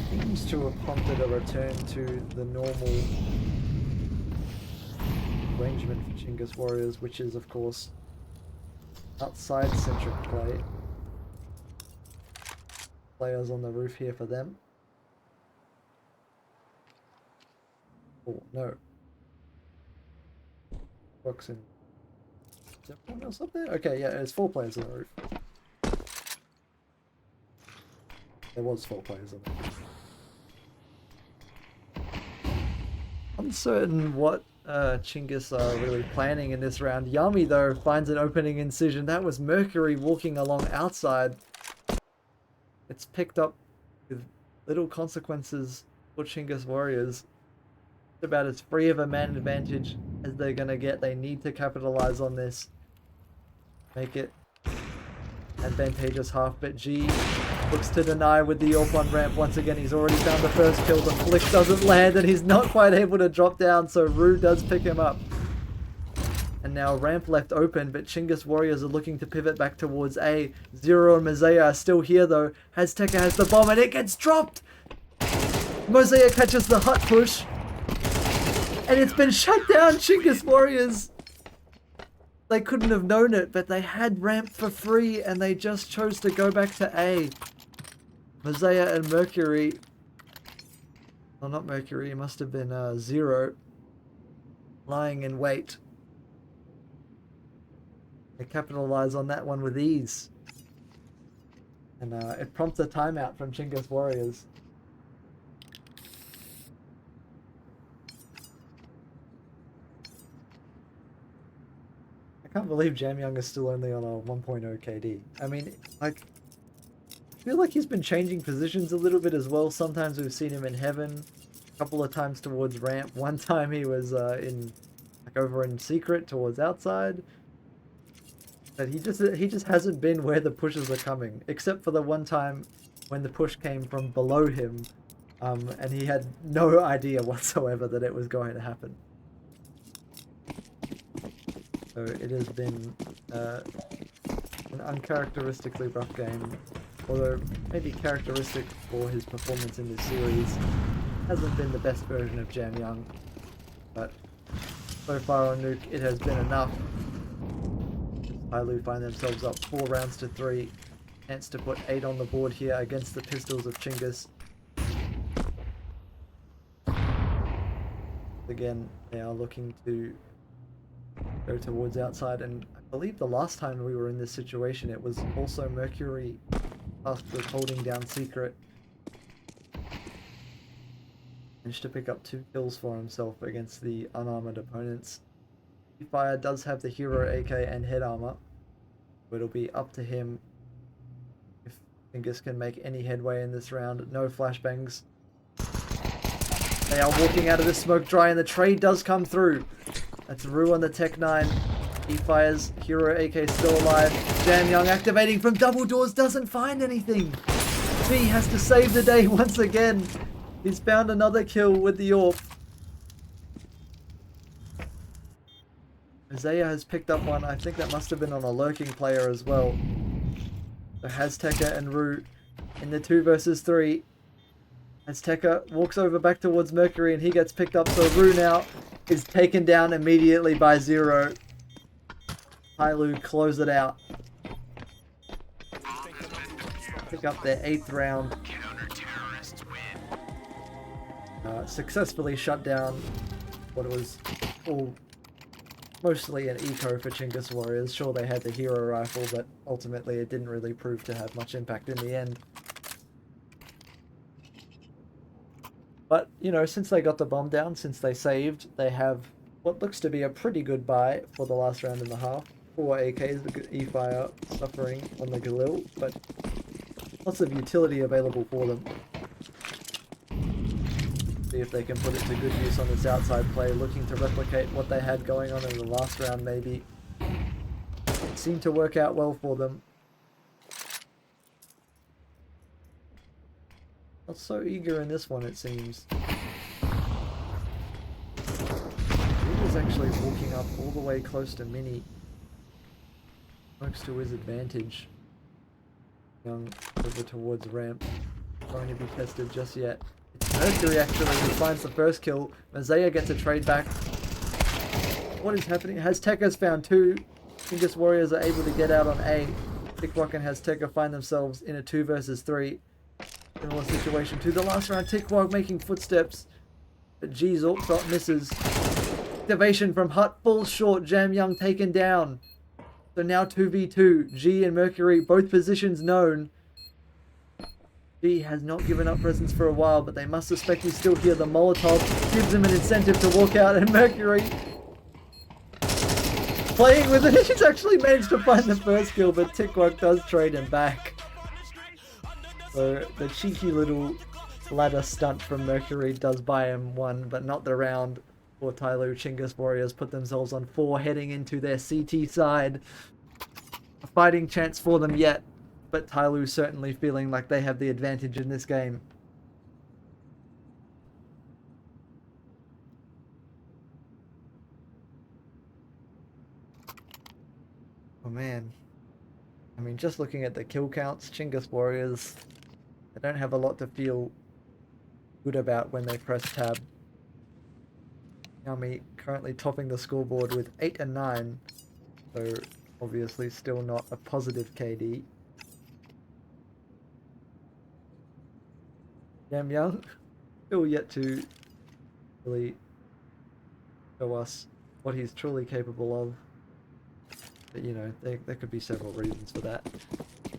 Seems to have prompted a return to the normal arrangement for Chinggis Warriors, which is of course outside centric play. Players on the roof here for them. Oh no. Boxing. Is there anyone else up there? Okay, yeah, there's 4 players on the roof. There was 4 players on the roof. Uncertain what Chinggis are really planning in this round. Yami though finds an opening incision. That was Mercury walking along outside. It's picked up with little consequences for Chinggis Warriors. It's about as free of a man advantage as they're going to get. They need to capitalize on this. Make it advantageous half, but G looks to deny with the AWP on ramp. Once again, he's already found the first kill. The flick doesn't land and he's not quite able to drop down, so Rue does pick him up. And now ramp left open, but Chinggis Warriors are looking to pivot back towards A. Zero and Mosaic are still here though. Azteca has the bomb and it gets dropped! Mosaic catches the hut push. And it's been shut down, Chinggis Warriors! They couldn't have known it, but they had ramp for free and they just chose to go back to A. Mosaic and Mercury... Well, not Mercury, it must have been Zero. Lying in wait. They capitalize on that one with ease. And it prompts a timeout from Chinggis Warriors. I can't believe Jamyoung is still only on a 1.0 KD. I mean, like, I feel like he's been changing positions a little bit as well. Sometimes we've seen him in heaven, a couple of times towards ramp. One time he was over in secret towards outside. But he just hasn't been where the pushes are coming, except for the one time when the push came from below him, and he had no idea whatsoever that it was going to happen. So it has been an uncharacteristically rough game, although maybe characteristic for his performance in this series. Hasn't been the best version of Jamyoung, but so far on Nuke it has been enough. TYLOO find themselves up 4 rounds to 3. Chance to put 8 on the board here against the pistols of Chinggis. Again, they are looking to go towards outside, and I believe the last time we were in this situation it was also Mercury tasked with holding down secret. Managed to pick up 2 kills for himself against the unarmored opponents. Fire does have the hero AK and head armor, but it'll be up to him if Chinggis can make any headway in this round. No flashbangs. They are walking out of the smoke dry, and the trade does come through. That's Rue on the Tech 9. E-Fire's hero AK still alive. Jamyoung activating from double doors, doesn't find anything. B has to save the day once again. He's found another kill with the AWP. Isaiah has picked up one. I think that must have been on a lurking player as well. So Azteca and Rue in the 2 versus 3. Azteca walks over back towards Mercury and he gets picked up. So Rue now is taken down immediately by Zero. TYLOO close it out. Pick up their 8th round. Successfully shut down what was all mostly an eco for Chinggis Warriors. Sure, they had the hero rifle, but ultimately it didn't really prove to have much impact in the end. But, you know, since they got the bomb down, since they saved, they have what looks to be a pretty good buy for the last round and a half. 4 AKs, the E-Fire suffering on the Galil, but lots of utility available for them. See if they can put it to good use on this outside play, looking to replicate what they had going on in the last round maybe. It seemed to work out well for them. Not so eager in this one, it seems. He is actually walking up all the way close to Mini. Works to his advantage. Young over towards ramp. Going to be tested just yet. It's Mercury actually who finds the first kill. Mazaya gets a trade back. What is happening? Aztecas found two. Chinggis Warriors are able to get out on A. Tikwok and Azteca find themselves in a 2 versus 3. Similar situation to the last round. Tikwok making footsteps. But G's ult shot misses. Activation from Hut falls short. Jam Young taken down. So now 2v2. G and Mercury, both positions known. G has not given up presence for a while, but they must suspect he's still here. The Molotov gives him an incentive to walk out, and Mercury playing with it. He's actually managed to find the first kill, but Tikwok does trade him back. So the cheeky little ladder stunt from Mercury does buy him one, but not the round. For TYLOO, Chinggis Warriors put themselves on 4 heading into their CT side. A fighting chance for them yet, but TYLOO certainly feeling like they have the advantage in this game. Oh man. I mean, just looking at the kill counts, Chinggis Warriors, they don't have a lot to feel good about when they press tab. Yami currently topping the scoreboard with 8 and 9, so obviously still not a positive KD. Yam Young still yet to really show us what he's truly capable of. But you know, there could be several reasons for that.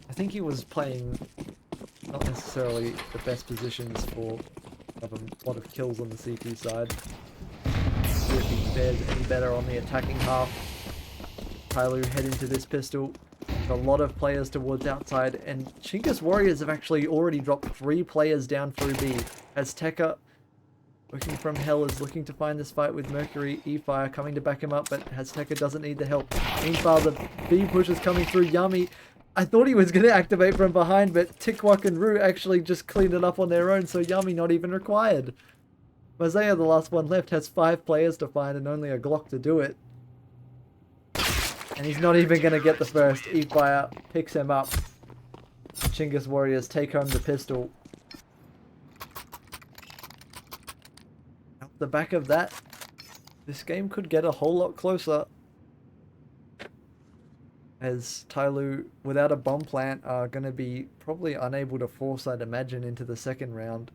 I think he was playing not necessarily the best positions for a lot of kills on the CT side. If he fares any better on the attacking half. TYLOO head into this pistol. A lot of players towards outside, and Chinggis Warriors have actually already dropped 3 players down through B. Azteca, working from hell, is looking to find this fight with Mercury. E-Fire coming to back him up, but Azteca doesn't need the help. Meanwhile, the B push is coming through. Yami, I thought he was going to activate from behind, but Tikwok and Rue actually just cleaned it up on their own, so Yami not even required. Mazaya, the last one left, has 5 players to find and only a Glock to do it. And he's not even going to get the first. E-Fire picks him up. Chinggis Warriors take home the pistol. Off the back of that, this game could get a whole lot closer. As TYLOO, without a bomb plant, are going to be probably unable to force, I'd imagine, into the second round.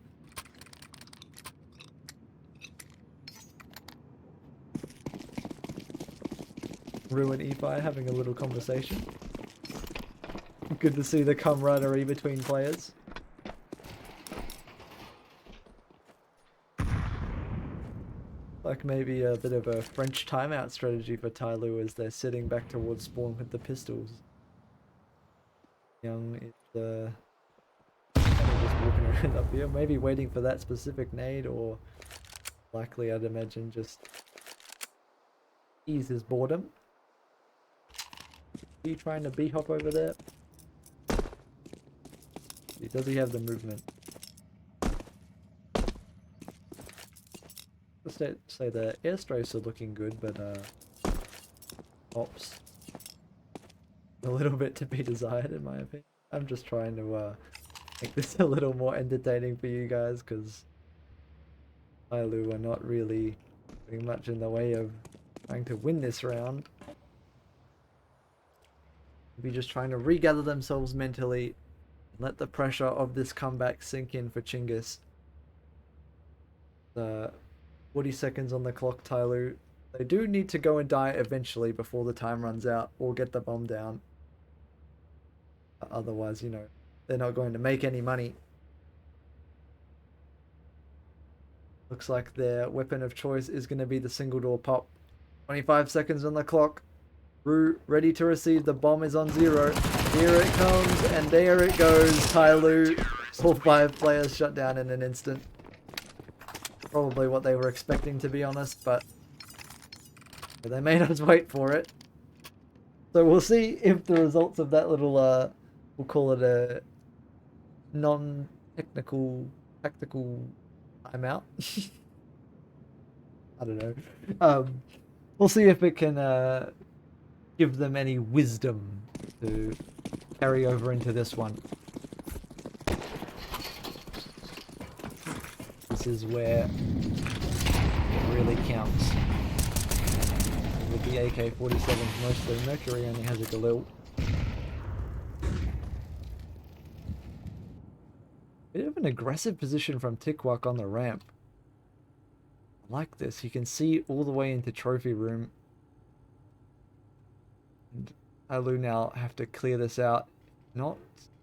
Rue and E-Fire having a little conversation. Good to see the camaraderie between players. Like maybe a bit of a French timeout strategy for TYLOO as they're sitting back towards spawn with the pistols. Young is kind of just walking around up here, maybe waiting for that specific nade, or likely I'd imagine just ease his boredom. Are you trying to B-hop over there? Does he have the movement? Let's say the airstrafes are looking good, but ops a little bit to be desired in my opinion. I'm just trying to make this a little more entertaining for you guys, because TYLOO are not really doing much in the way of trying to win this round. Be just trying to regather themselves mentally, let the pressure of this comeback sink in for Chinggis. 40 seconds on the clock, TYLOO. They do need to go and die eventually before the time runs out, or get the bomb down. Otherwise, you know, they're not going to make any money. Looks like their weapon of choice is going to be the single door pop. 25 seconds on the clock. Rue ready to receive. The bomb is on 0. Here it comes, and there it goes. TYLOO, all 5 players shut down in an instant. Probably what they were expecting, to be honest, but they made us wait for it. So we'll see if the results of that little, we'll call it a non-technical tactical timeout. I don't know. We'll see if it can give them any wisdom to carry over into this one. This is where it really counts. With the AK-47s mostly, Mercury only has a Galil. Bit of an aggressive position from Tikwak on the ramp. I like this. You can see all the way into trophy room. And TYLOO now have to clear this out. Not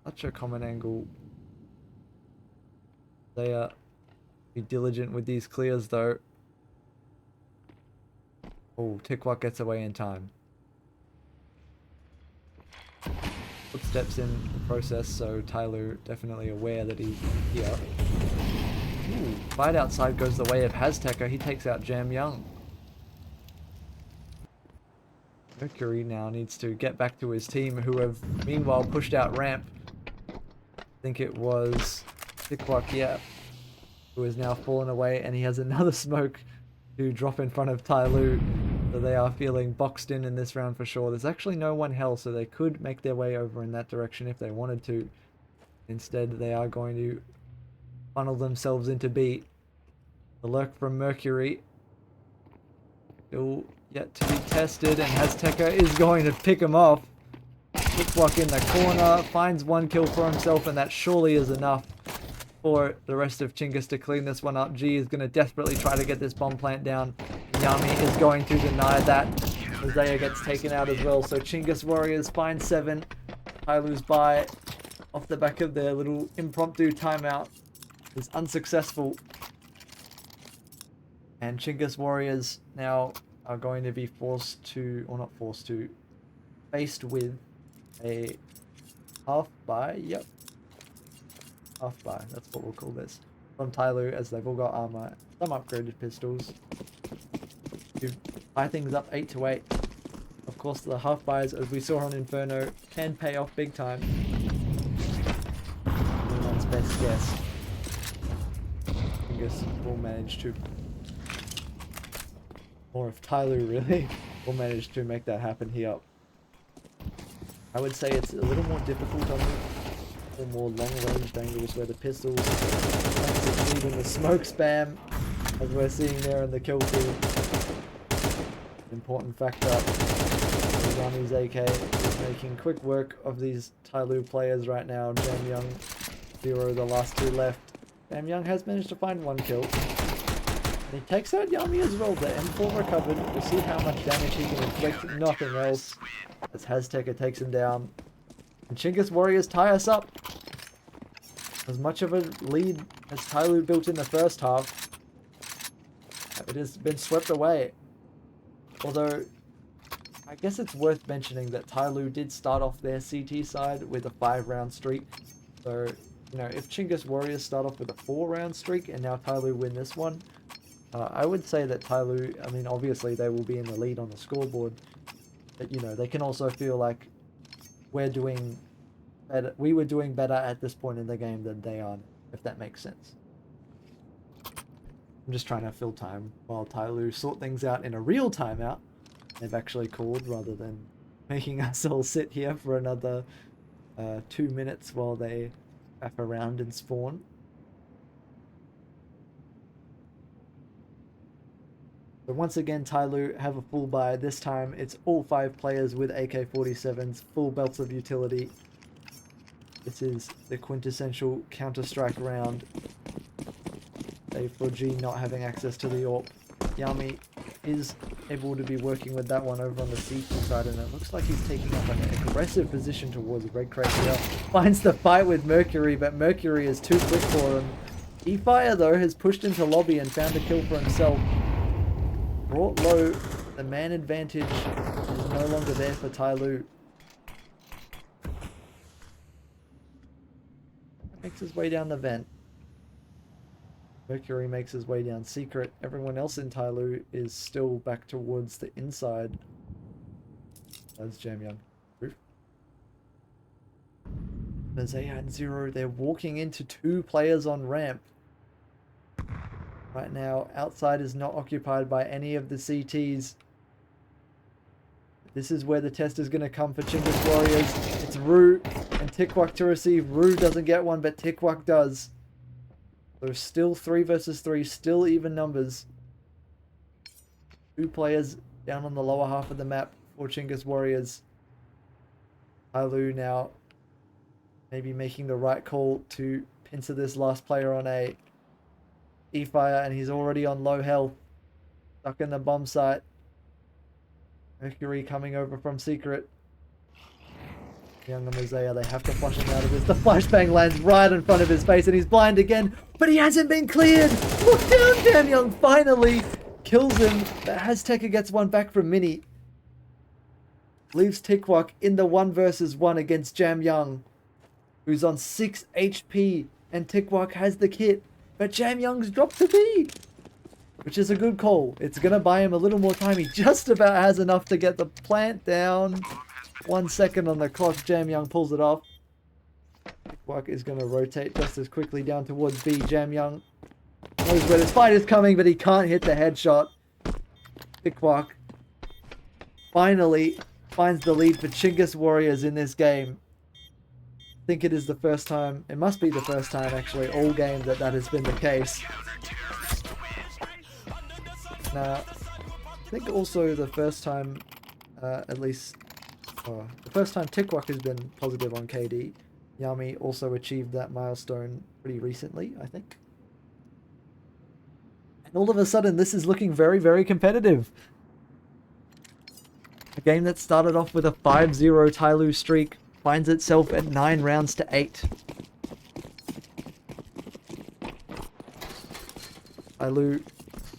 such a common angle. They are be diligent with these clears though. Oh, Tikwak gets away in time. Footsteps in the process, so TYLOO definitely aware that he's here. Ooh, fight outside goes the way of Hazteca. He takes out Jam Young. Mercury now needs to get back to his team, who have meanwhile pushed out ramp. I think it was Tikwak, yeah, who has now fallen away, and he has another smoke to drop in front of TYLOO. So they are feeling boxed in this round for sure. There's actually no one hell, so they could make their way over in that direction if they wanted to. Instead, they are going to funnel themselves into B. The lurk from Mercury still yet to be tested, and Hazteca is going to pick him off. Tikwak in the corner, finds one kill for himself, and that surely is enough for the rest of Chinggis to clean this one up. G is going to desperately try to get this bomb plant down. Yami is going to deny that. Isaiah gets taken out as well. So Chinggis Warriors find 7. TYLOO's buy off the back of their little impromptu timeout is unsuccessful. And Chinggis Warriors now are going to be forced to, or not forced to, faced with a half buy. Yep. Half buy, that's what we'll call this. From TYLOO, as they've all got armor, some upgraded pistols. To buy things up 8 to 8. Of course, the half buys, as we saw on Inferno, can pay off big time. Anyone's best guess. I guess we'll manage to, or if TYLOO really will manage to make that happen here. I would say it's a little more difficult on the more long-range angles where the pistols, even the smoke spam, as we're seeing there in the kill feed. Important factor. Yami's AK is making quick work of these TYLOO players right now. Jam Young, 0, the last 2 left. Jam Young has managed to find 1 kill. And he takes out Yami as well. The M4 recovered. We'll see how much damage he can inflict. Nothing else. As Hazteca takes him down. And Chinggis Warriors tie us up. As much of a lead as TYLOO built in the first half, it has been swept away. Although, I guess it's worth mentioning that TYLOO did start off their CT side with a 5-round streak. So, you know, if Chinggis Warriors start off with a 4-round streak and now TYLOO win this one, I would say that TYLOO, I mean, obviously they will be in the lead on the scoreboard, but, you know, they can also feel like we were doing better at this point in the game than they are, if that makes sense. I'm just trying to fill time while TYLOO sort things out in a real timeout they've actually called, rather than making us all sit here for another 2 minutes while they faff around and spawn. But once again, TYLOO have a full buy. This time it's all 5 players with AK-47s, full belts of utility. This is the quintessential Counter-Strike round. Save for G not having access to the AWP. Yami is able to be working with that one over on the CT side, and it looks like he's taking up an aggressive position towards Red Crate here. Finds the fight with Mercury, but Mercury is too quick for him. E-Fire, though, has pushed into lobby and found a kill for himself. Brought low, the man advantage is no longer there for TYLOO. Makes his way down the vent. Mercury makes his way down secret. Everyone else in TYLOO is still back towards the inside. That's Jam Young. Roof. Isaiah and 0, they're walking into 2 players on ramp. Right now, outside is not occupied by any of the CTs. This is where the test is going to come for Chinggis Warriors. It's Rue and Tikwak to receive. Rue doesn't get one, but Tikwak does. So still 3 versus 3, still even numbers. 2 players down on the lower half of the map for Chinggis Warriors. TYLOO now maybe making the right call to pincer this last player on A. E-Fire, and he's already on low health. Stuck in the bomb site. Mercury coming over from Secret. Young and Mosea, they have to flush him out of this. The flashbang lands right in front of his face and he's blind again, but he hasn't been cleared. Look down, Jam Young finally kills him, but Azteca gets one back from Mini. Leaves Tikwak in the 1 versus 1 against Jam Young, who's on 6 HP, and Tikwak has the kit, but Jam Young's dropped to B, which is a good call. It's going to buy him a little more time. He just about has enough to get the plant down. 1 second on the clock. Jam Young pulls it off. Tikwak is going to rotate just as quickly down towards B. Jam Young knows where this fight is coming, but he can't hit the headshot. Tikwak finally finds the lead for Chinggis Warriors in this game. I think it is the first time, it must be the first time actually, all game that has been the case. Now, I think also the first time, at least, the first time Tikwak has been positive on KD. Yami also achieved that milestone pretty recently, I think. And all of a sudden, this is looking very, very competitive. A game that started off with a 5-0 TYLOO streak finds itself at 9 rounds to 8. TYLOO,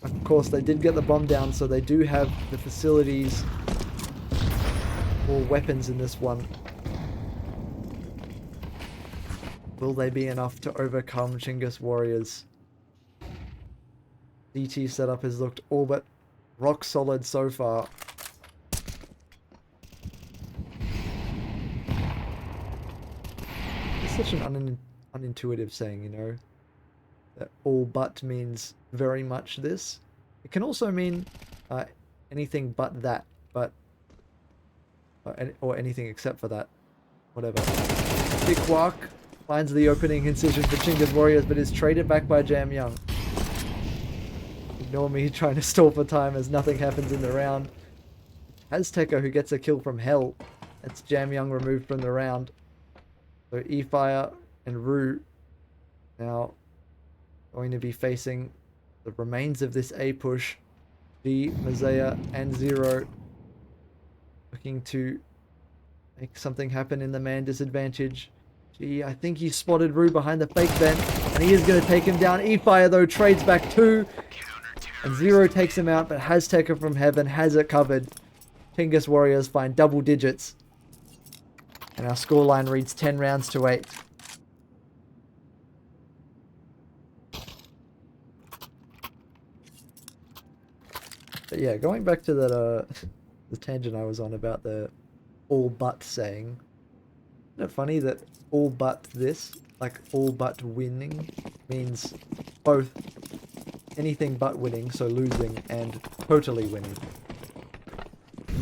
of course, they did get the bomb down, so they do have the facilities or weapons in this one. Will they be enough to overcome Chinggis Warriors? DT setup has looked all but rock solid so far. It's such an unintuitive saying, you know, that all but means very much this. It can also mean anything but that, but or anything except for that. Whatever. Tikwak finds the opening incision for Chinggis Warriors, but is traded back by Jam Young. Ignore me trying to stall for time as nothing happens in the round. Azteca, who gets a kill from Hell. That's Jam Young removed from the round. So E-Fire and Rue now going to be facing the remains of this A push. G, Mosea, and Zero looking to make something happen in the man disadvantage. G, I think he spotted Rue behind the fake vent, and he is going to take him down. E-Fire, though, trades back 2, and Zero takes him out, but Azteca from Heaven has it covered. Chinggis Warriors find double digits, and our scoreline reads 10 rounds to 8. But yeah, going back to that the tangent I was on about the all but saying. Isn't it funny that all but this, like all but winning, means both anything but winning, so losing, and totally winning.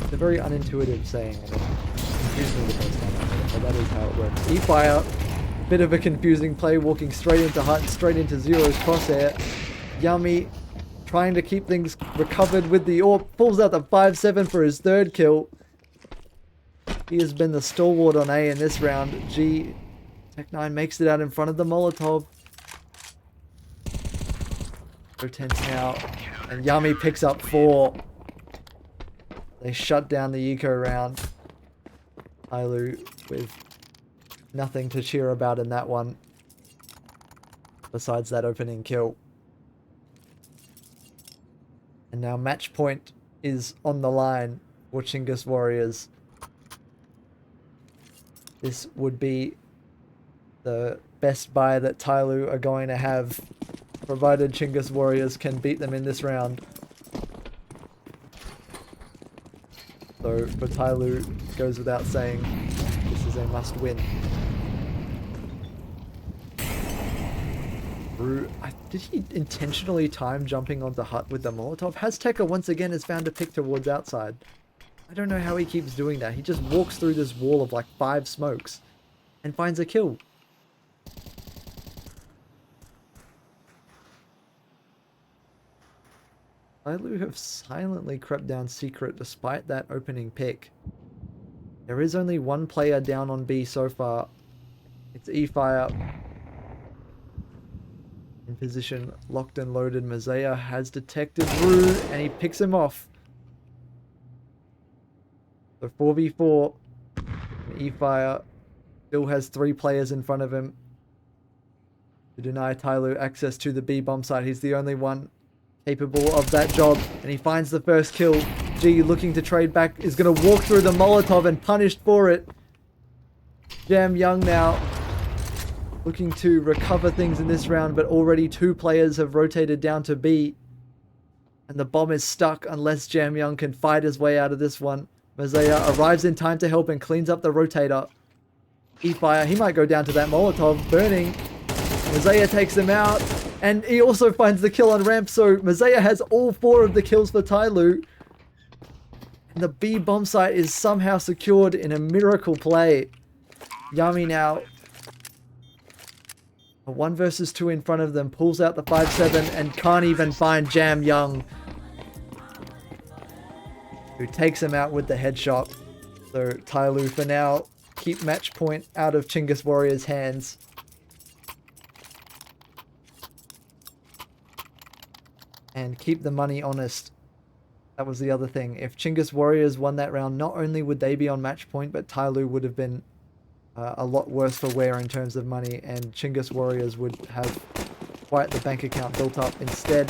It's a very unintuitive saying, and it confused me the first time I heard it, but that is how it works. E-Fire, bit of a confusing play, walking straight into Hut, straight into Zero's crosshair. Yami trying to keep things recovered with the AWP, pulls out the 5-7 for his 3rd kill. He has been the stalwart on A in this round. G, Tech9 makes it out in front of the Molotov. So tense now, and Yami picks up 4. They shut down the eco round. TYLOO with nothing to cheer about in that one, besides that opening kill. And now match point is on the line for Chinggis Warriors. This would be the best buy that TYLOO are going to have, provided Chinggis Warriors can beat them in this round. So for TYLOO, it goes without saying, this is a must win. Did he intentionally time jumping onto Hut with the Molotov? Hazteca once again has found a pick towards outside. I don't know how he keeps doing that. He just walks through this wall of like 5 smokes and finds a kill. TYLOO have silently crept down secret despite that opening pick. There is only one player down on B so far. It's E-Fire. In position, locked and loaded. Mazea has detected Rue and he picks him off. So 4v4. E-Fire still has 3 players in front of him to deny TYLOO access to the B bomb site. He's the only one capable of that job, and he finds the first kill. G, looking to trade back, is going to walk through the Molotov and punished for it. Jam Young now looking to recover things in this round, but already 2 players have rotated down to B, and the bomb is stuck unless Jam Young can fight his way out of this one. Mazea arrives in time to help and cleans up the rotator. E-Fire, he might go down to that Molotov, burning. Mazea takes him out, and he also finds the kill on ramp, so Mazea has all 4 of the kills for TYLOO. And the B bomb site is somehow secured in a miracle play. Yami now, a 1 versus 2 in front of them, pulls out the 5-7 and can't even find Jam Young, who takes him out with the headshot. So TYLOO for now keep match point out of Chinggis Warriors' hands. And keep the money honest. That was the other thing. If Chinggis Warriors won that round, not only would they be on match point, but TYLOO would have been a lot worse for wear in terms of money, and Chinggis Warriors would have quite the bank account built up. Instead,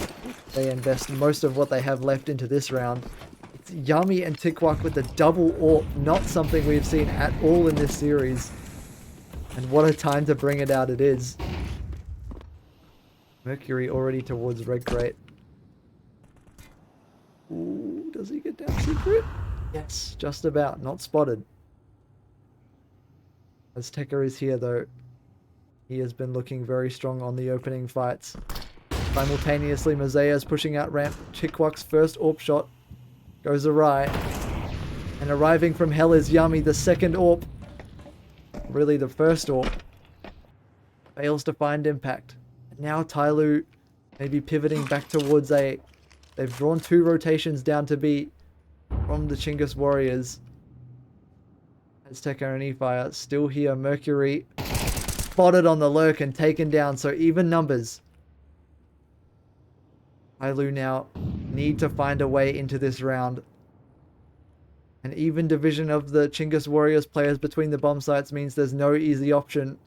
they invest most of what they have left into this round. It's Yami and Tikwak with the double AWP, not something we've seen at all in this series. And what a time to bring it out it is. Mercury already towards red crate. Ooh, does he get down secret? Yes, just about. Not spotted. Azteca is here though. He has been looking very strong on the opening fights. Simultaneously, Mazea is pushing out ramp. Tikwak's first AWP shot goes awry. And arriving from hell is Yami, the second AWP. Really the first AWP. Fails to find impact. And now TYLOO may be pivoting back towards A. They've drawn 2 rotations down to B from the Chinggis Warriors. Azteca and E-Fire still here. Mercury spotted on the lurk and taken down, so even numbers. TYLOO now need to find a way into this round. An even division of the Chinggis Warriors players between the bomb sites means there's no easy option.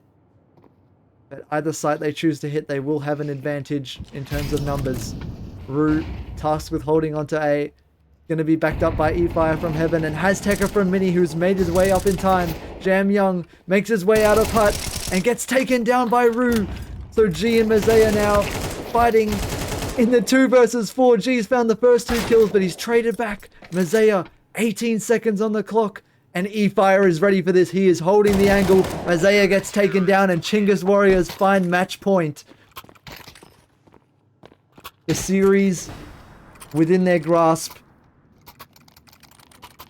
At either site they choose to hit, they will have an advantage in terms of numbers. Rue, tasked with holding onto A, going to be backed up by E-Fire from Heaven, and Hazteca from Mini, who's made his way up in time. Jam Young makes his way out of Hut and gets taken down by Rue. So G and Mazea now fighting in the 2 versus 4. G's found the first 2 kills, but he's traded back. Mazea, 18 seconds on the clock, and E-Fire is ready for this. He is holding the angle. Mazea gets taken down, and Chinggis Warriors find match point. The series within their grasp,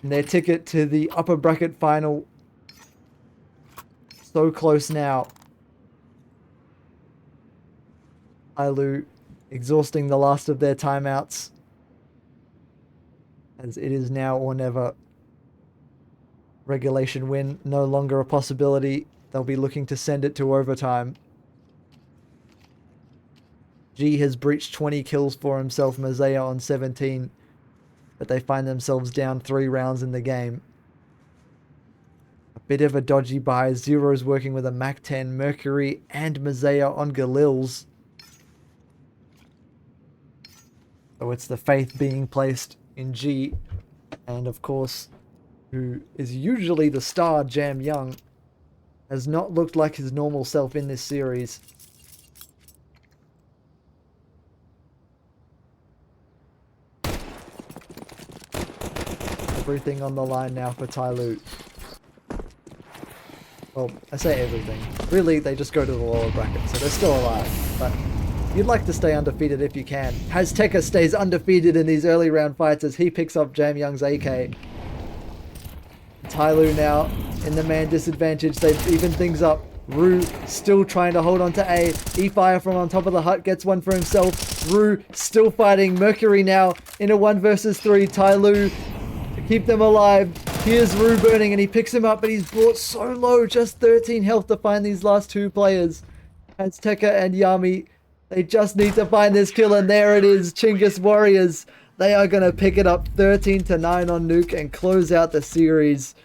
and their ticket to the upper bracket final so close now. TYLOO exhausting the last of their timeouts, as it is now or never. Regulation win no longer a possibility. They'll be looking to send it to overtime. G has breached 20 kills for himself, Mazea on 17, but they find themselves down 3 rounds in the game. A bit of a dodgy buy. Zero's working with a Mac-10, Mercury and Mazea on Galils. So it's the faith being placed in G, and of course, who is usually the star, Jam Young, has not looked like his normal self in this series. Everything on the line now for TYLOO. Well, I say everything. Really, they just go to the lower bracket, so they're still alive. But You'd like to stay undefeated if you can. Azteca stays undefeated in these early round fights as he picks up Jam Young's AK. TYLOO now in the man disadvantage. They've evened things up. Rue still trying to hold on to A. E-Fire from on top of the hut gets one for himself. Rue still fighting. Mercury now in a 1 versus 3. TYLOO to keep them alive. Here's Rue burning and he picks him up, but he's brought so low. Just 13 health to find these last two players. Azteca and Yami. They just need to find this kill, and there it is. Chinggis Warriors. They are going to pick it up 13-9 on Nuke and close out the series.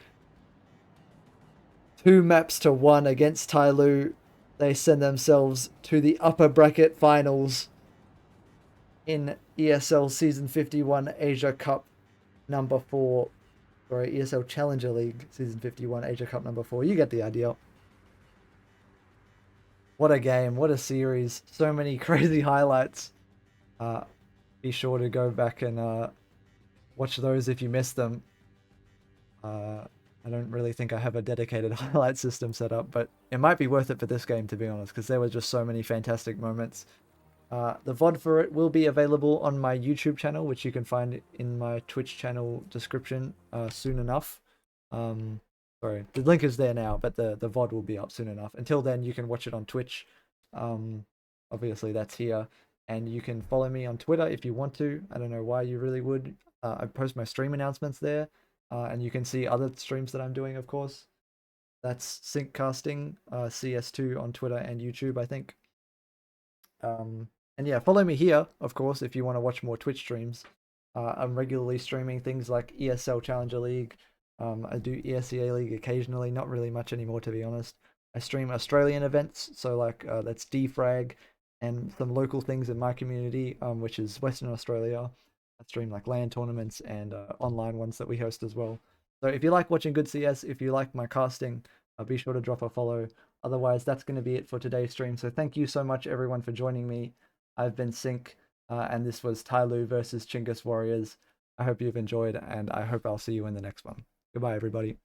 2 maps to 1 against TYLOO. They send themselves to the upper bracket finals in ESL Season 51 Asia Cup number 4. Sorry, ESL Challenger League Season 51 Asia Cup number 4. You get the idea. What a game. What a series. So many crazy highlights. Be sure to go back and watch those if you missed them. I don't really think I have a dedicated highlight system set up, but it might be worth it for this game, to be honest, because there were just so many fantastic moments. The VOD for it will be available on my YouTube channel, which you can find in my Twitch channel description soon enough. Sorry, the link is there now, but the VOD will be up soon enough. Until then, you can watch it on Twitch. Obviously, that's here. And you can follow me on Twitter if you want to. I don't know why you really would. I post my stream announcements there. And you can see other streams that I'm doing, of course. That's Syncasting, CS2 on Twitter and YouTube, I think. And yeah, follow me here, of course, if you want to watch more Twitch streams. I'm regularly streaming things like ESL Challenger League. I do ESEA League occasionally, not really much anymore, to be honest. I stream Australian events, so like that's Defrag and some local things in my community, which is Western Australia. I stream like LAN tournaments and online ones that we host as well. So if you like watching good CS, if you like my casting, be sure to drop a follow. Otherwise, that's going to be it for today's stream. So thank you so much, everyone, for joining me. I've been Sync, and this was TYLOO versus Chinggis Warriors. I hope you've enjoyed, and I hope I'll see you in the next one. Goodbye, everybody.